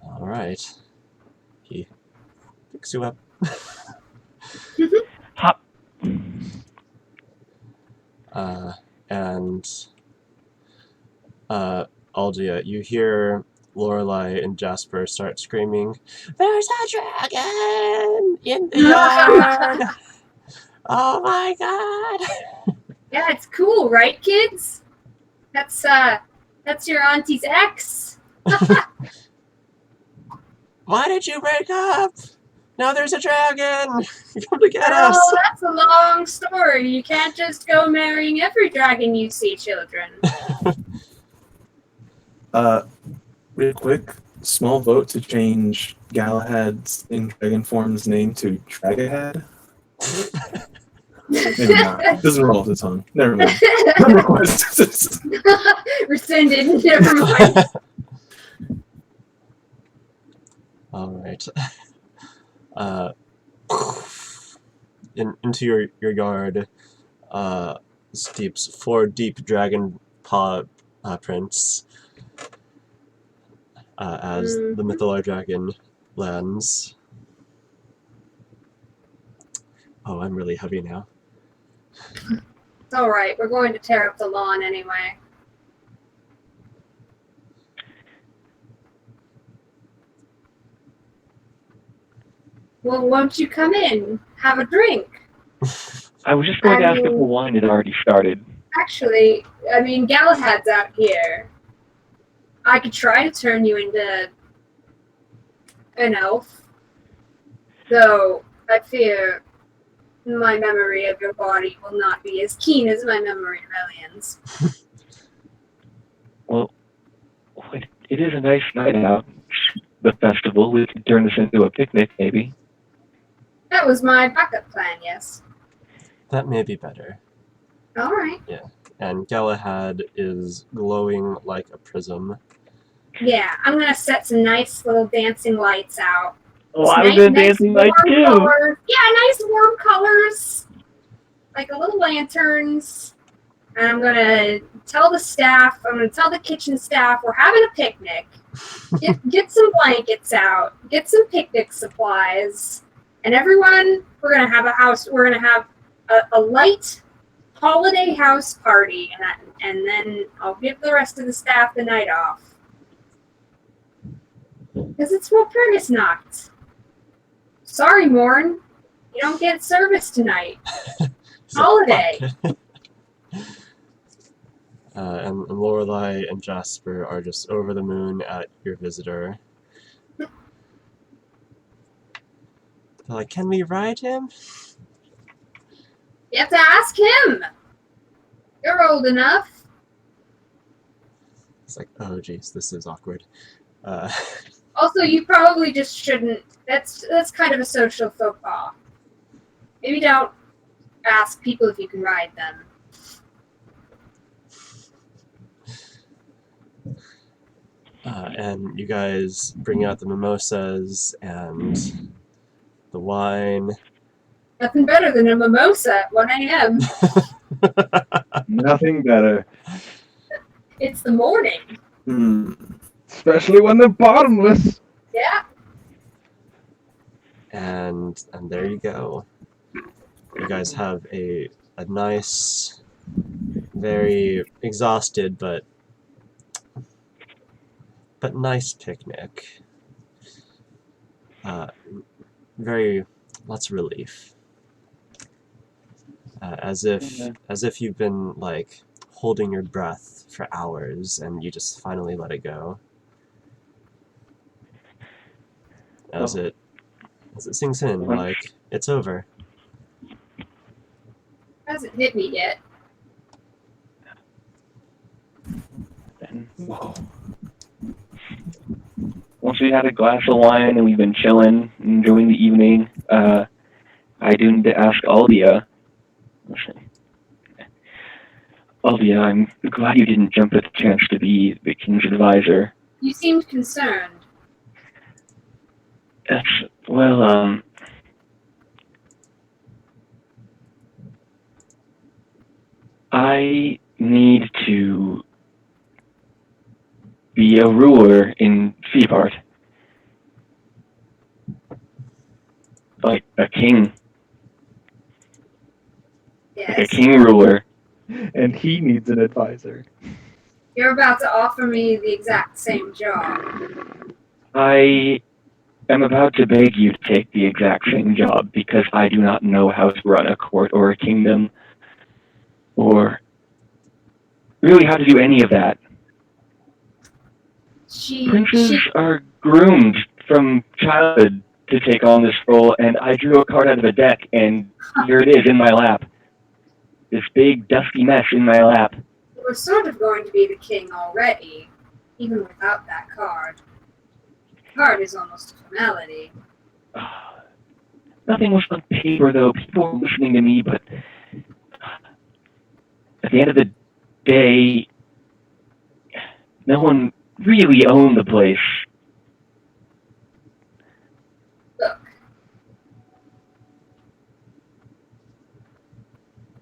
Alright. He picks you up. Hop. And Aldia, you hear Lorelei and Jasper start screaming, "There's a dragon in the yard! Oh my god!" Yeah, it's cool, right, kids? That's your auntie's ex. Why did you break up? Now there's a dragon! Come to get us! Oh, that's a long story. You can't just go marrying every dragon you see, children. Real quick, small vote to change Galahad's in dragon form's name to Dragahad. Maybe not. Doesn't roll off the tongue. Never mind. Rescinded. Never mind. Alright. Into your yard steeps 4 deep dragon paw prints as the Mythalar dragon lands. Oh, I'm really heavy now. It's alright. We're going to tear up the lawn anyway. Well, won't you come in? Have a drink. I was just going to ask if the wine had already started. Actually, I mean, Galahad's out here. I could try to turn you into an elf. Though, I fear my memory of your body will not be as keen as my memory of aliens. Well, it is a nice night out. The festival. We could turn this into a picnic, maybe. That was my backup plan, yes. That may be better. Alright. Yeah. And Galahad is glowing like a prism. Yeah, I'm gonna set some nice little dancing lights out. Oh, I was Nice in dancing lights warm too. colors. Yeah, nice warm colors. Like a little lanterns. And I'm gonna tell the staff, I'm gonna tell the kitchen staff we're having a picnic. Get some blankets out. Get some picnic supplies. And everyone, we're gonna have a light holiday house party, and then I'll give the rest of the staff the night off. Because it's Walpurgisnacht. Sorry, Morn. You don't get service tonight. Holiday. and Lorelai and Jasper are just over the moon at your visitor. They're like, can we ride him? You have to ask him. You're old enough. It's like, oh geez, this is awkward. Also, you probably just shouldn't. That's kind of a social faux pas. Maybe don't ask people if you can ride them. And you guys bring out the mimosas and the wine. Nothing better than a mimosa at 1 a.m. Nothing better. It's the morning. Especially when they're bottomless. Yeah. And there you go. You guys have a nice, very exhausted but nice picnic. Very lots of relief. As if you've been like holding your breath for hours and you just finally let it go. As it sinks in, like it's over. Hasn't hit me yet. Then Whoa. once we had a glass of wine and we've been chilling, enjoying the evening, I do need to ask Aldia. Aldia, I'm glad you didn't jump at the chance to be the king's advisor. You seemed concerned. Well, I need to be a ruler in Seapart. Like a king. Yes. Like a king ruler. And he needs an advisor. You're about to offer me the exact same job. I am about to beg you to take the exact same job because I do not know how to run a court or a kingdom or really how to do any of that. Princes are groomed from childhood to take on this role, and I drew a card out of a deck, and here it is in my lap. This big, dusty mess in my lap. You were sort of going to be the king already, even without that card. The card is almost a formality. Nothing was on paper, though. People were listening to me, but at the end of the day, no one really owned the place. Look.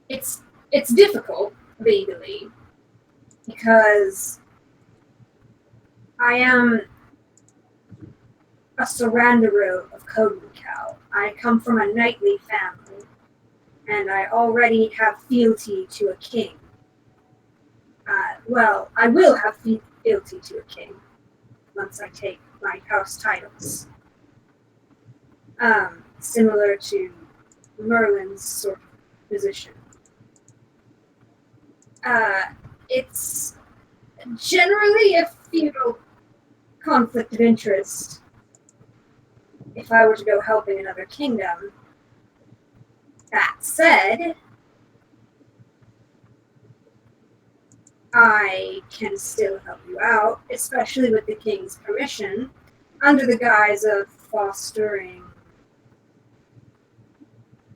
It's difficult, legally, because I am a Surrendero of Kohalu. I come from a knightly family, and I already have fealty to a king. Well, I will have fealty to a king once I take my house titles. Similar to Merlin's sort of position. It's generally a feudal conflict of interest if I were to go helping another kingdom. That said, I can still help you out, especially with the king's permission, under the guise of fostering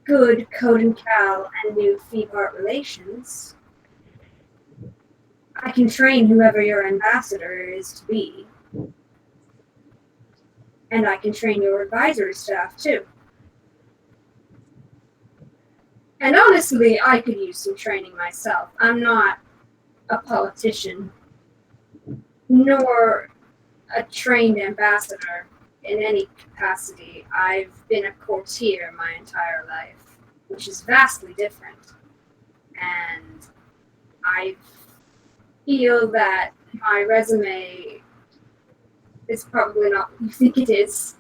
good Kohalu and new Seapart relations. I can train whoever your ambassador is to be. And I can train your advisory staff, too. And honestly, I could use some training myself. I'm not a politician, nor a trained ambassador in any capacity. I've been a courtier my entire life, which is vastly different. And I feel that my resume is probably not what you think it is.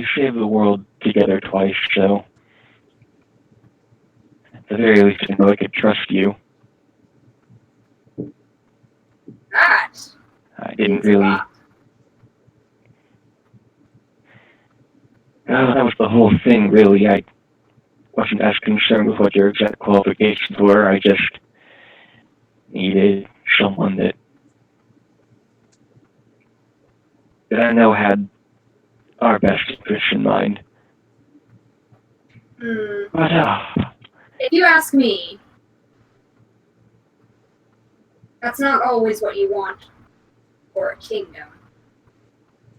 we saved the world together twice, so at the very least I know I could trust you. That I didn't means a really... lot. That was the whole thing, really. I wasn't as concerned with what your exact qualifications were. I just needed someone that I know had our best interests in mind. But, If you ask me, that's not always what you want for a kingdom.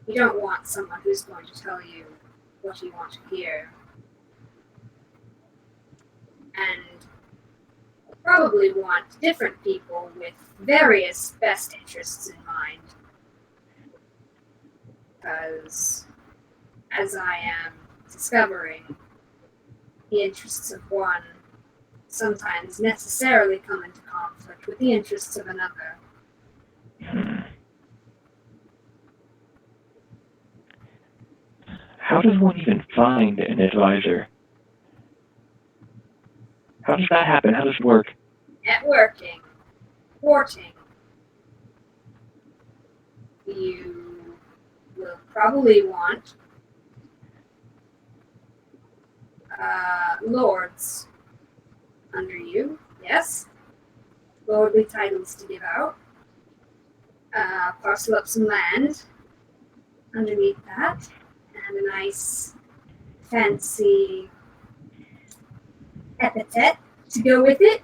You don't want someone who's going to tell you what you want to hear. And you probably want different people with various best interests in mind. Because, as I am discovering, the interests of one sometimes necessarily come into conflict with the interests of another. how does one even find an advisor? How does that happen? How does it work? Networking, courting. You will probably want lords under you, yes. Lordly titles to give out. Parcel up some land underneath that, and a nice fancy epithet to go with it.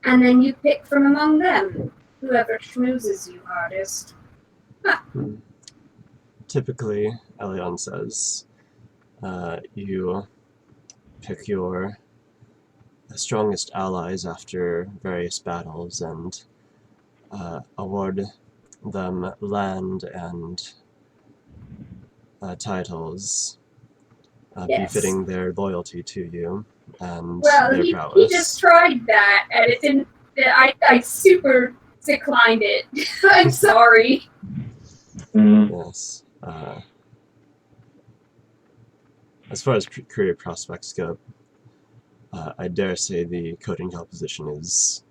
And then you pick from among them whoever schmoozes you hardest. Typically, Elion says, you pick your strongest allies after various battles and award them land and titles Yes. befitting their loyalty to you and Well, their he prowess. just tried that, and it didn't. I super declined it. I'm sorry. Yes. As far as career prospects go, I dare say the coding help position is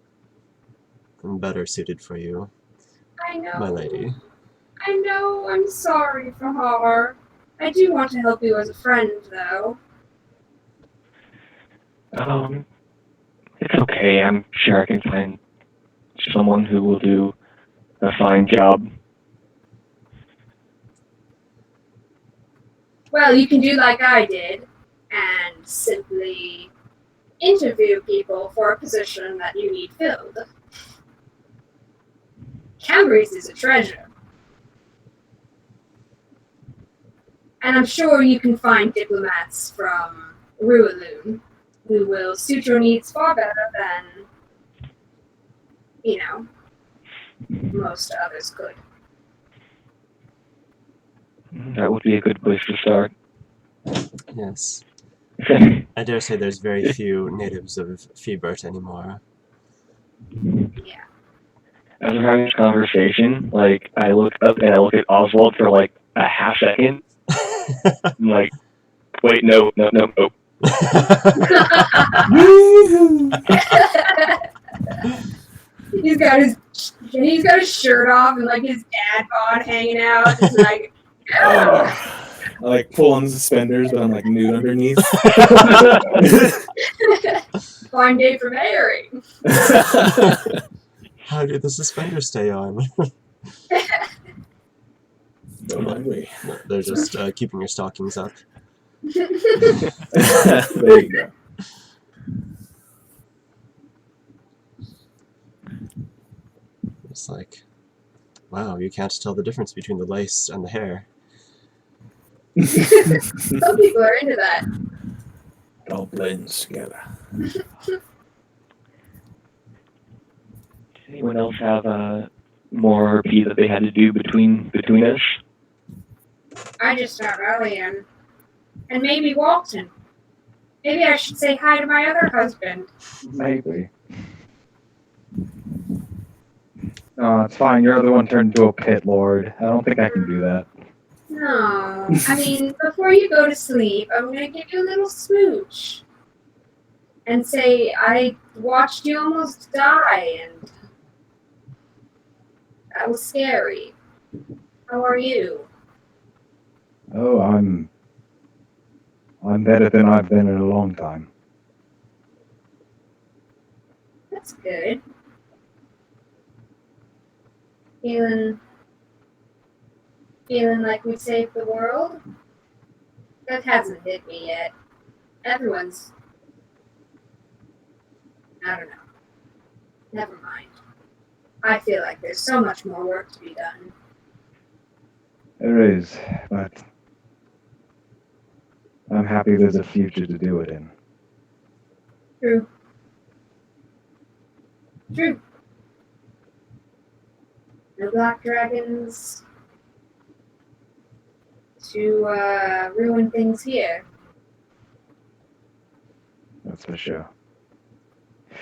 better suited for you, I know. my lady. I know. I'm sorry, Fahar. I do want to help you as a friend, though. It's okay. I'm sure I can find someone who will do a fine job. Well, you can do like I did, and simply interview people for a position that you need filled. Cambries is a treasure. And I'm sure you can find diplomats from Rualoon who will suit your needs far better than, most others could. That would be a good place to start. Yes. I dare say there's very few natives of Feebert anymore. Yeah. As we're having this conversation, I look up and I look at Oswald for a half second. I'm like, wait, no. He's got his shirt off and his dad bod hanging out, just I pull on the suspenders, but I'm nude underneath. fine day for marrying. How do the suspenders stay on? Don't mind me. They're just keeping your stockings up. There you go. It's like, wow, you can't tell the difference between the lace and the hair. Some people are into that. It all blends together. Does anyone else have more RP that they had to do between us? I just have Elian. And maybe Walton. Maybe I should say hi to my other husband. Maybe. Oh, it's fine. You're the one turned into a pit lord. I don't think I can do that. No. I mean, before you go to sleep, I'm going to give you a little smooch. And say, I watched you almost die, and that was scary. How are you? Oh, I'm better than I've been in a long time. That's good. Feeling like we saved the world? That hasn't hit me yet. Everyone's... I don't know. Never mind. I feel like there's so much more work to be done. There is, but I'm happy there's a future to do it in. True. True. No black dragons to ruin things here. That's for sure.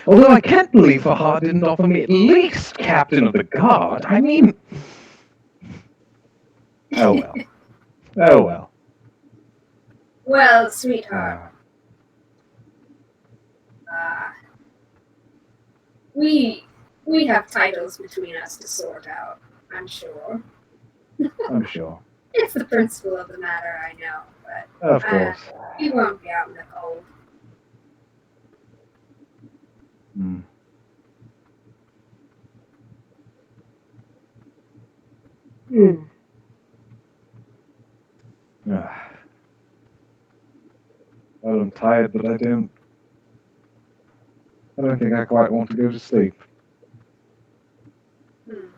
Although I can't believe Fahad didn't offer me at least captain of the guard. I mean... Oh well. Oh well. Well, sweetheart, we have titles between us to sort out, I'm sure. I'm sure. It's the principle of the matter, I know, but Of course. we won't be out in the cold. Hmm. Ah. Well, I'm tired, but I don't think I quite want to go to sleep. Hmm.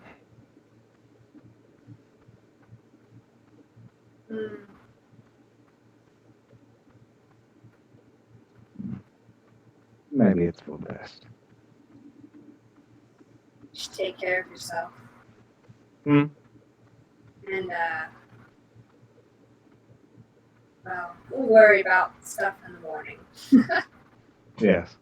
Hmm. Maybe it's for the best. You should take care of yourself. Hmm. And, well, we'll worry about stuff in the morning. Yes.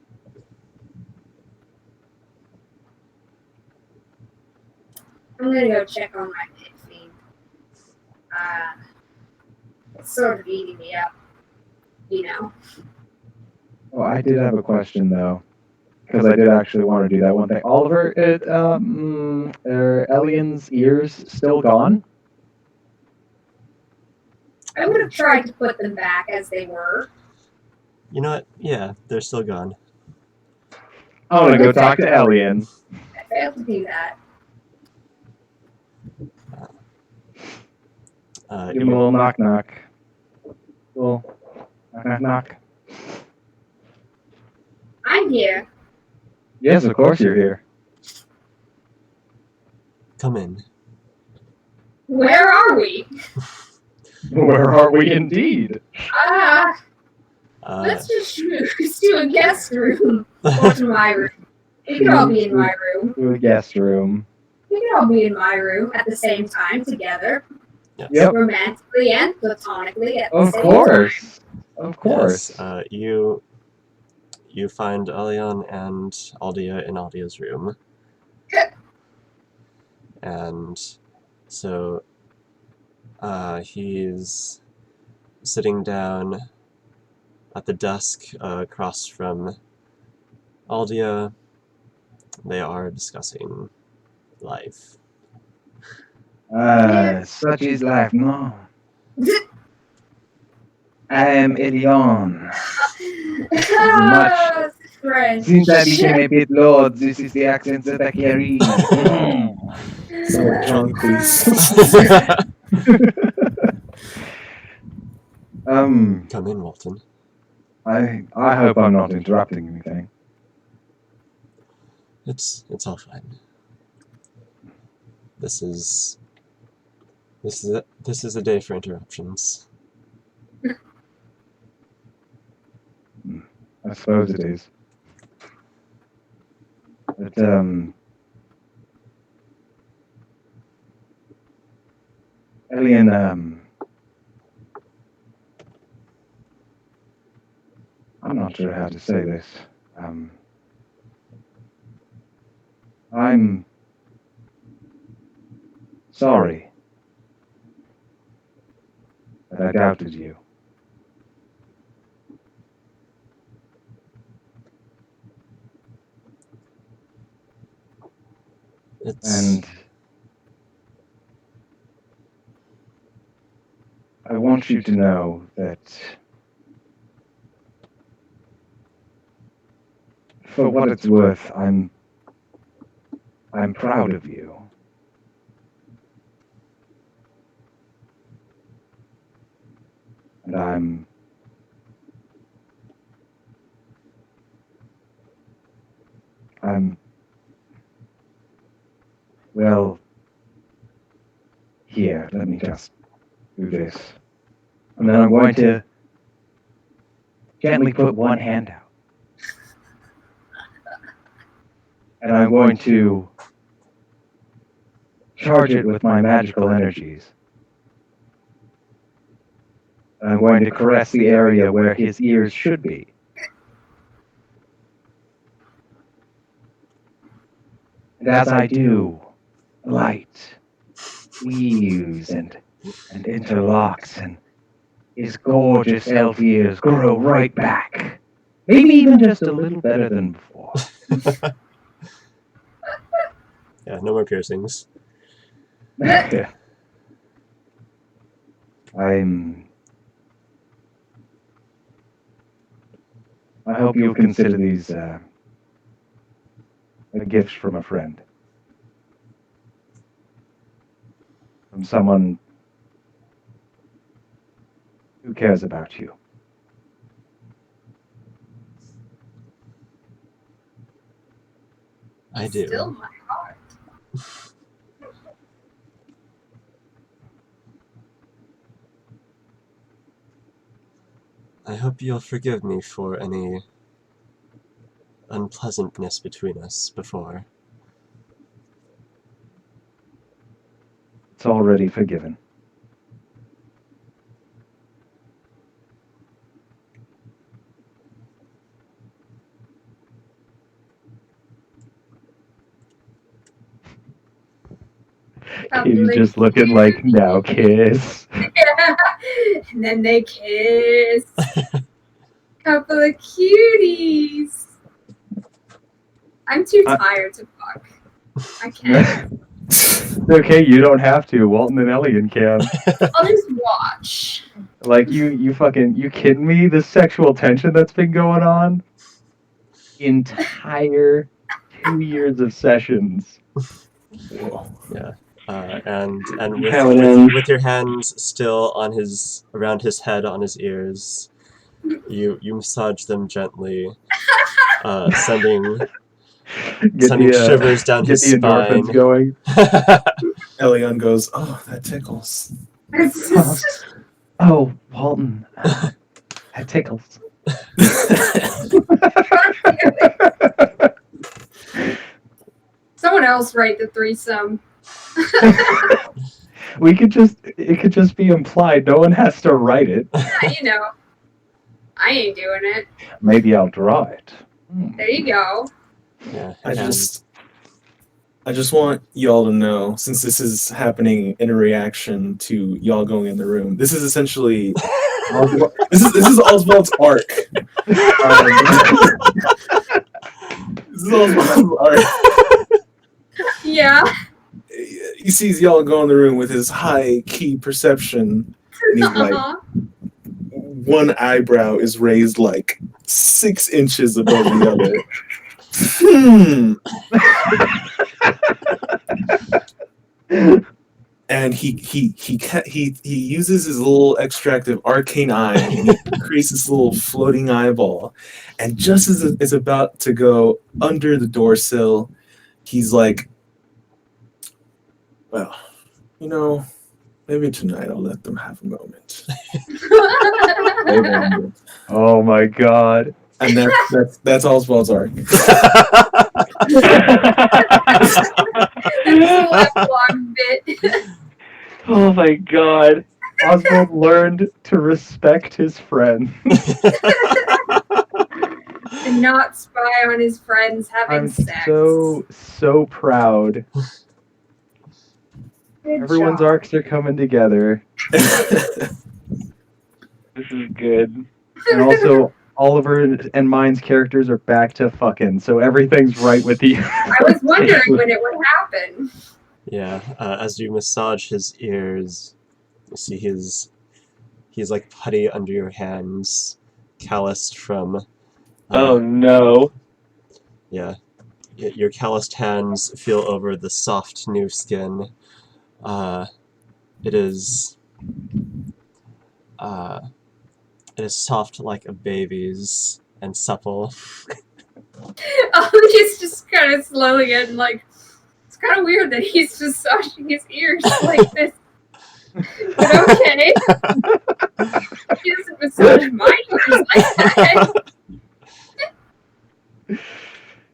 I'm gonna go check on my pit fiend. It's sort of eating me up, you know. Oh, I did have a question though, because I did actually want to do that one thing. Oliver, are Elian's ears still gone? I would have tried to put them back as they were. You know what? Yeah, they're still gone. I want to go talk to Elian. I failed to do that. Give him a little knock knock. Little knock knock. I'm here. Yes, of course you're here. Come in. Where are we? Where are we indeed? Let's just do a guest room. Or to my room. We could all be in my room. To the guest room. We could all be in my room at the same time together. Yes. Yep. Romantically and platonically at the Of same course. Of course. Yes, you find Elion and Aldia in Aldia's room. And so he's sitting down at the desk across from Aldia. They are discussing life. Such is life, no. I am Elion. Ah, French. Since I became a pit lord, this is the accent that I carry. So drunk, please. Come in, Walton. I hope I'm not interrupting anything. It's all fine. This is a day for interruptions. I suppose it is. But Elian, I'm not sure how to say this. I'm sorry that I doubted you. And I want you to know that for what it's worth, I'm proud of you. And well, here, let me just do this. And then I'm going to gently put one hand out. And I'm going to charge it with my magical energies. And I'm going to caress the area where his ears should be. And as I do, light weaves and interlocks, and his gorgeous elf ears grow right back. Maybe even just a little better than before. Yeah, no more piercings. I hope you'll consider these a gift from a friend. From someone who cares about you. I do. Still my heart. I hope you'll forgive me for any unpleasantness between us before. It's already forgiven. He's just looking like, now kiss. And then they kiss. Couple of cuties. I'm too tired to fuck. I can't. Okay, you don't have to. Walton and Elian can. I'll just watch. Like, you kidding me? The sexual tension that's been going on? Entire 2 years of sessions. Whoa. Yeah. And How it ends. with your hands still on around his head, on his ears, you massage them gently, sending shivers down his the endorphins spine. going. Elion goes, oh, that tickles. Oh, Walton. That tickles. Someone else write the threesome. It could just be implied. No one has to write it. Yeah, I ain't doing it. Maybe I'll draw it. There you go. Yeah. I just want y'all to know, since this is happening in a reaction to y'all going in the room, this is essentially this is Oswald's arc. This is Oswald's arc. Yeah. He sees y'all go in the room with his high key perception, and he's like, one eyebrow is raised like 6 inches above the other. And he uses his little extract of arcane eye, and he creates this little floating eyeball. And just as it's about to go under the door sill, he's like, well, maybe tonight I'll let them have a moment. Oh my god. And that's Oswald's arc. That's the left long bit. Oh my god. Oswald learned to respect his friend. And not spy on his friends having I'm sex. so proud Good Everyone's job. arcs are coming together. This is good. And also, Oliver and mine's characters are back to fucking, so everything's right with you. I was wondering when it would happen. Yeah, as you massage his ears, you see he's like putty under your hands, calloused from. Oh no. Yeah, your calloused hands feel over the soft new skin. It is. It is soft like a baby's and supple. He's just kind of slowly getting like, it's kind of weird that he's massaging his ears like this. But okay. He doesn't massage my ears like that.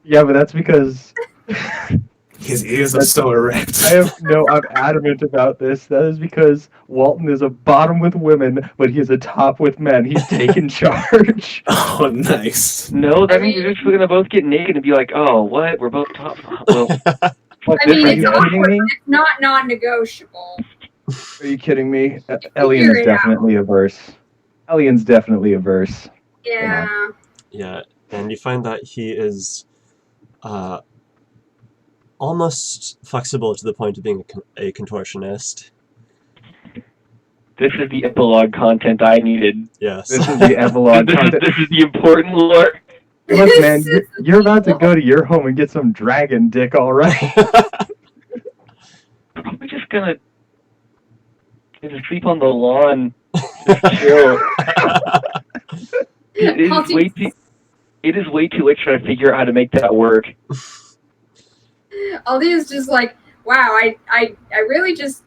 Yeah, but that's because His ears are so erect. I'm adamant about this. That is because Walton is a bottom with women, but he's a top with men. He's taking charge. Oh, nice. No, that I means mean- you're just gonna both get naked and be like, oh, what? We're both top. Well, Fuck I this, mean, are it's you awkward, kidding but me? it's not non-negotiable. Are you kidding me? Figure Elian's it out. definitely a verse. Elian's definitely a verse. Yeah. Yeah, and you find that he is almost flexible to the point of being a contortionist. this is the epilogue content I needed. Yes. This is the epilogue content. This is the important lore. Look, man, you're about to go to your home and get some dragon dick, all right? Probably just gonna sleep on the lawn, just chill. It is way too late trying to figure out how to make that work. Aldi is just like, wow, I really just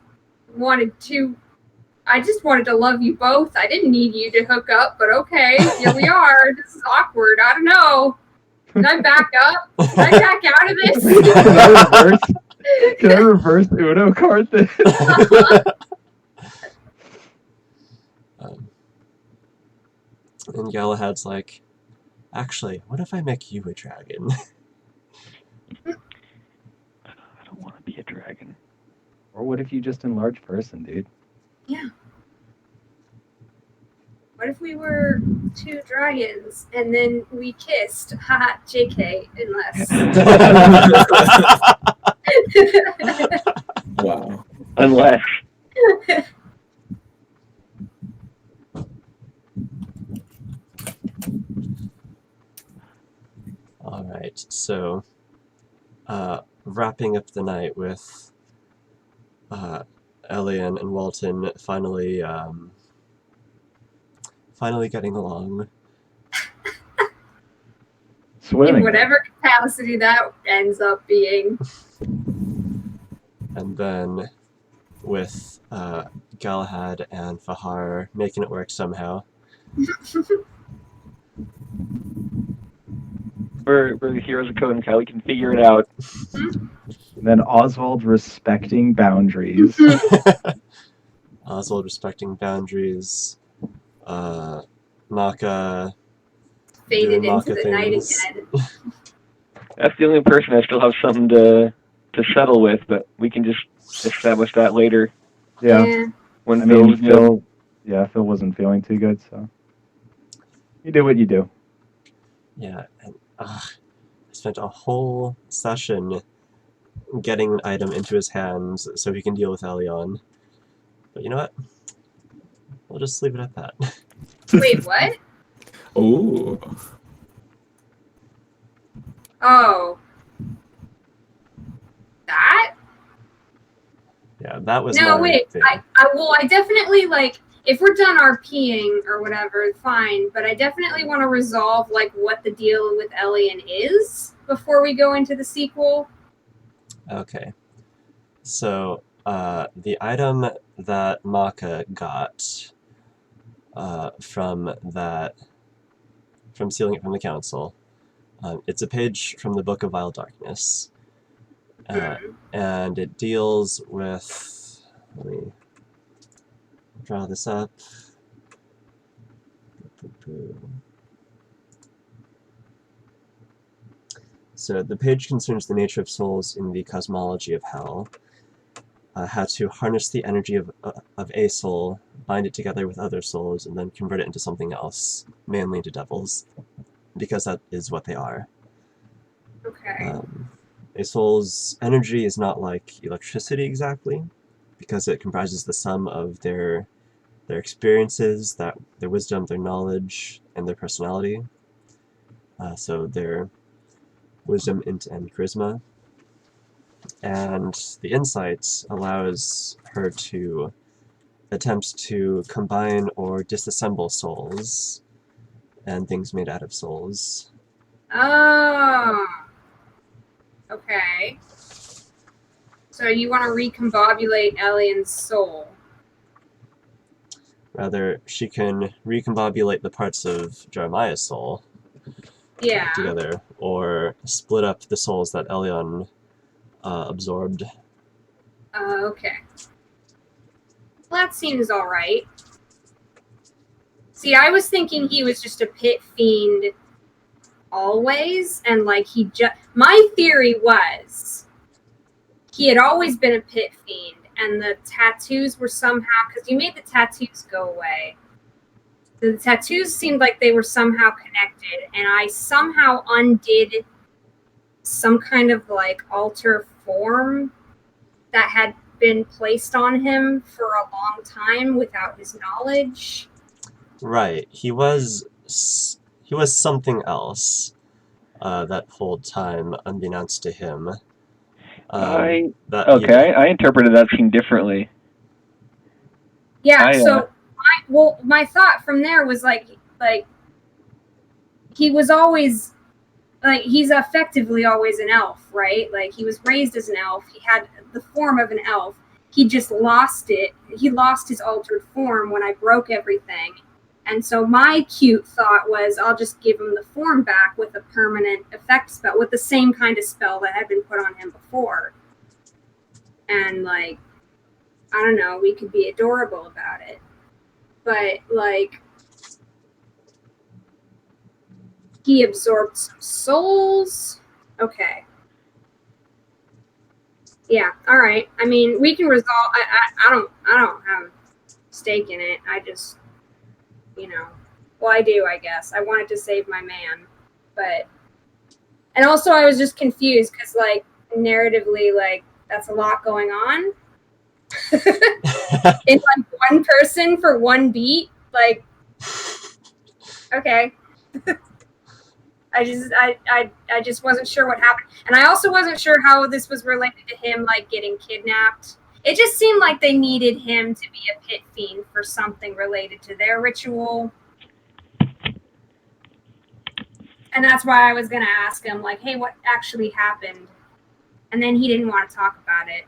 wanted to. I just wanted to love you both. I didn't need you to hook up, but okay, here we are. This is awkward. I don't know. Can I back up? Can I back out of Can I reverse Uno card this? And Galahad's like, actually, what if I make you a dragon? I don't want to be a dragon. Or what if you just enlarge person, dude? Yeah. What if we were two dragons and then we kissed? Haha, JK, unless. Wow. Unless. Alright, so wrapping up the night with Elian and Walton finally getting along. Swimming. In whatever capacity that ends up being. And then with Galahad and Fahar making it work somehow. We're the heroes of Code and Cow. We can figure it out. And then Oswald respecting boundaries. Oswald respecting boundaries. Maka Faded doing into Maka the night things. again. That's the only person I still have something to settle with, but we can just establish that later. Yeah. When I mean, Phil's good. Phil wasn't feeling too good, so you do what you do. Yeah, and I spent a whole session getting an item into his hands so he can deal with Elion. But you know what? We'll just leave it at that. Wait, what? Ooh. Oh. That? Yeah, that was No, my wait. thing. I definitely, like, if we're done RPing or whatever, fine. But I definitely want to resolve, like, what the deal with Elian is before we go into the sequel. Okay. So, the item that Maka got from stealing it from the council, it's a page from the Book of Vile Darkness. And it deals with, let me draw this up. So the page concerns the nature of souls in the cosmology of hell. how to harness the energy of a soul, bind it together with other souls, and then convert it into something else, mainly into devils, because that is what they are. Okay. A soul's energy is not like electricity exactly, because it comprises the sum of their experiences, their wisdom, their knowledge, and their personality. So their wisdom, int, and charisma. And the insight allows her to attempt to combine or disassemble souls and things made out of souls. Oh. Okay. So you want to recombobulate Elian's soul? Rather, she can recombobulate the parts of Jeremiah's soul Yeah. together, or split up the souls that Elion absorbed. Okay. Well, that seems all right. See, I was thinking he was just a pit fiend always, and like he just. My theory was he had always been a pit fiend, and the tattoos were somehow because you made the tattoos go away. The tattoos seemed like they were somehow connected, and I somehow undid some kind of like alter form that had been placed on him for a long time without his knowledge. Right, he was something else that whole time, unbeknownst to him. I That I interpreted that scene differently. Yeah, so my thought from there was like he was always like he's effectively always an elf, right? Like he was raised as an elf. He had the form of an elf. He just lost it. He lost his altered form when I broke everything. And so my cute thought was I'll just give him the form back with a permanent effect spell, with the same kind of spell that had been put on him before. And like, I don't know, we could be adorable about it. But like, he absorbed some souls. Okay. Yeah. All right. I mean, we can resolve. I don't have a stake in it. I just, well, I do. I guess I wanted to save my man, but and also I was just confused because like narratively, like that's a lot going on in like one person for one beat. Like, okay. I just wasn't sure what happened. And I also wasn't sure how this was related to him like getting kidnapped. It just seemed like they needed him to be a pit fiend for something related to their ritual. And that's why I was gonna ask him, like, hey, what actually happened? And then he didn't want to talk about it.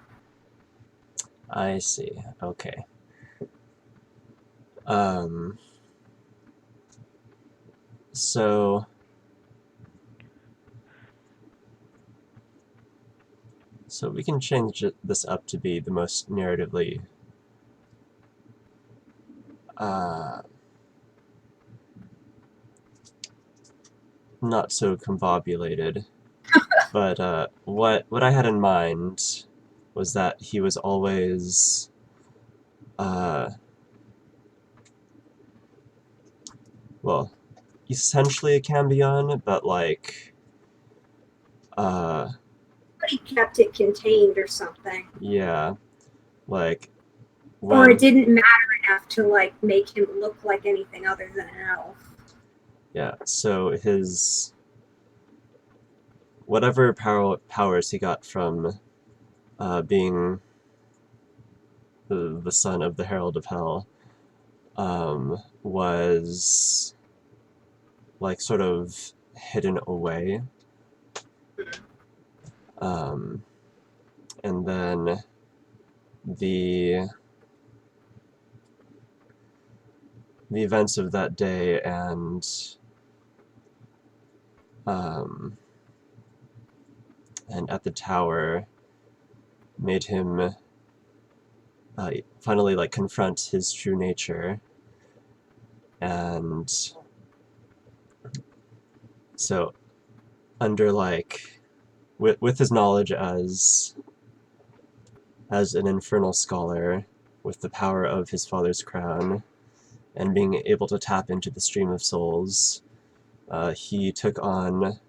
I see. Okay. So we can change this up to be the most narratively not so combobulated. But what I had in mind was that he was always well, essentially a Cambion, but like But he kept it contained or something. yeah, like Or it didn't matter enough to like make him look like anything other than an elf. Yeah, so his whatever powers he got from being the son of the Herald of Hell was like sort of hidden away. And then the events of that day and at the tower made him finally like confront his true nature. And so under like with his knowledge as as an infernal scholar with the power of his father's crown and being able to tap into the stream of souls, he took on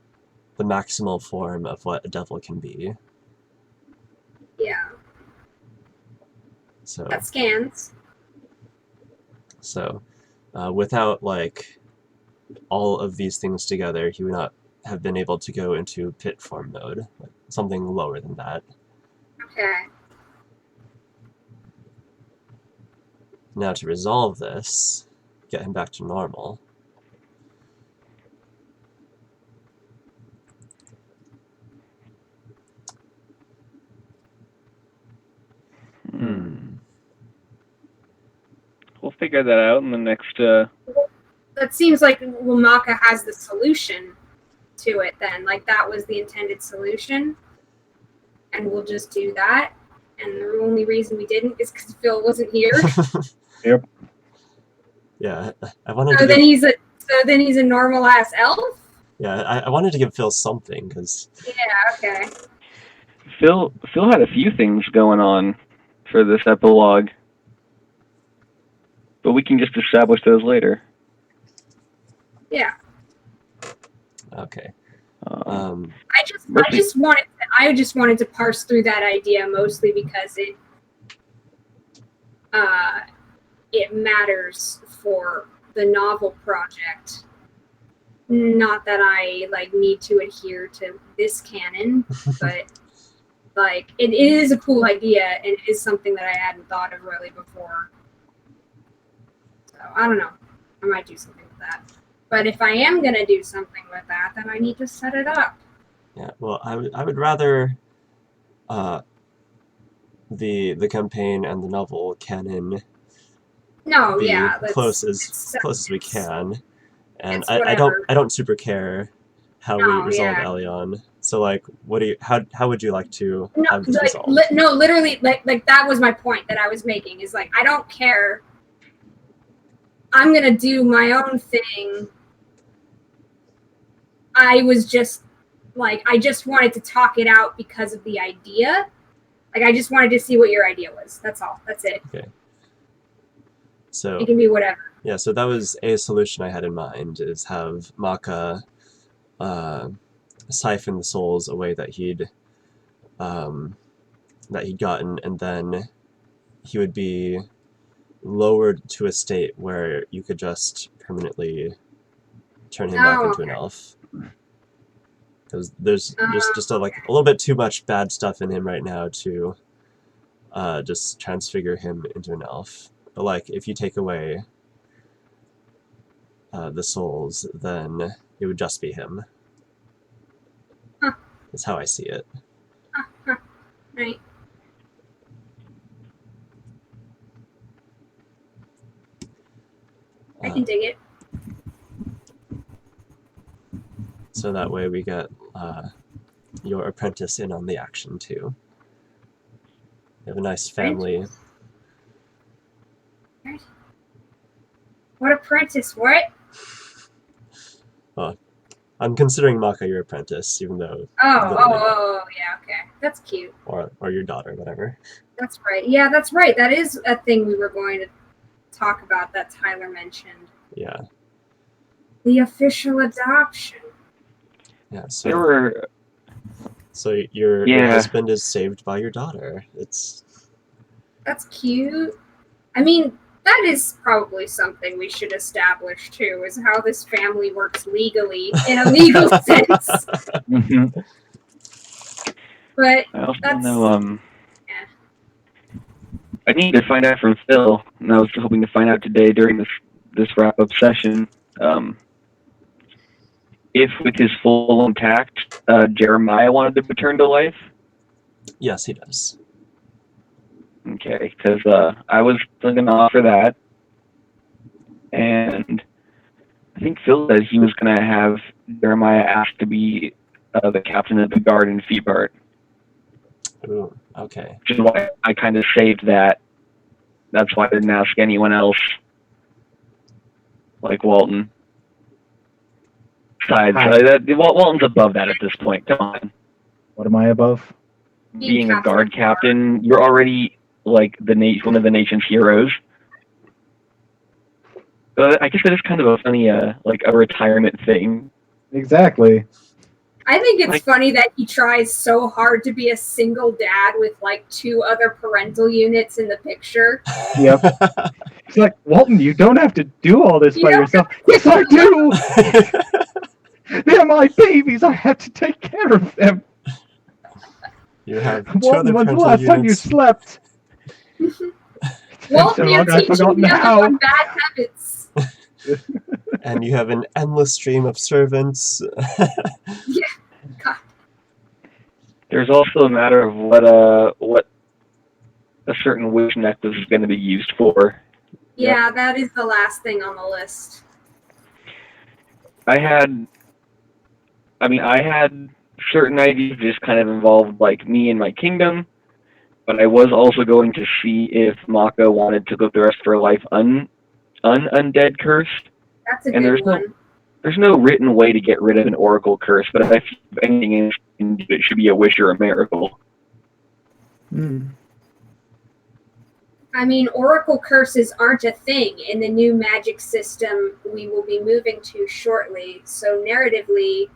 the maximal form of what a devil can be. Yeah, So, that scans. without like all of these things together, he would not have been able to go into pit form mode, like something lower than that. Okay. Now to resolve this, get him back to normal. We'll figure that out in the next. That seems like Wamaka has the solution to it then. Like that was the intended solution. And we'll just do that. And the only reason we didn't is because Phil wasn't here. Yep. Yeah, I wanted So to then he's a normal ass elf? Yeah, I wanted to give Phil something, because... Yeah, okay. Phil had a few things going on for this epilogue, but we can just establish those later. Yeah. Okay. I just wanted to parse through that idea mostly because it matters for the novel project. Not that I need to adhere to this canon, but it is a cool idea and it is something that I hadn't thought of really before. So I don't know. I might do something with that. But if I am gonna do something with that, then I need to set it up. Yeah, well, I would rather the campaign and the novel canon be close as we can, and I don't super care how we resolve Elion. So how would you like to have this resolved? Literally that was my point that I was making is I don't care. I'm gonna do my own thing. I was just I just wanted to talk it out because of the idea. I just wanted to see what your idea was. That's all. That's it. Okay. So it can be whatever. Yeah, so that was a solution I had in mind, is have Maka siphon the souls away that he'd gotten, and then he would be lowered to a state where you could just permanently turn him back into an elf. Because there's just a little bit too much bad stuff in him right now to just transfigure him into an elf. But if you take away the souls, then it would just be him. Huh. That's how I see it. Right. I can dig it. So that way we get your apprentice in on the action too. You have a nice family. Right. What apprentice? What? Well, I'm considering Maka your apprentice, even though... Oh, yeah, okay. That's cute. Or your daughter, whatever. That's right. Yeah, that's right. That is a thing we were going to talk about that Tyler mentioned. Yeah. The official adoption. Yeah, So your husband is saved by your daughter. That's cute. I mean, that is probably something we should establish too, is how this family works legally in a legal sense. Mm-hmm. But I also that's know I need to find out from Phil, and I was hoping to find out today during this wrap-up session, if with his full intact, Jeremiah wanted to return to life. Yes, he does. Okay, because I was going to offer that, and I think Phil said he was going to have Jeremiah asked to be the captain of the guard in Feebart. Ooh, okay. Which is why I kind of saved that. That's why I didn't ask anyone else, like Walton. Besides, Walton's above that at this point. Come on. What am I above? being a guard captain, you're already like one of the nation's heroes. But I guess that is kind of a funny, like a retirement thing. Exactly. I think it's funny that he tries so hard to be a single dad with like 2 other parental units in the picture. Yep. It's like, Walton, you don't have to do all this by yourself. Yes, I do! They're my babies. I have to take care of them. You have 2 Walton, other when's the parental last time you units. slept? Walton, you're I've teaching forgotten the other how. one bad habits. And you have an endless stream of servants. God. There's also a matter of what a certain wish necklace is going to be used for. Yeah, that is the last thing on the list. I had certain ideas just kind of involved like me and my kingdom, but I was also going to see if Mako wanted to live the rest of her life undead cursed. That's a And good one. There's no written way to get rid of an oracle curse, but if anything it should be a wish or a miracle. I mean, oracle curses aren't a thing in the new magic system we will be moving to shortly. So narratively,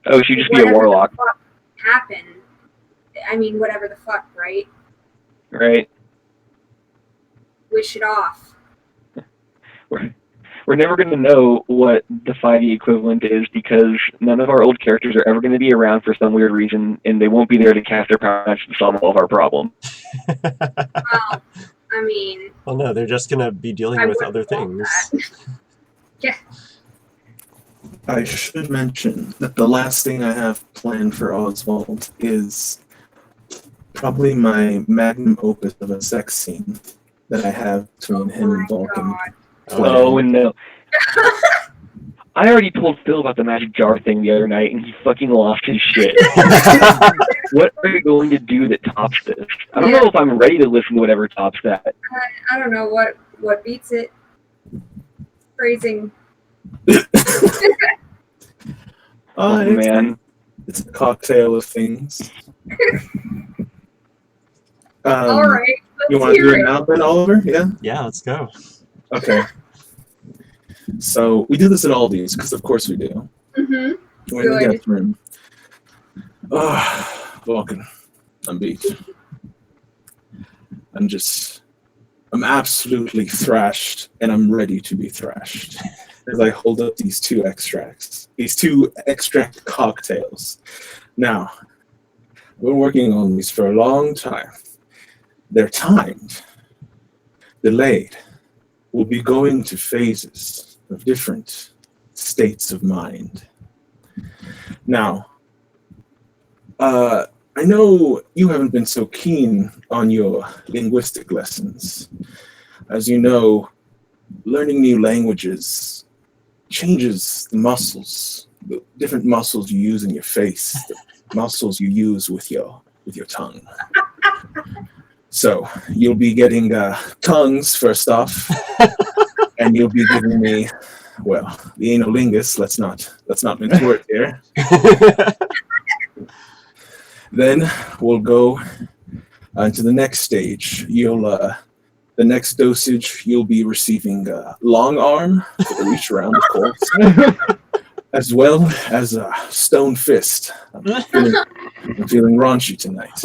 Oh, she'd just be a whatever warlock. the fuck happen. I mean, whatever the fuck, right? Right. Wish it off. We're never going to know what the 5e equivalent is because none of our old characters are ever going to be around for some weird reason, and they won't be there to cast their power match to solve all of our problems. Well, I mean... Well, no, they're just going to be dealing with other things. Yeah. I should mention that the last thing I have planned for Oswald is probably my magnum opus of a sex scene that I have between him and Vulcan. God. Oh, no. I already told Phil about the magic jar thing the other night, and he fucking lost his shit. What are you going to do that tops this? I don't know if I'm ready to listen to whatever tops that. I don't know what beats it. Phrasing. Oh, man. It's a cocktail of things. All right. You want to do it now then, Oliver? Yeah? Yeah, let's go. Okay. So we do this at Aldi's, because of course we do. Mm-hmm. When we get through. Vulcan. I'm beat. I'm absolutely thrashed, and I'm ready to be thrashed. As I hold up these 2 extracts. These 2 extract cocktails. Now, we're working on these for a long time. They're timed, delayed. We'll be going to phases of different states of mind. Now, I know you haven't been so keen on your linguistic lessons. As you know, learning new languages changes the muscles, the different muscles you use in your face, the muscles you use with your tongue. So you'll be getting tongues first off, and you'll be giving me, well, the analingus. Let's not mince words here. Then we'll go into the next stage. The next dosage you'll be receiving long arm for the reach around, of course, as well as a stone fist. I'm feeling raunchy tonight.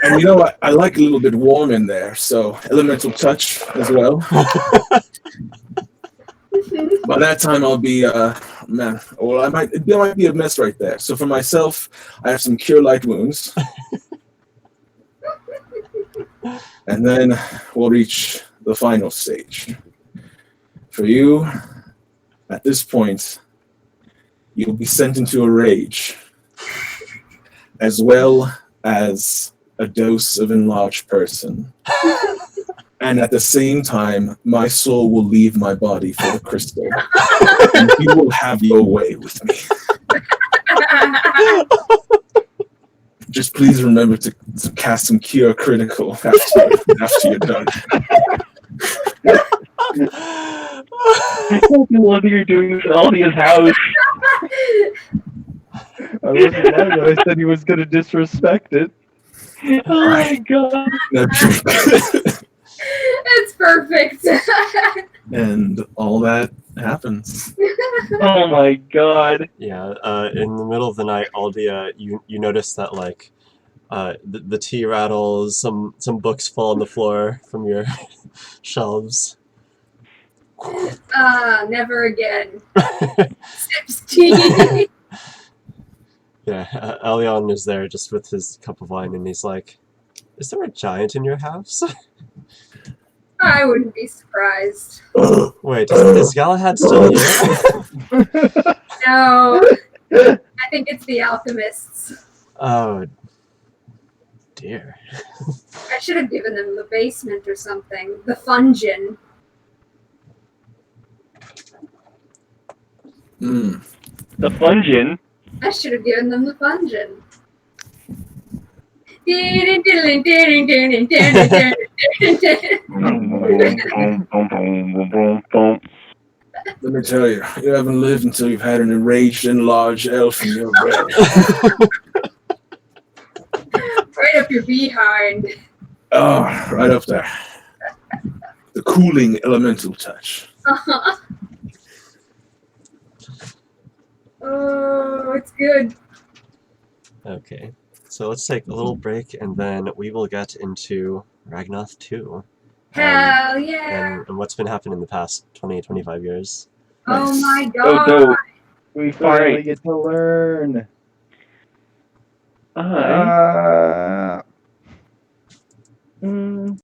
And you know what? I like a little bit warm in there, so elemental touch as well. By that time, I'll be, man, well, it might be a mess right there. So for myself, I have some cure light wounds. And then we'll reach the final stage. For you, at this point, you'll be sent into a rage, as well as a dose of enlarged person. And at the same time, my soul will leave my body for the crystal. And you will have your way with me. Just please remember to cast some Cure Critical after you're done. I fucking love that you're doing this at Aldi's house. I wasn't lying when I said he was going to disrespect it. Oh my god. Now drink. It's perfect. And all that happens. Oh my god. Yeah, in the middle of the night, Aldia, you notice that like the tea rattles, some books fall on the floor from your shelves. Never again. Sips tea. Yeah, Elion is there just with his cup of wine, and he's like, "Is there a giant in your house?" I wouldn't be surprised. Wait, is Galahad still here? No, I think it's the alchemists. Oh, dear. I should have given them the basement or something. The Fungin. Mm. The Fungin. I should have given them the Fungin. Let me tell you, you haven't lived until you've had an enraged and large elf in your bed. Right up your behind. Oh, right up there. The cooling elemental touch. Uh-huh. Oh, it's good. Okay, so let's take a little break, and then we will get into Ragnath 2. Hell yeah. And what's been happening in the past 20, 25 years. Oh Nice. my Oh, god. dope. We finally Alright. get to learn. I Mm,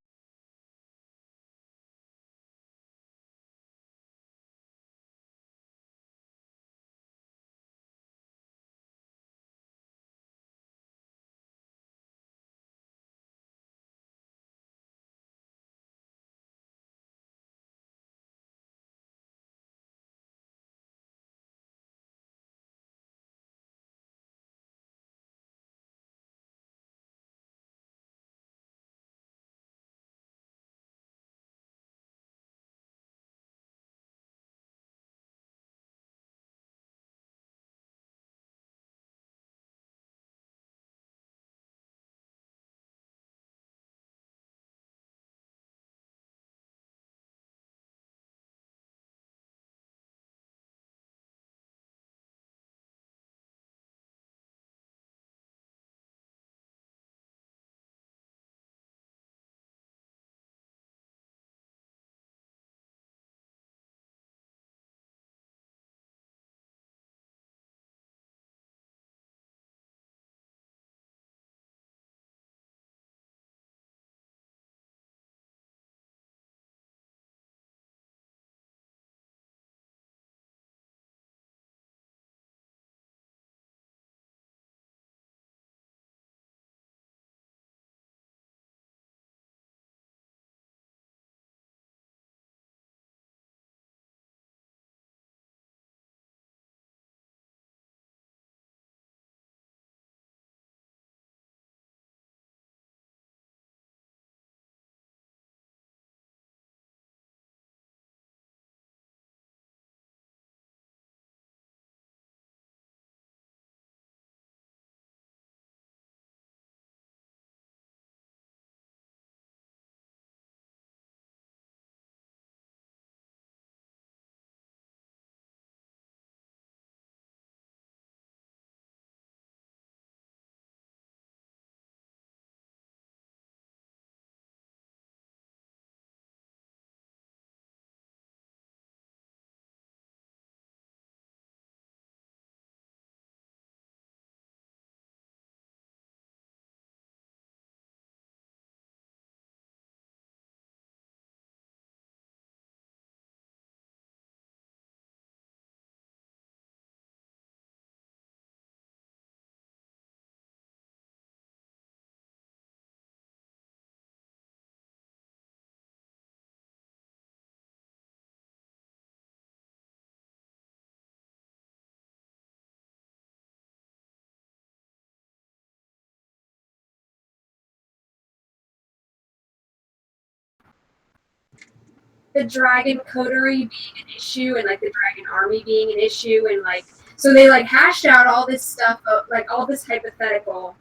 The dragon coterie being an issue and like the dragon army being an issue and like so they like hashed out all this stuff like all this hypothetical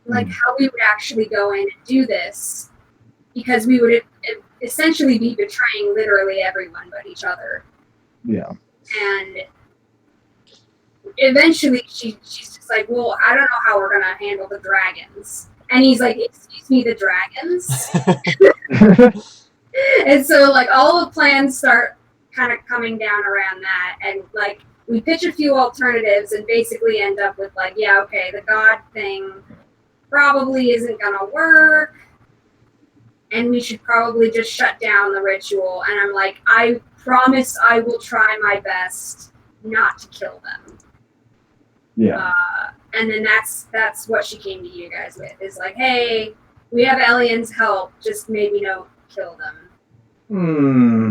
like how we would actually go in and do this, because we would essentially be betraying literally everyone but each other. Yeah. And eventually she's just like, well, I don't know how we're gonna handle the dragons. And he's like, excuse me, the dragons? And so like all the plans start kind of coming down around that, and like we pitch a few alternatives and basically end up with like, yeah, okay, the god thing probably isn't gonna work, and we should probably just shut down the ritual. And I'm like, I promise I will try my best not to kill them. Yeah. And then that's what she came to you guys with, is like, hey, we have Elian's help, just maybe don't kill them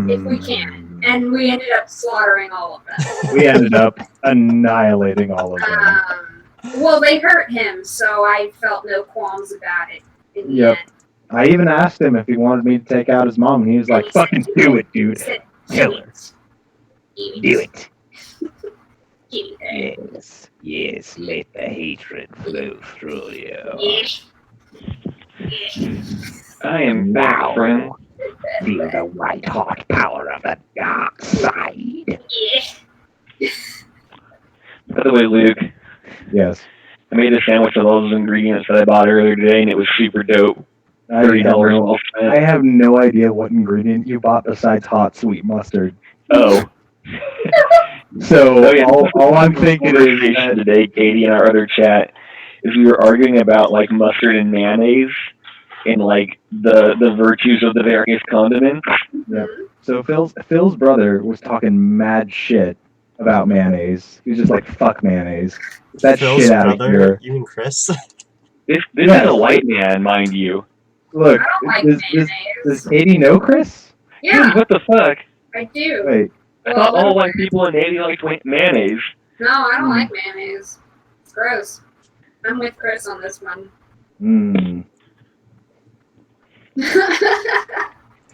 if we can. And we ended up slaughtering all of them. We ended up annihilating all of them. Well, they hurt him, so I felt no qualms about it in the end. I even asked him if he wanted me to take out his mom, and he was like, fucking do it, dude. Kill her. Do it. Yes. Yes, let the hatred flow through you. I am back, friend. Feel the white hot power of the dark side. By the way, Luke, Yes. I made a sandwich with all those ingredients that I bought earlier today, and it was super dope. $30 well spent. I have no idea what ingredient you bought besides hot sweet mustard. Oh. So Oh, yeah. all I'm thinking is Conversation today, Katie, in our other chat, is we were arguing about like mustard and mayonnaise and like the virtues of the various condiments. so Phil's brother was talking mad shit about mayonnaise. He was just like, fuck mayonnaise. Get that Phil's shit out of brother? here. You mean Chris? This Yes. is a white man, mind you. Look, I don't like does mayonnaise. Katie know Chris? Yeah, What the fuck? I do. Wait. I thought all white people in Haiti liked mayonnaise. No, I don't like mayonnaise. It's gross. I'm with Chris on this one.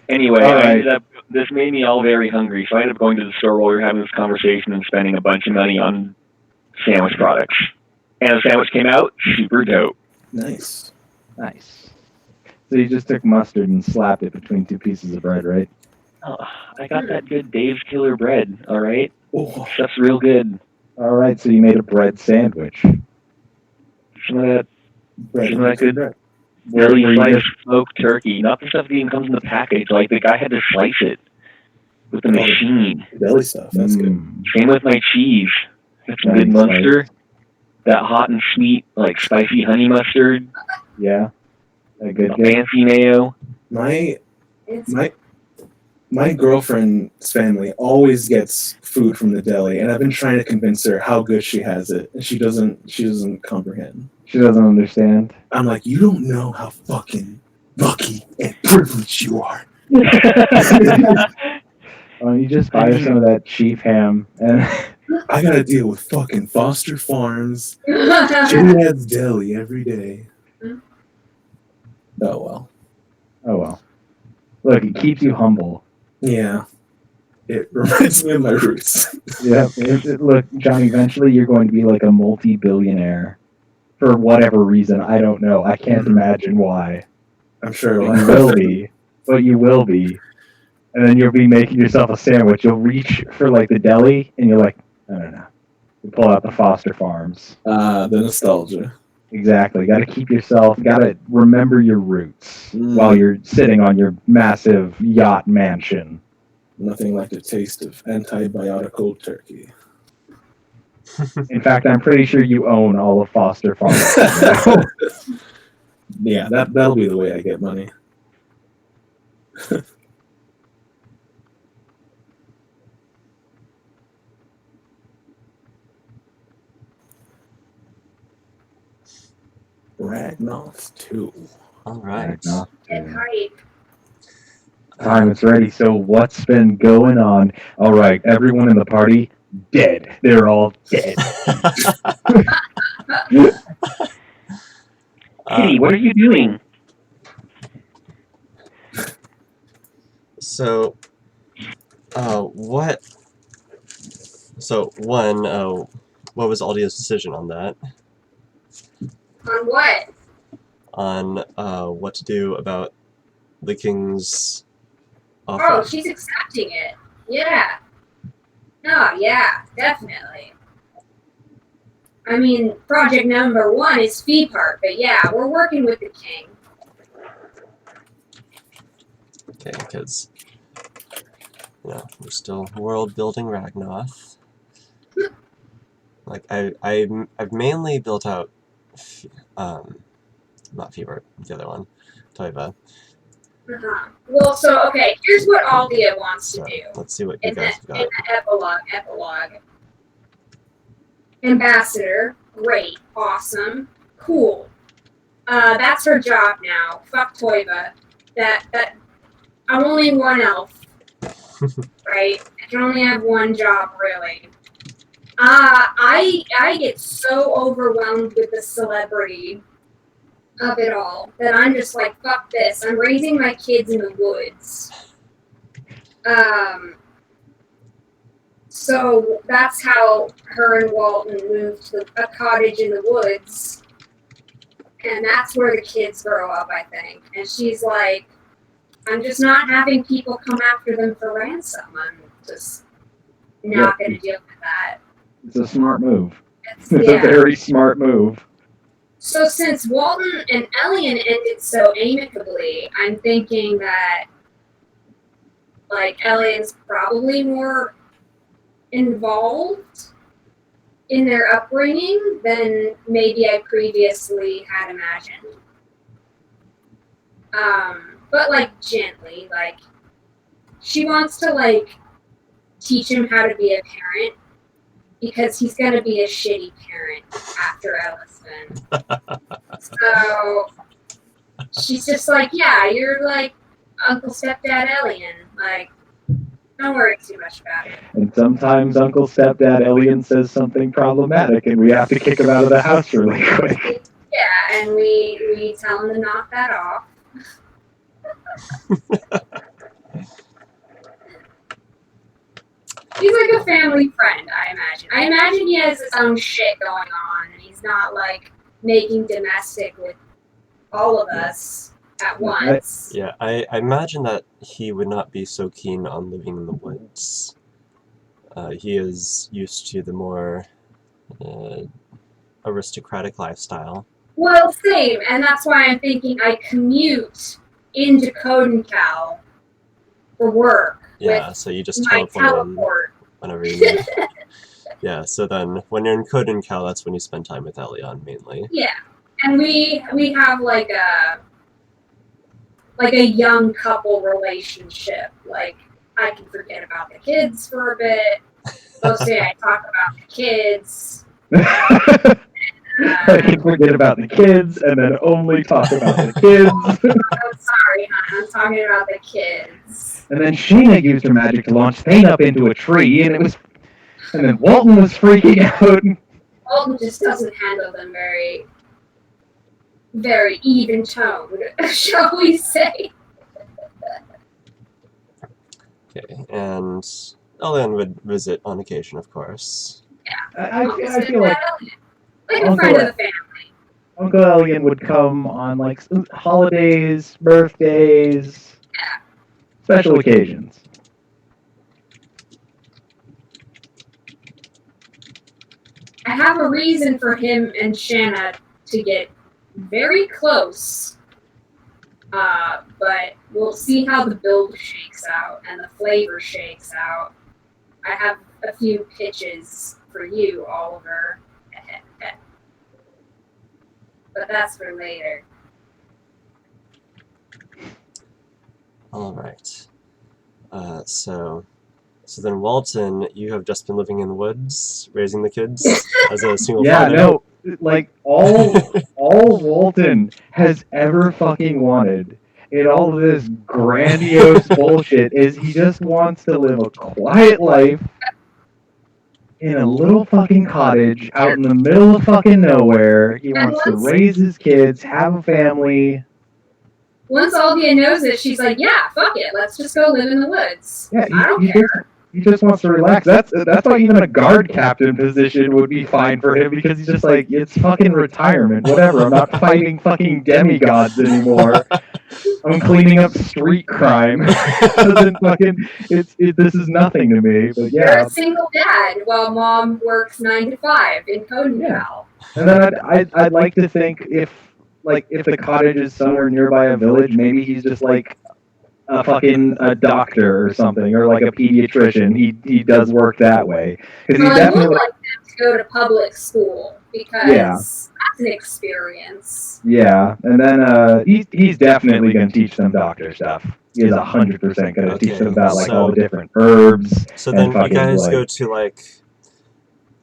Anyway, All right. this made me all very hungry, so I ended up going to the store while we were having this conversation and spending a bunch of money on sandwich products. And the sandwich came out super dope. Nice. Nice. So you just took mustard and slapped it between two pieces of bread, right? Oh, I got that good Dave's Killer bread, alright? Oh, Stuff's real good. All right, so you made a bread sandwich. Some of that Bread. Some of that good Where really you sliced just- smoked turkey. Not the stuff that even comes in the package. Like, the guy had to slice it with the machine. deli stuff. That's good. Same with my cheese. Got some good Nice, Munster. That hot and sweet, like, spicy honey mustard. Yeah. A good A good. fancy mayo. My It's my girlfriend's family always gets food from the deli, and I've been trying to convince her how good she has it, and she doesn't comprehend. She doesn't understand. I'm like, you don't know how fucking lucky and privileged you are. You just buy her some of that chief ham, and I gotta deal with fucking Foster Farms, Jimmy Deli every day. Oh well. oh well. Look, it keeps you humble. Yeah. It reminds me of my roots. Yeah. Look, John, eventually you're going to be like a multi-billionaire. For whatever reason, I don't know. I can't imagine why. I'm sure But you will be. But you will be. And then you'll be making yourself a sandwich. You'll reach for like the deli, and you're like, I don't know. You pull out the Foster Farms. the nostalgia. Exactly. Got to keep yourself. Got to remember your roots while you're sitting on your massive yacht mansion. Nothing like the taste of antibiotic cold turkey. In fact, I'm pretty sure you own all of Foster Farms. Yeah, that'll be the way I get money. Ragnoth 2. All right. Get hype. Time is ready. So what's been going on? All right, everyone in the party dead. They're all dead. Kitty, what are you doing? So, what? So one, what was Aldio's decision on that? On what? on what to do about the king's offer. Oh, she's accepting it. Yeah. Oh, yeah, definitely. I mean, project number 1 is fee part, but yeah, we're working with the king. Okay, because we're still world building Ragnoth. Like I've mainly built out, not Fever, the other one, Toiva. Well, so okay, here's what Aldia wants So to do. let's see what you In guys have the got. epilogue. Ambassador, great, awesome, cool. That's her job now. Fuck Toiva. That I'm only one elf, right? I can only have one job, really. I get so overwhelmed with the celebrity of it all that I'm just like, fuck this. I'm raising my kids in the woods. So that's how her and Walton moved to a cottage in the woods. And that's where the kids grow up, I think. And she's like, I'm just not having people come after them for ransom. I'm just not going to deal with that. It's a smart move. It's It's a very smart move. So since Walton and Elian ended so amicably, I'm thinking that like Elian's probably more involved in their upbringing than maybe I previously had imagined. But like gently, like she wants to like teach him how to be a parent because he's gonna be a shitty parent after Ellison. So she's just like, yeah, you're like Uncle Stepdad Elian. Like, don't worry too much about it. And sometimes Uncle Stepdad Elian says something problematic, and we have to kick him out of the house really quick. Yeah, and we tell him to knock that off. He's like a family friend, I imagine. I imagine he has his own shit going on, and he's not like making domestic with all of us at once. Yeah, I imagine that he would not be so keen on living in the woods. He is used to the more aristocratic lifestyle. Well, same, and that's why I'm thinking I commute into Codencal for work. Yeah, so you just My teleport in teleport. whenever you need. Yeah, so then when you're in Codencal, that's when you spend time with Elion mainly. Yeah, and we have like a young couple relationship. Like I can forget about the kids for a bit. Mostly I talk about the kids. I can forget about the kids and then only talk about the kids. I'm sorry, hon. I'm talking about the kids. And then Sheena used her magic to launch Thane up into a tree, and then Walton was freaking out. Walton just doesn't handle them very, very even toned, shall we say? Okay, and Elion would visit on occasion, of course. I feel like like a friend of the family. Uncle Elian would come on like holidays, birthdays, special occasions. I have a reason for him and Shanna to get very close, but we'll see how the build shakes out and the flavor shakes out. I have a few pitches for you, Oliver. But that's for later. All right. So then Walton, you have just been living in the woods, raising the kids as a single father. No, like all Walton has ever fucking wanted in all of this grandiose bullshit is he just wants to live a quiet life in a little fucking cottage out in the middle of fucking nowhere. He wants to raise his kids, have a family. Once Aldia knows it, she's like, yeah, fuck it, let's just go live in the woods. Yeah, I don't care. He just wants to relax. That's why even a guard captain position would be fine for him because he's just like, it's fucking retirement. Whatever. I'm not fighting fucking demigods anymore. I'm cleaning up street crime. Doesn't fucking this is nothing to me. But You're yeah. a single dad while mom works 9 to 5 in Kohalu. And then I'd like to think if the cottage is somewhere nearby a village, maybe he's just like a doctor or something, or like a pediatrician. He does work that way because Well, he's I would definitely like them to go to public school because that's an experience. yeah. And then he's definitely gonna teach them doctor stuff. He is 100% gonna teach them about like all the different herbs. So then you fucking, guys like- go to like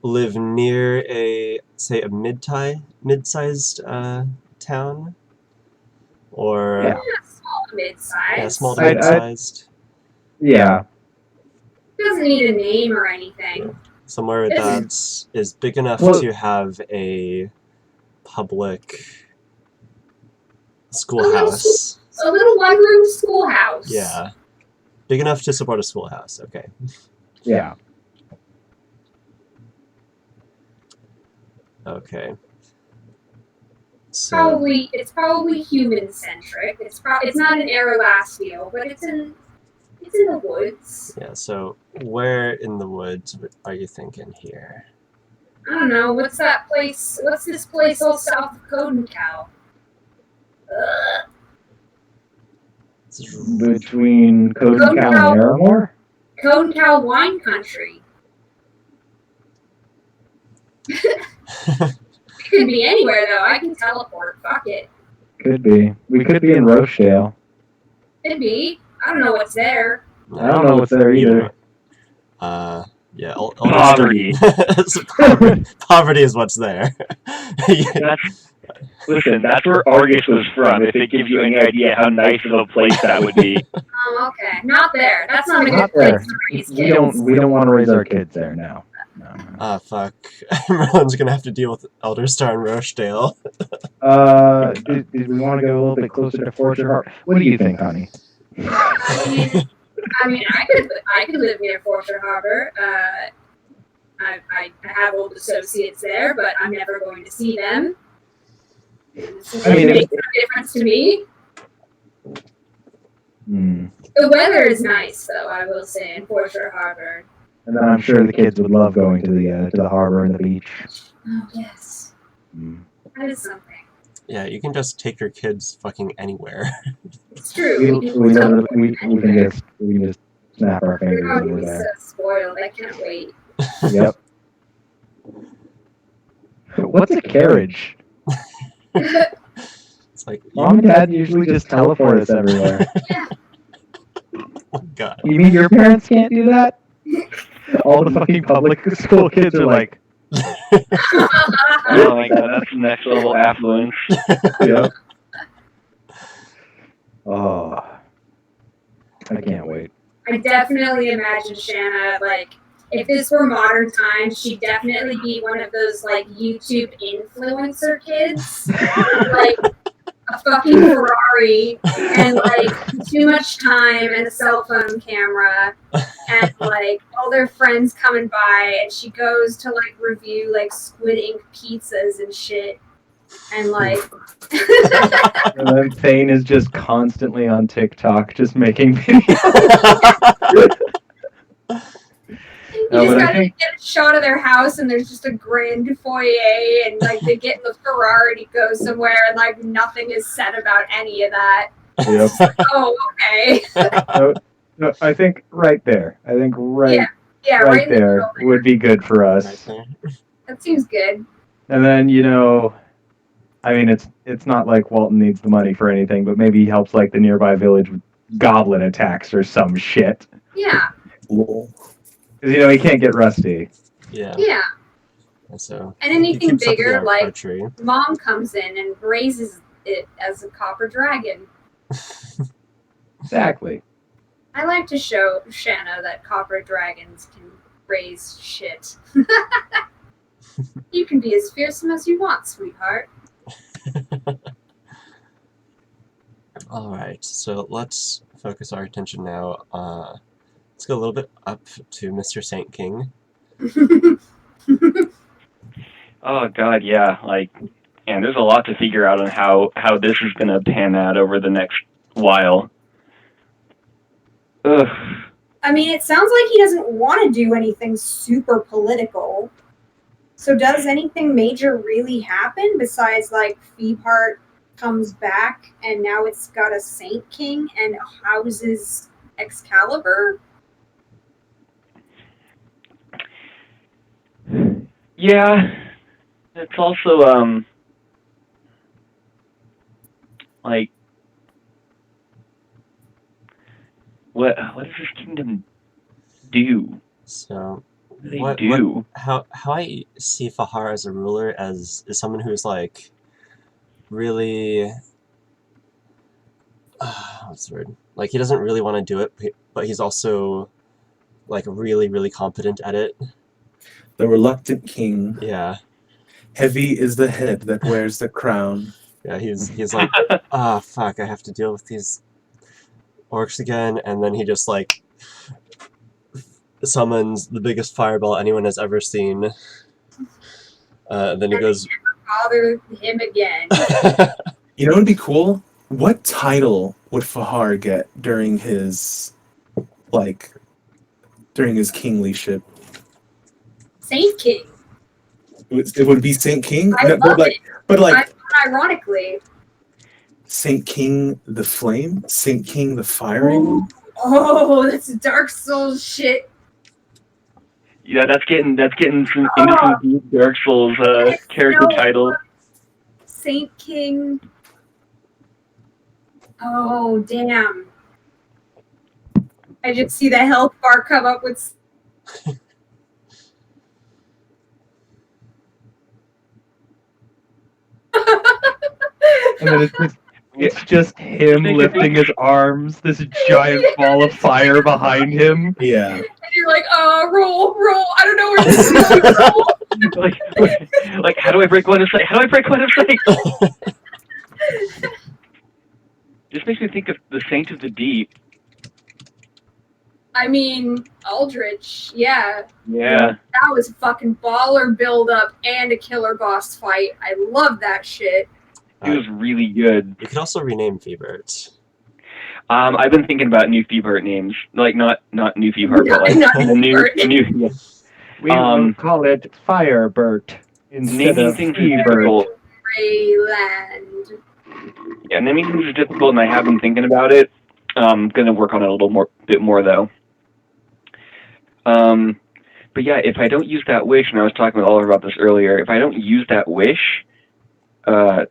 live near a say a mid-sized town, or Yeah. Small to mid-size. yeah, small to I'd- mid-sized, Yeah. Doesn't need a name or anything. somewhere that is big enough Well- to have a public schoolhouse. A little one-room schoolhouse. Yeah, big enough to support a schoolhouse. Okay. Yeah. Okay. So It's probably human-centric. It's not an Aerolastio, but it's in the woods. yeah, so where in the woods are you thinking here? I don't know. What's that place? What's this place all south of Kohalu? This is Between Kohalu and Aramore. Kohalu wine country. It could be anywhere though. I can teleport. Fuck it. Could be. We could be in Rochdale. Could be. I don't know what's there. I don't know what's there either. Yeah, Poverty. Poverty is what's there. Yeah. Listen, that's where Argus was from. If it gives you any idea how nice of a place that would be. Oh, okay. Not there. That's not a Not good there. place to raise We kids. don't want to raise our kids there now. No. Ah, fuck. Merlin's gonna have to deal with Elderstar and Rochdale. Did we want to go a little bit closer to Fortune Harbor? What do you think, honey? I mean, I could live near Fortune Harbor. I have old associates there, but I'm never going to see them. I mean, it makes no difference to me. Hmm. The weather is nice, though. I will say in Fortune Harbor. And then I'm sure the kids would love going to the harbor and the beach. Oh yes, Hmm. that is something. Yeah, you can just take your kids fucking anywhere. It's true. We can just snap our fingers You're and going we're to be so there. spoiled. I can't wait. Yep. What's a carriage? It's like, Mom and Dad usually just teleport us everywhere. oh god. You mean your parents can't do that? All the fucking public school kids are like, Oh my god, that's next level affluence. yep. Oh, I can't wait. I definitely imagine Shanna, like, if this were modern times, she'd definitely be one of those, like, YouTube influencer kids. Like, a fucking Ferrari and, like, too much time and a cell phone camera and, like, all their friends coming by and she goes to, like, review, like, Squid Ink pizzas and shit. And, like... And then Thane is just constantly on TikTok, just making videos. You just but I gotta think- get a shot of their house, and there's just a grand foyer, and like they get in the Ferrari to go somewhere, and like nothing is said about any of that. Yep. Oh, okay. No, I think right there. I think right Yeah, right in the there middle. would be good for Right us. there. That seems good. And then, I mean, it's not like Walton needs the money for anything, but maybe he helps like the nearby village with goblin attacks or some shit. Yeah, Because, he can't get Rusty. Yeah. yeah. And so And he anything keeps up with the bigger, like archery. Mom comes in and raises it as a copper dragon. Exactly. I like to show Shanna that copper dragons can raise shit. You can be as fearsome as you want, sweetheart. All right, so let's focus our attention now Let's go a little bit up to Mr. Saint King. Oh God, yeah. Like, and there's a lot to figure out on how this is gonna pan out over the next while. Ugh. I mean, it sounds like he doesn't want to do anything super political. So does anything major really happen besides like Feebheart comes back and now it's got a Saint King and houses Excalibur? Yeah, it's also like what does this kingdom do? So, What do they do? how I see Fahar as a ruler is someone who's like really what's the word? Like he doesn't really want to do it, but he's also like really competent at it. The reluctant king. Yeah, Heavy is the head that wears the crown. yeah. He's like, fuck, I have to deal with these orcs again, and then he just like summons the biggest fireball anyone has ever seen. Then he goes. Bother him again. You know what would be cool? What title would Fahar get during his kinglyship? Saint King. It would be Saint King? I love it. But Ironically. Saint King the Flame? Saint King the Firing? Oh, that's Dark Souls shit. Yeah, that's getting some into some deep Dark Souls character title. Saint King. Oh, damn. I just see the health bar come up with. And then it's just him lifting his arms, this giant ball of fire behind him. Yeah. And you're like, roll. I don't know where this is going. Roll. like, how do I break line of sight? This makes me think of the Saint of the Deep. I mean, Aldrich, yeah. Yeah. That was a fucking baller build-up and a killer boss fight. I love that shit. It was really good. You could also rename Feebert. I've been thinking about new Feebert names. Like, not new Feebert, but like Not the new... Yeah. We will call it Firebert instead naming of things is Feebert. difficult. Greyland. Yeah, naming things is difficult, and I have been thinking about it. I'm gonna work on it a bit more though. But yeah, if I don't use that wish, and I was talking with Oliver about this earlier, if I don't use that wish to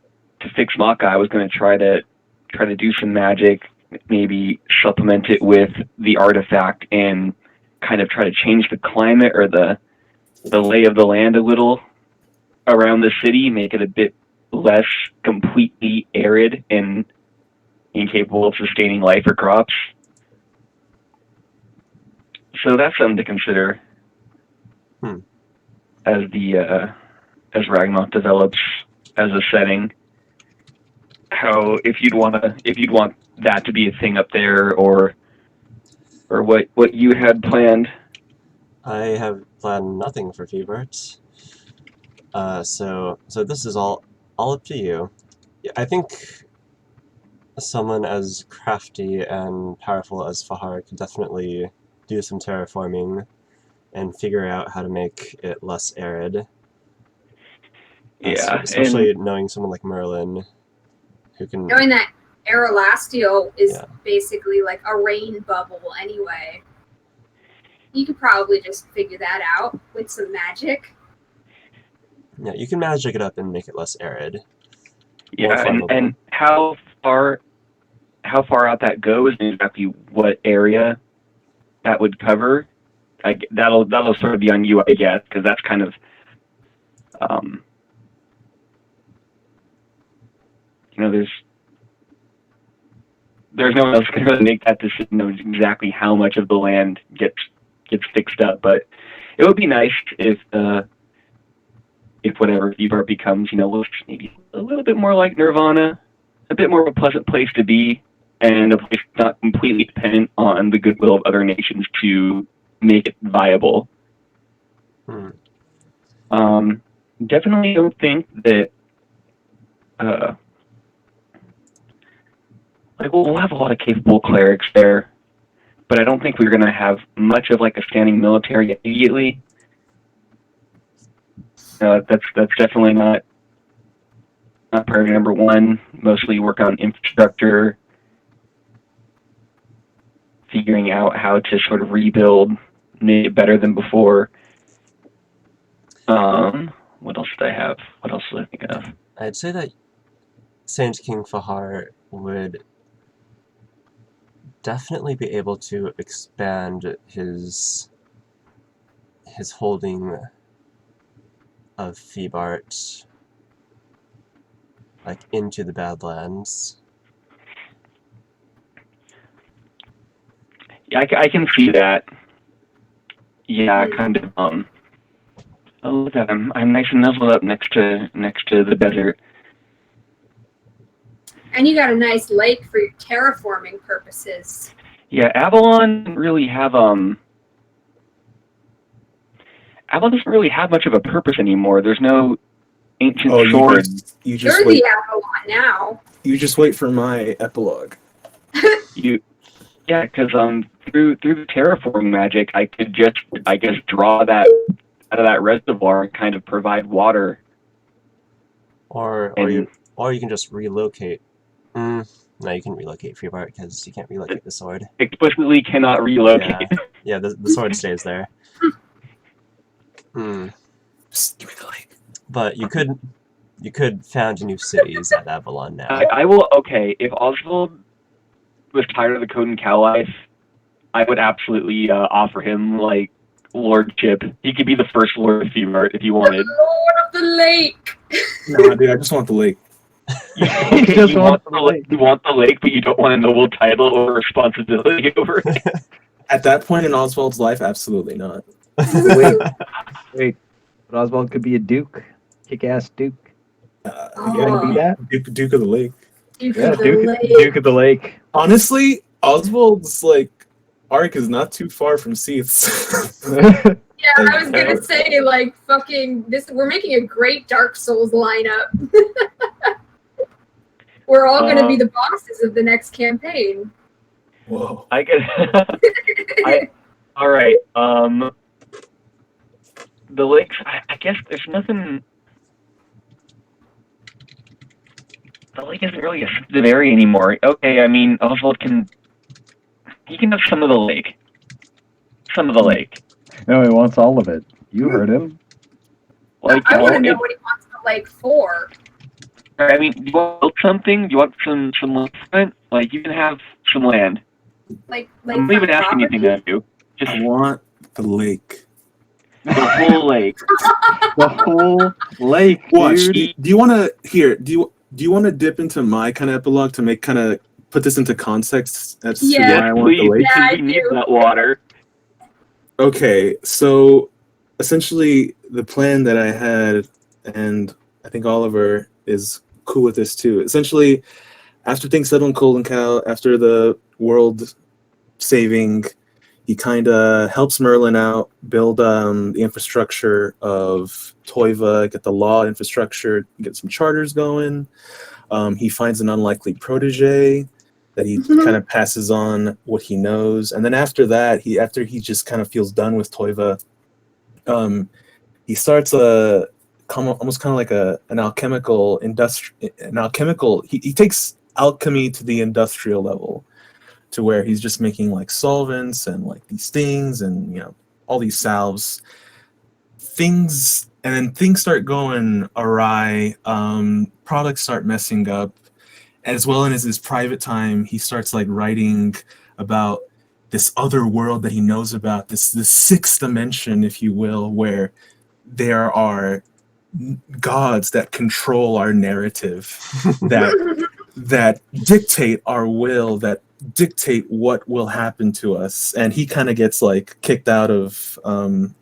fix Maka, I was going to try to do some magic, maybe supplement it with the artifact, and kind of try to change the climate or the lay of the land a little around the city, make it a bit less completely arid and incapable of sustaining life or crops. So that's something to consider as Ragnarok develops as a setting. How if you'd want that to be a thing up there, or what you had planned. I have planned nothing for Feebert. So this is all up to you. I think someone as crafty and powerful as Fahar could definitely do some terraforming and figure out how to make it less arid. Yeah, especially knowing someone like Merlin, who can... Knowing that Aerolastio is basically like a rain bubble anyway. You could probably just figure that out with some magic. Yeah, you can magic it up and make it less arid. Yeah, and how far out that goes, and exactly what area that would cover, that'll sort of be on you, I guess, because that's kind of, there's no one else who can really make that decision of exactly how much of the land gets fixed up. But it would be nice if whatever Feebart becomes, looks maybe a little bit more like Nirvana, a bit more of a pleasant place to be, and a place not completely dependent on the goodwill of other nations to make it viable. Definitely don't think that like we'll have a lot of capable clerics there, but I don't think we're gonna have much of like a standing military immediately. That's definitely not priority number one. Mostly work on infrastructure, figuring out how to sort of rebuild, make it better than before. What else did I have? What else did I think of? I'd say that Saint King Fahar would definitely be able to expand his holding of Febart like into the Badlands. Yeah, I can see that. Yeah, kind of. Oh, look at him. I'm nice and nuzzled up next to the desert. And you got a nice lake for your terraforming purposes. Yeah, Avalon doesn't really have Avalon doesn't really have much of a purpose anymore. There's no ancient sword. You You're just wait. the Avalon now. You just wait for my epilogue. Yeah, because through the terraforming magic, I could just draw that out of that reservoir and kind of provide water. Or you can just relocate. No, you can relocate Febart because you can't relocate the sword. Explicitly cannot relocate. Yeah, the sword stays there. Just give me the lake. But you could found new cities at Avalon now. I will. Okay, if Oswald was tired of the Code and Cow life, I would absolutely offer him like lordship. He could be the first lord of Febart if you wanted. The Lord of the Lake. No, dude, I just want the lake. Okay, just you wants want the lake. You want the lake, but you don't want a noble title or responsibility over it. At that point in Oswald's life, absolutely not. Wait, but Oswald could be a duke, kick-ass duke. You Oh. gotta be that Duke of the Lake. Duke Yeah, of the Duke, Lake. Duke of the Lake. Honestly, Oswald's like arc is not too far from Seath's. Yeah, I was gonna say like fucking this. We're making a great Dark Souls lineup. We're all gonna be the bosses of the next campaign. Whoa. I get. All right. The lakes. I guess there's nothing. The lake isn't really a sensitive area anymore. Okay, I mean Oswald can. He can have some of the lake. Some of the lake. No, he wants all of it. You heard him. Like, I want to know what he wants the lake for. I mean, do you want to build something? Do you want some land? Like, you can have some land. Like I'm not even asking anything of you. Just I want the lake. the whole lake. The whole lake, Watch. dude. Do you want to do you want to dip into my kind of epilogue to make kind of put this into context as to Yeah. why I want the Please, lake? Yeah, I because we need do. that water. Okay, so essentially the plan that I had, and I think Oliver is cool with this too. Essentially, after things settle in Golden Cow, after the world saving, he kind of helps Merlin out, build the infrastructure of Toiva, get the law infrastructure, get some charters going. He finds an unlikely protege that he kind of passes on what he knows, and then after that, after he just kind of feels done with Toiva, he starts almost kind of like an alchemical he takes alchemy to the industrial level, to where he's just making like solvents and like these things and all these salves things, and then things start going awry. Products start messing up. As well as his private time, he starts like writing about this other world that he knows about, this sixth dimension, if you will, where there are gods that control our narrative, that dictate our will, that dictate what will happen to us. And he kind of gets like kicked out of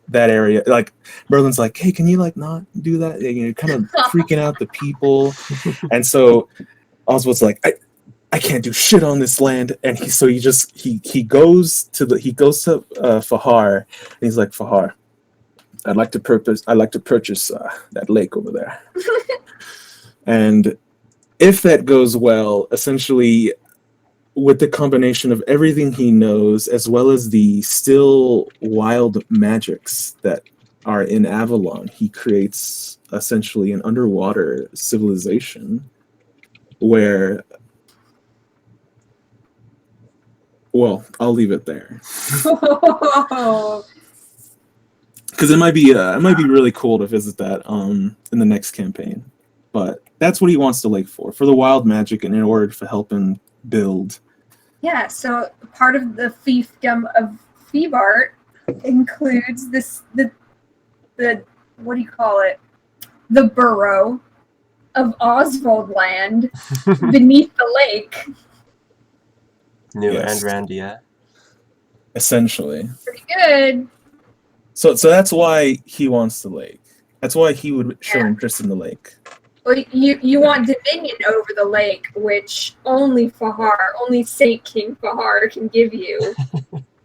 that area. Like Merlin's like, hey, can you like not do that? Kind of freaking out the people. And so Oswald's like, I can't do shit on this land. And he goes to Fahar, and he's like, Fahar, I'd like to purchase that lake over there. And if that goes well, essentially, with the combination of everything he knows, as well as the still wild magics that are in Avalon, he creates essentially an underwater civilization where, well, I'll leave it there because it might be really cool to visit that in the next campaign. But that's what he wants the lake for the wild magic and in order to help him build. Yeah, so part of the fiefdom of Feebart includes the what do you call it? The borough of Oswald land beneath the lake. New Yes. Andrandia. Essentially. Pretty good. So that's why he wants the lake. That's why he would show interest in the lake. Well, you want dominion over the lake, which only Saint King Fahar can give you.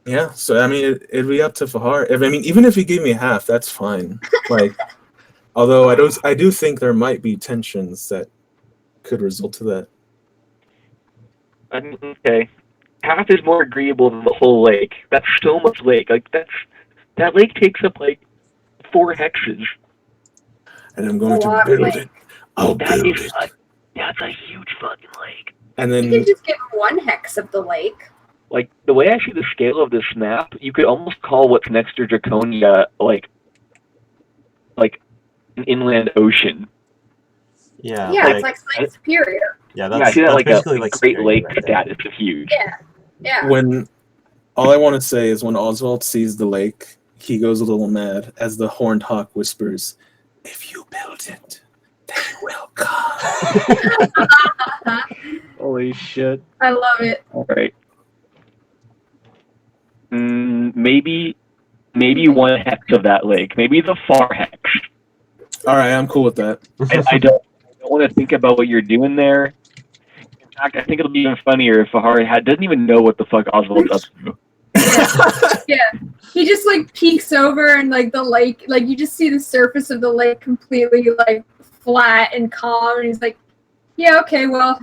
Yeah, so I mean, it'd be up to Fahar. Even if he gave me half, that's fine. Like, although I do think there might be tensions that could result to that. I mean, okay, half is more agreeable than the whole lake. That's so much lake. Like that lake takes up like 4 hexes. And I'm going to build it. I'll build it. That's a huge fucking lake. And You then can just give him 1 hex of the lake. Like, the way I see the scale of this map, you could almost call what's next to Draconia, like an inland ocean. Yeah. Yeah, it's like Lake Superior. Yeah, I see that that's like basically a like Great Superior Lake right there. status of huge. Yeah. when all I want to say is when Oswald sees the lake, he goes a little mad as the horned hawk whispers, "If you build it, they will come." Holy shit. I love it. All right. Maybe 1 hex of that lake. Maybe the far hex. All right, I'm cool with that. I don't want to think about what you're doing there. In fact, I think it'll be even funnier if Fahari doesn't even know what the fuck Oswald's up to. Yeah. He just like peeks over and like the lake, like you just see the surface of the lake completely like flat and calm, and he's like, yeah, okay, well,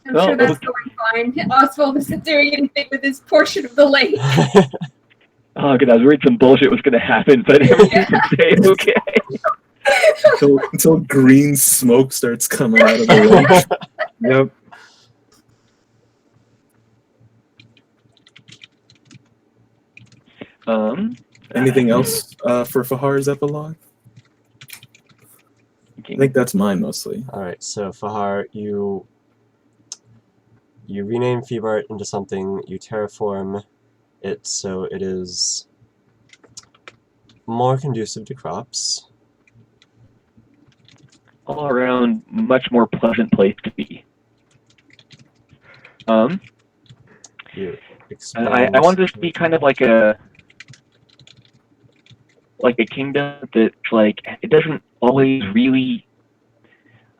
I'm sure that's going fine. Oswald isn't doing anything with his portion of the lake. Oh, good. I was worried some bullshit was going to happen, but everything stayed okay. until green smoke starts coming out of the lake. Yep. Anything else for Fahar's epilogue? I think that's mine mostly. All right, so Fahar, you rename Feebart into something. You terraform it so it is more conducive to crops. All around, much more pleasant place to be. You I want this to be kind of like a kingdom that's like, it doesn't always really,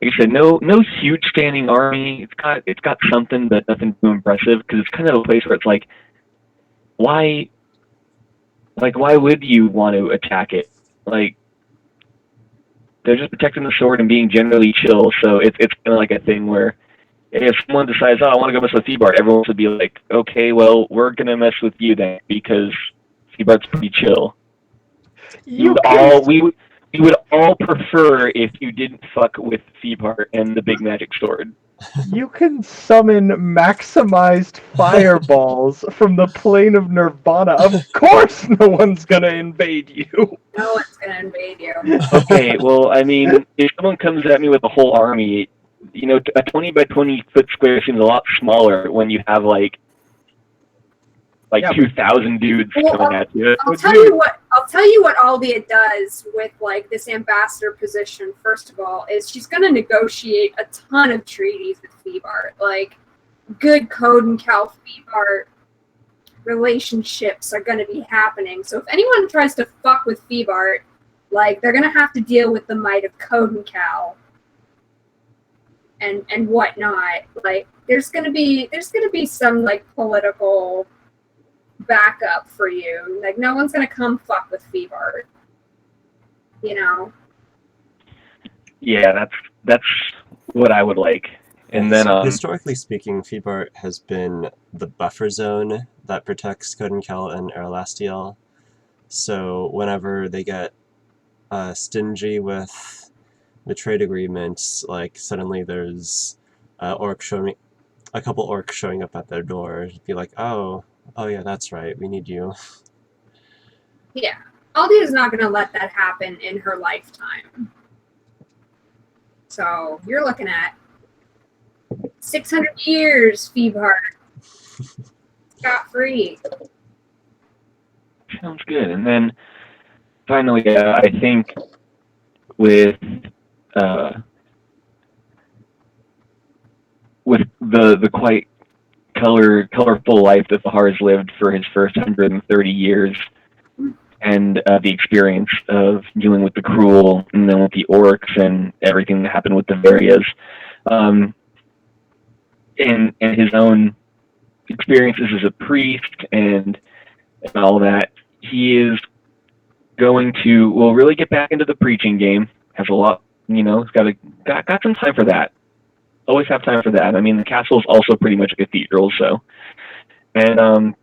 like I said, no huge standing army. It's got something, but nothing too impressive, because it's kind of a place where it's like, why would you want to attack it? Like, they're just protecting the sword and being generally chill. So it's kind of like a thing where if someone decides, oh, I want to go mess with Feebart, everyone would be like, okay, well, we're gonna mess with you then, because Feebart's pretty chill. We would all prefer if you didn't fuck with Feebart and the big magic sword. You can summon maximized fireballs from the plane of Nirvana. Of course no one's gonna invade you. No one's gonna invade you. Okay, well, I mean, if someone comes at me with a whole army, you know, a 20 by 20 foot square seems a lot smaller when you have like 2,000 dudes coming at you. I'll tell you what Aldia does with like this ambassador position. First of all, is she's going to negotiate a ton of treaties with Feebart. Like, good Code and Cal Feebart relationships are going to be happening. So if anyone tries to fuck with Feebart, like, they're going to have to deal with the might of Code and Cal. and whatnot. Like there's gonna be some like political backup for you. Like no one's gonna come fuck with Feebart. You know? Yeah, that's what I would like. And then historically speaking, Feebart has been the buffer zone that protects Codencal and Erlastiel. So whenever they get stingy with the trade agreements, like suddenly there's a couple orcs showing up at their door, be like, oh yeah, that's right, we need you. Yeah. Aldia is not gonna let that happen in her lifetime. So you're looking at 600 years, Feebart. Scot free. sounds good. And then finally, I think with the quite colorful life that Bahar has lived for his first 130 years, and the experience of dealing with the cruel, and then with the orcs and everything that happened with the Varias, and his own experiences as a priest and all that, he is going to really get back into the preaching game. Has a lot, he's got some time for that. Always have time for that. I mean, the castle is also pretty much a cathedral, so. And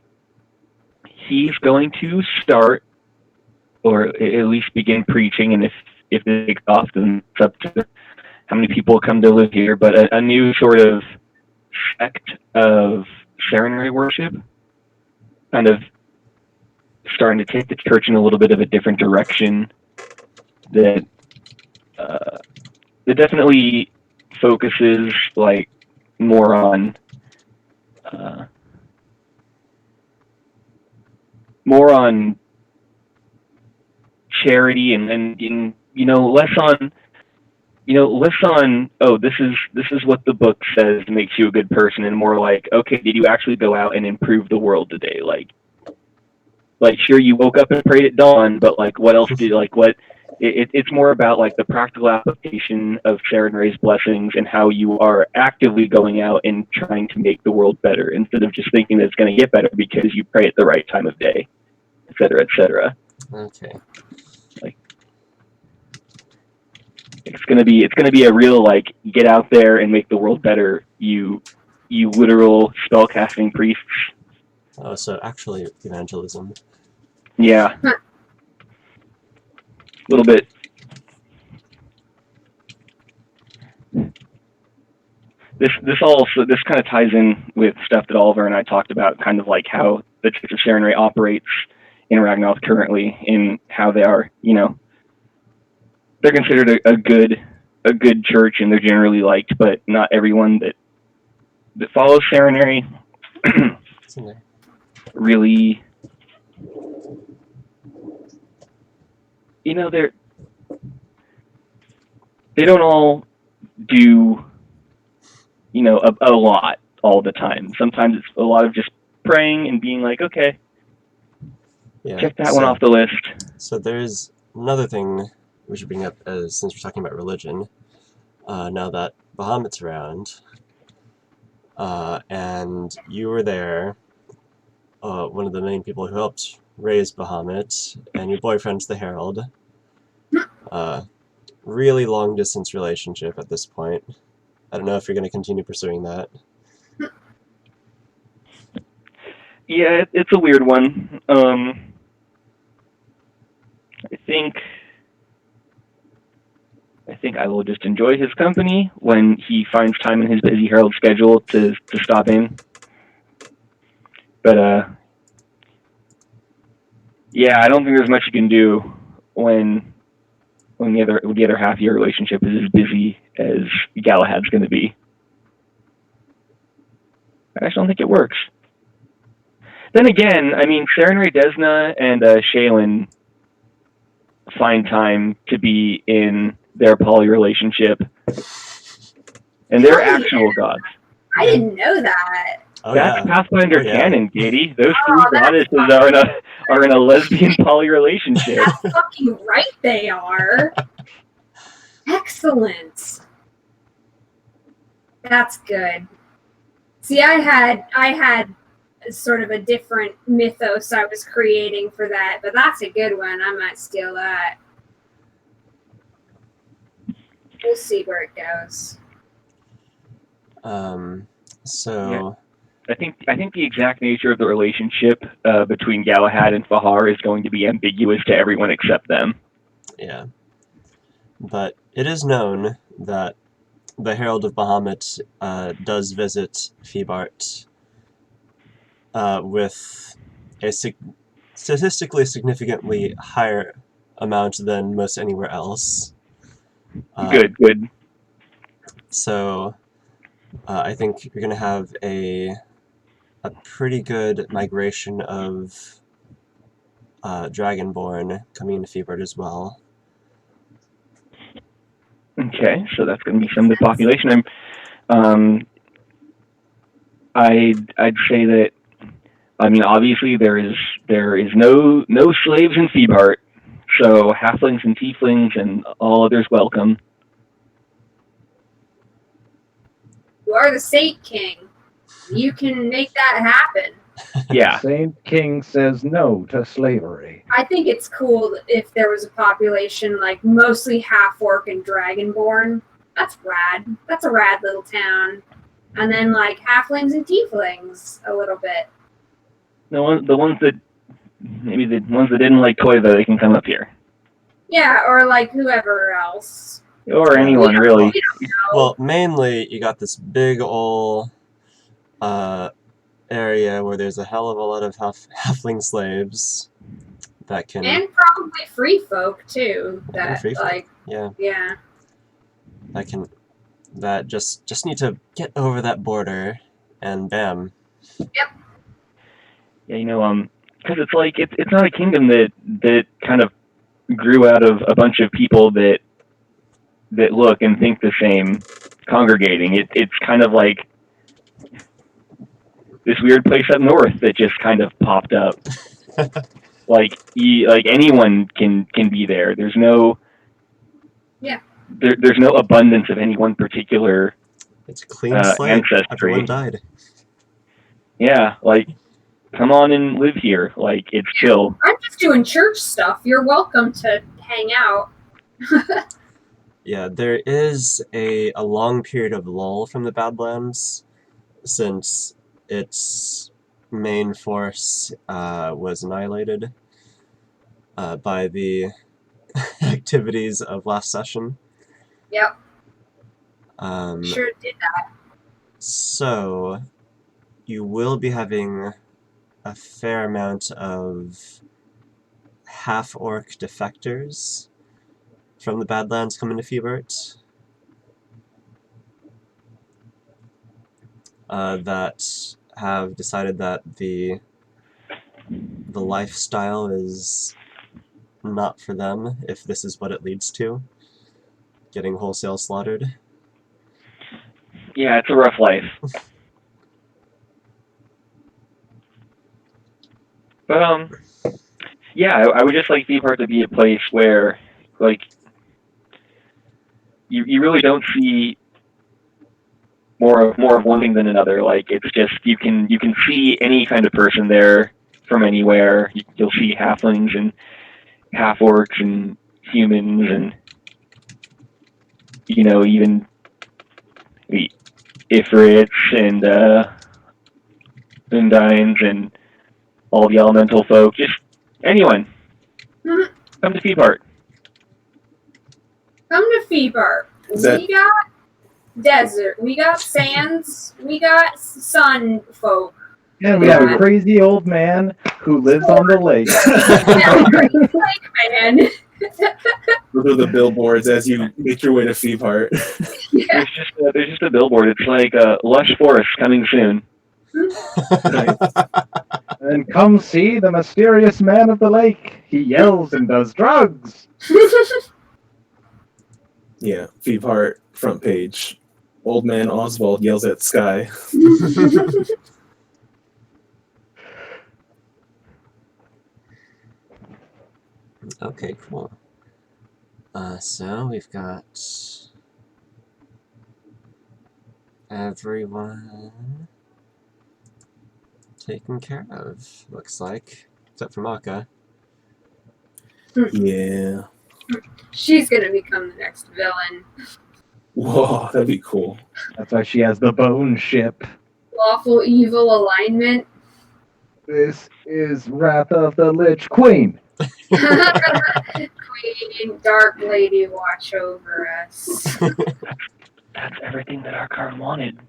he's going to start, or at least begin preaching, and if it takes off, then it's up to how many people come to live here, but a new sort of sect of serenary worship, kind of starting to take the church in a little bit of a different direction that definitely focuses like more on charity and less on this is what the book says makes you a good person, and more like, okay, did you actually go out and improve the world today? Like sure, you woke up and prayed at dawn, but like what else did it's more about like the practical application of Serenary's blessings and how you are actively going out and trying to make the world better instead of just thinking that it's going to get better because you pray at the right time of day, etc., etc. Okay. Like it's gonna be a real like get out there and make the world better. You literal spellcasting priests. Oh, so actually evangelism. Yeah. A little bit. This kind of ties in with stuff that Oliver and I talked about, kind of like how the Church of Serenary operates in Ragnarok currently, in how they are, they're considered a good church, and they're generally liked, but not everyone that follows Serenary really, they don't all do, a lot all the time. Sometimes it's a lot of just praying and being like, okay, check that one off the list. So there's another thing we should bring up, since we're talking about religion, now that Bahamut's around, and you were there, one of the main people who helped raise Bahamut, and your boyfriend's the Herald. Really long-distance relationship at this point. I don't know if you're going to continue pursuing that. Yeah, it's a weird one. I think I will just enjoy his company when he finds time in his busy Herald schedule to stop in. But yeah, I don't think there's much you can do when the other half of your relationship is as busy as Galahad's going to be. I just don't think it works. Then again, I mean, Serenary Desna and Shaylin find time to be in their poly relationship, and they're actual gods. I didn't know that. Oh, That's yeah. Pathfinder canon, Katie. Those three goddesses are in a lesbian poly relationship. That's fucking right they are. Excellent. That's good. See, I had sort of a different mythos I was creating for that, but that's a good one. I might steal that. We'll see where it goes. So I think the exact nature of the relationship between Galahad and Fahar is going to be ambiguous to everyone except them. yeah, but it is known that the Herald of Bahamut does visit Febart with a statistically significantly higher amount than most anywhere else. Good. So I think you're going to have a pretty good migration of Dragonborn coming into Febart as well. Okay, so that's going to be some of the population. I'd say that. I mean, obviously there is no slaves in Febart, so halflings and tieflings and all others welcome. You are the Saint King. You can make that happen. Yeah. Saint King says no to slavery. I think it's cool if there was a population like mostly half-orc and dragonborn. That's rad. That's a rad little town. And then like halflings and tieflings a little bit. The ones that didn't like Toiva, they can come up here, Yeah, or like whoever else. or anyone really. We don't know. Well, mainly you got this big ol' area where there's a hell of a lot of halfling slaves that can. And probably free folk too. That free folk. like yeah, that just need to get over that border, and bam. Yep. Yeah, because it's like it's not a kingdom that kind of grew out of a bunch of people that look and think the same congregating. It's kind of like this weird place up north that just kind of popped up. like anyone can be there. There's no there's no abundance of any one particular It's a clean slate. ancestry. Everyone died. Yeah, like come on and live here. Like it's chill. I'm just doing church stuff. You're welcome to hang out. Yeah, there is a long period of lull from the Badlands since its main force was annihilated by the activities of last session. Yep. Um, Sure did that. So, you will be having a fair amount of half-orc defectors from the Badlands coming to Febart that have decided that the lifestyle is not for them if this is what it leads to, getting wholesale slaughtered. Yeah, it's a rough life. But yeah, I would just like Febart to be a place where like you really don't see more of one thing than another. Like it's just you can see any kind of person there from anywhere. You'll see halflings and half orcs and humans and even the Ifrits and Undines and all the elemental folk. Just anyone. Mhm. Come to Febart. Come to Febart. We got desert. We got sands. We got sun folk. And we have a crazy old man who lives on the lake. Man. Those are the billboards as you make your way to Febart. Yeah. There's just a billboard. It's like lush forest coming soon. Nice. And come see the mysterious man of the lake. He yells and does drugs. Yeah, Febart front page. Old man Oswald yells at sky. Okay, cool. So we've got everyone taken care of, looks like. Except for Maka. Yeah. She's gonna become the next villain. Whoa, that'd be cool. That's why she has the bone ship. Lawful evil alignment. This is Wrath of the Lich Queen. Queen, Dark Lady, watch over us. That's everything that our car wanted.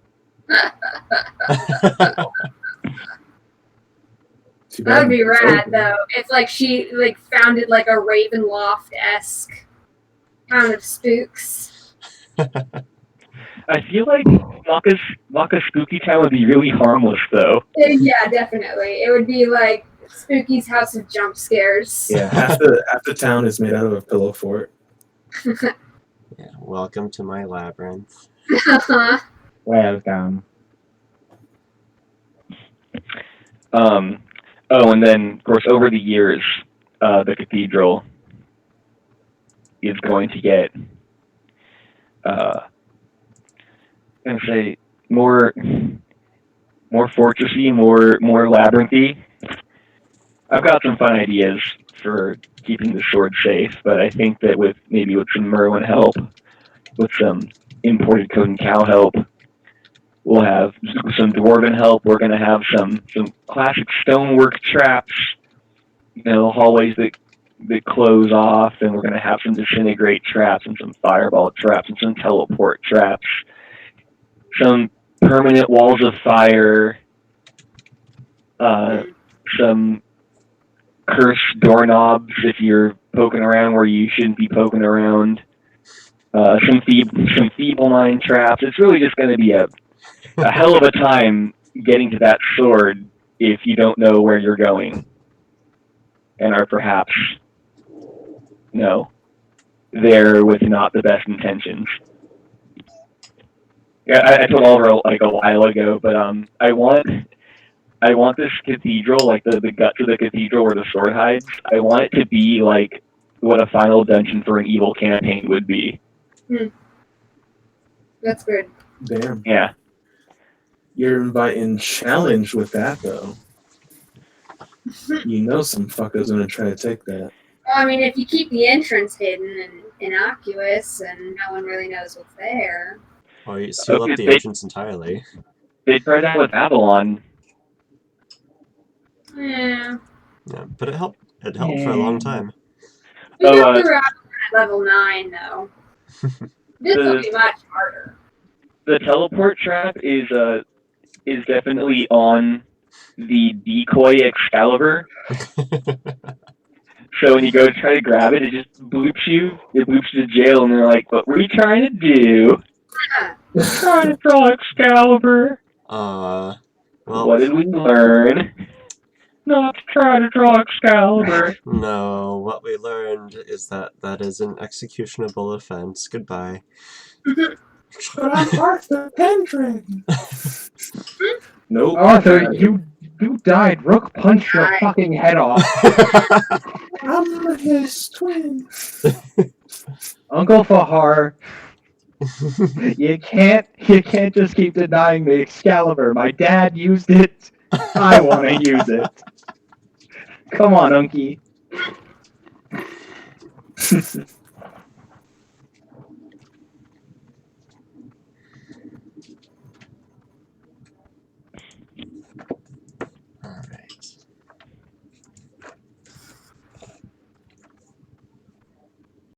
Too That would bad be it's rad open. though. If like she like founded like a Ravenloft-esque kind of spooks. I feel like Maka's Spooky Town would be really harmless, though. Yeah, definitely. It would be like Spooky's House of Jump Scares. Yeah, half the town is made out of a pillow fort. Yeah, welcome to my labyrinth. Welcome. Oh, and then, of course, over the years, the cathedral is going to get, I'm gonna say, more fortressy, more labyrinthy. I've got some fun ideas for keeping the sword safe, but I think that with some Merlin help, with some imported Code and Cow help, we'll have some Dwarven help. We're going to have some classic stonework traps, hallways that close off, and we're going to have some disintegrate traps and some fireball traps and some teleport traps, some permanent walls of fire, some cursed doorknobs if you're poking around where you shouldn't be poking around, some feeble mind traps. It's really just going to be a hell of a time getting to that sword if you don't know where you're going and are perhaps there with not the best intentions. Yeah, I told Oliver like a while ago, but I want this cathedral, like the guts of the cathedral where the sword hides. I want it to be like what a final dungeon for an evil campaign would be. That's good. Damn. Yeah. You're inviting challenge with that, though. You know some fucker's gonna try to take that. Well, I mean, if you keep the entrance hidden and innocuous and no one really knows what's there. Or you seal up the they- entrance entirely. They tried that with Avalon. Yeah. Yeah, but it helped. It helped for a long time. We Oh, got through at level 9, though. This will be much harder. The teleport trap is definitely on the decoy Excalibur. So when you go try to grab it, it just bloops you. It bloops you to jail, and they're like, "What were you trying to do?" Trying to draw Excalibur. Well, What did we learn? Not to try to draw Excalibur. no, what we learned is that is an executionable offense. Goodbye. But I'm Arthur Pendragon. Nope. Arthur, you died. Rook punched your fucking head off. I'm his twin. Uncle Fahar, you can't just keep denying the Excalibur. My dad used it. I want to use it. Come on, Unky.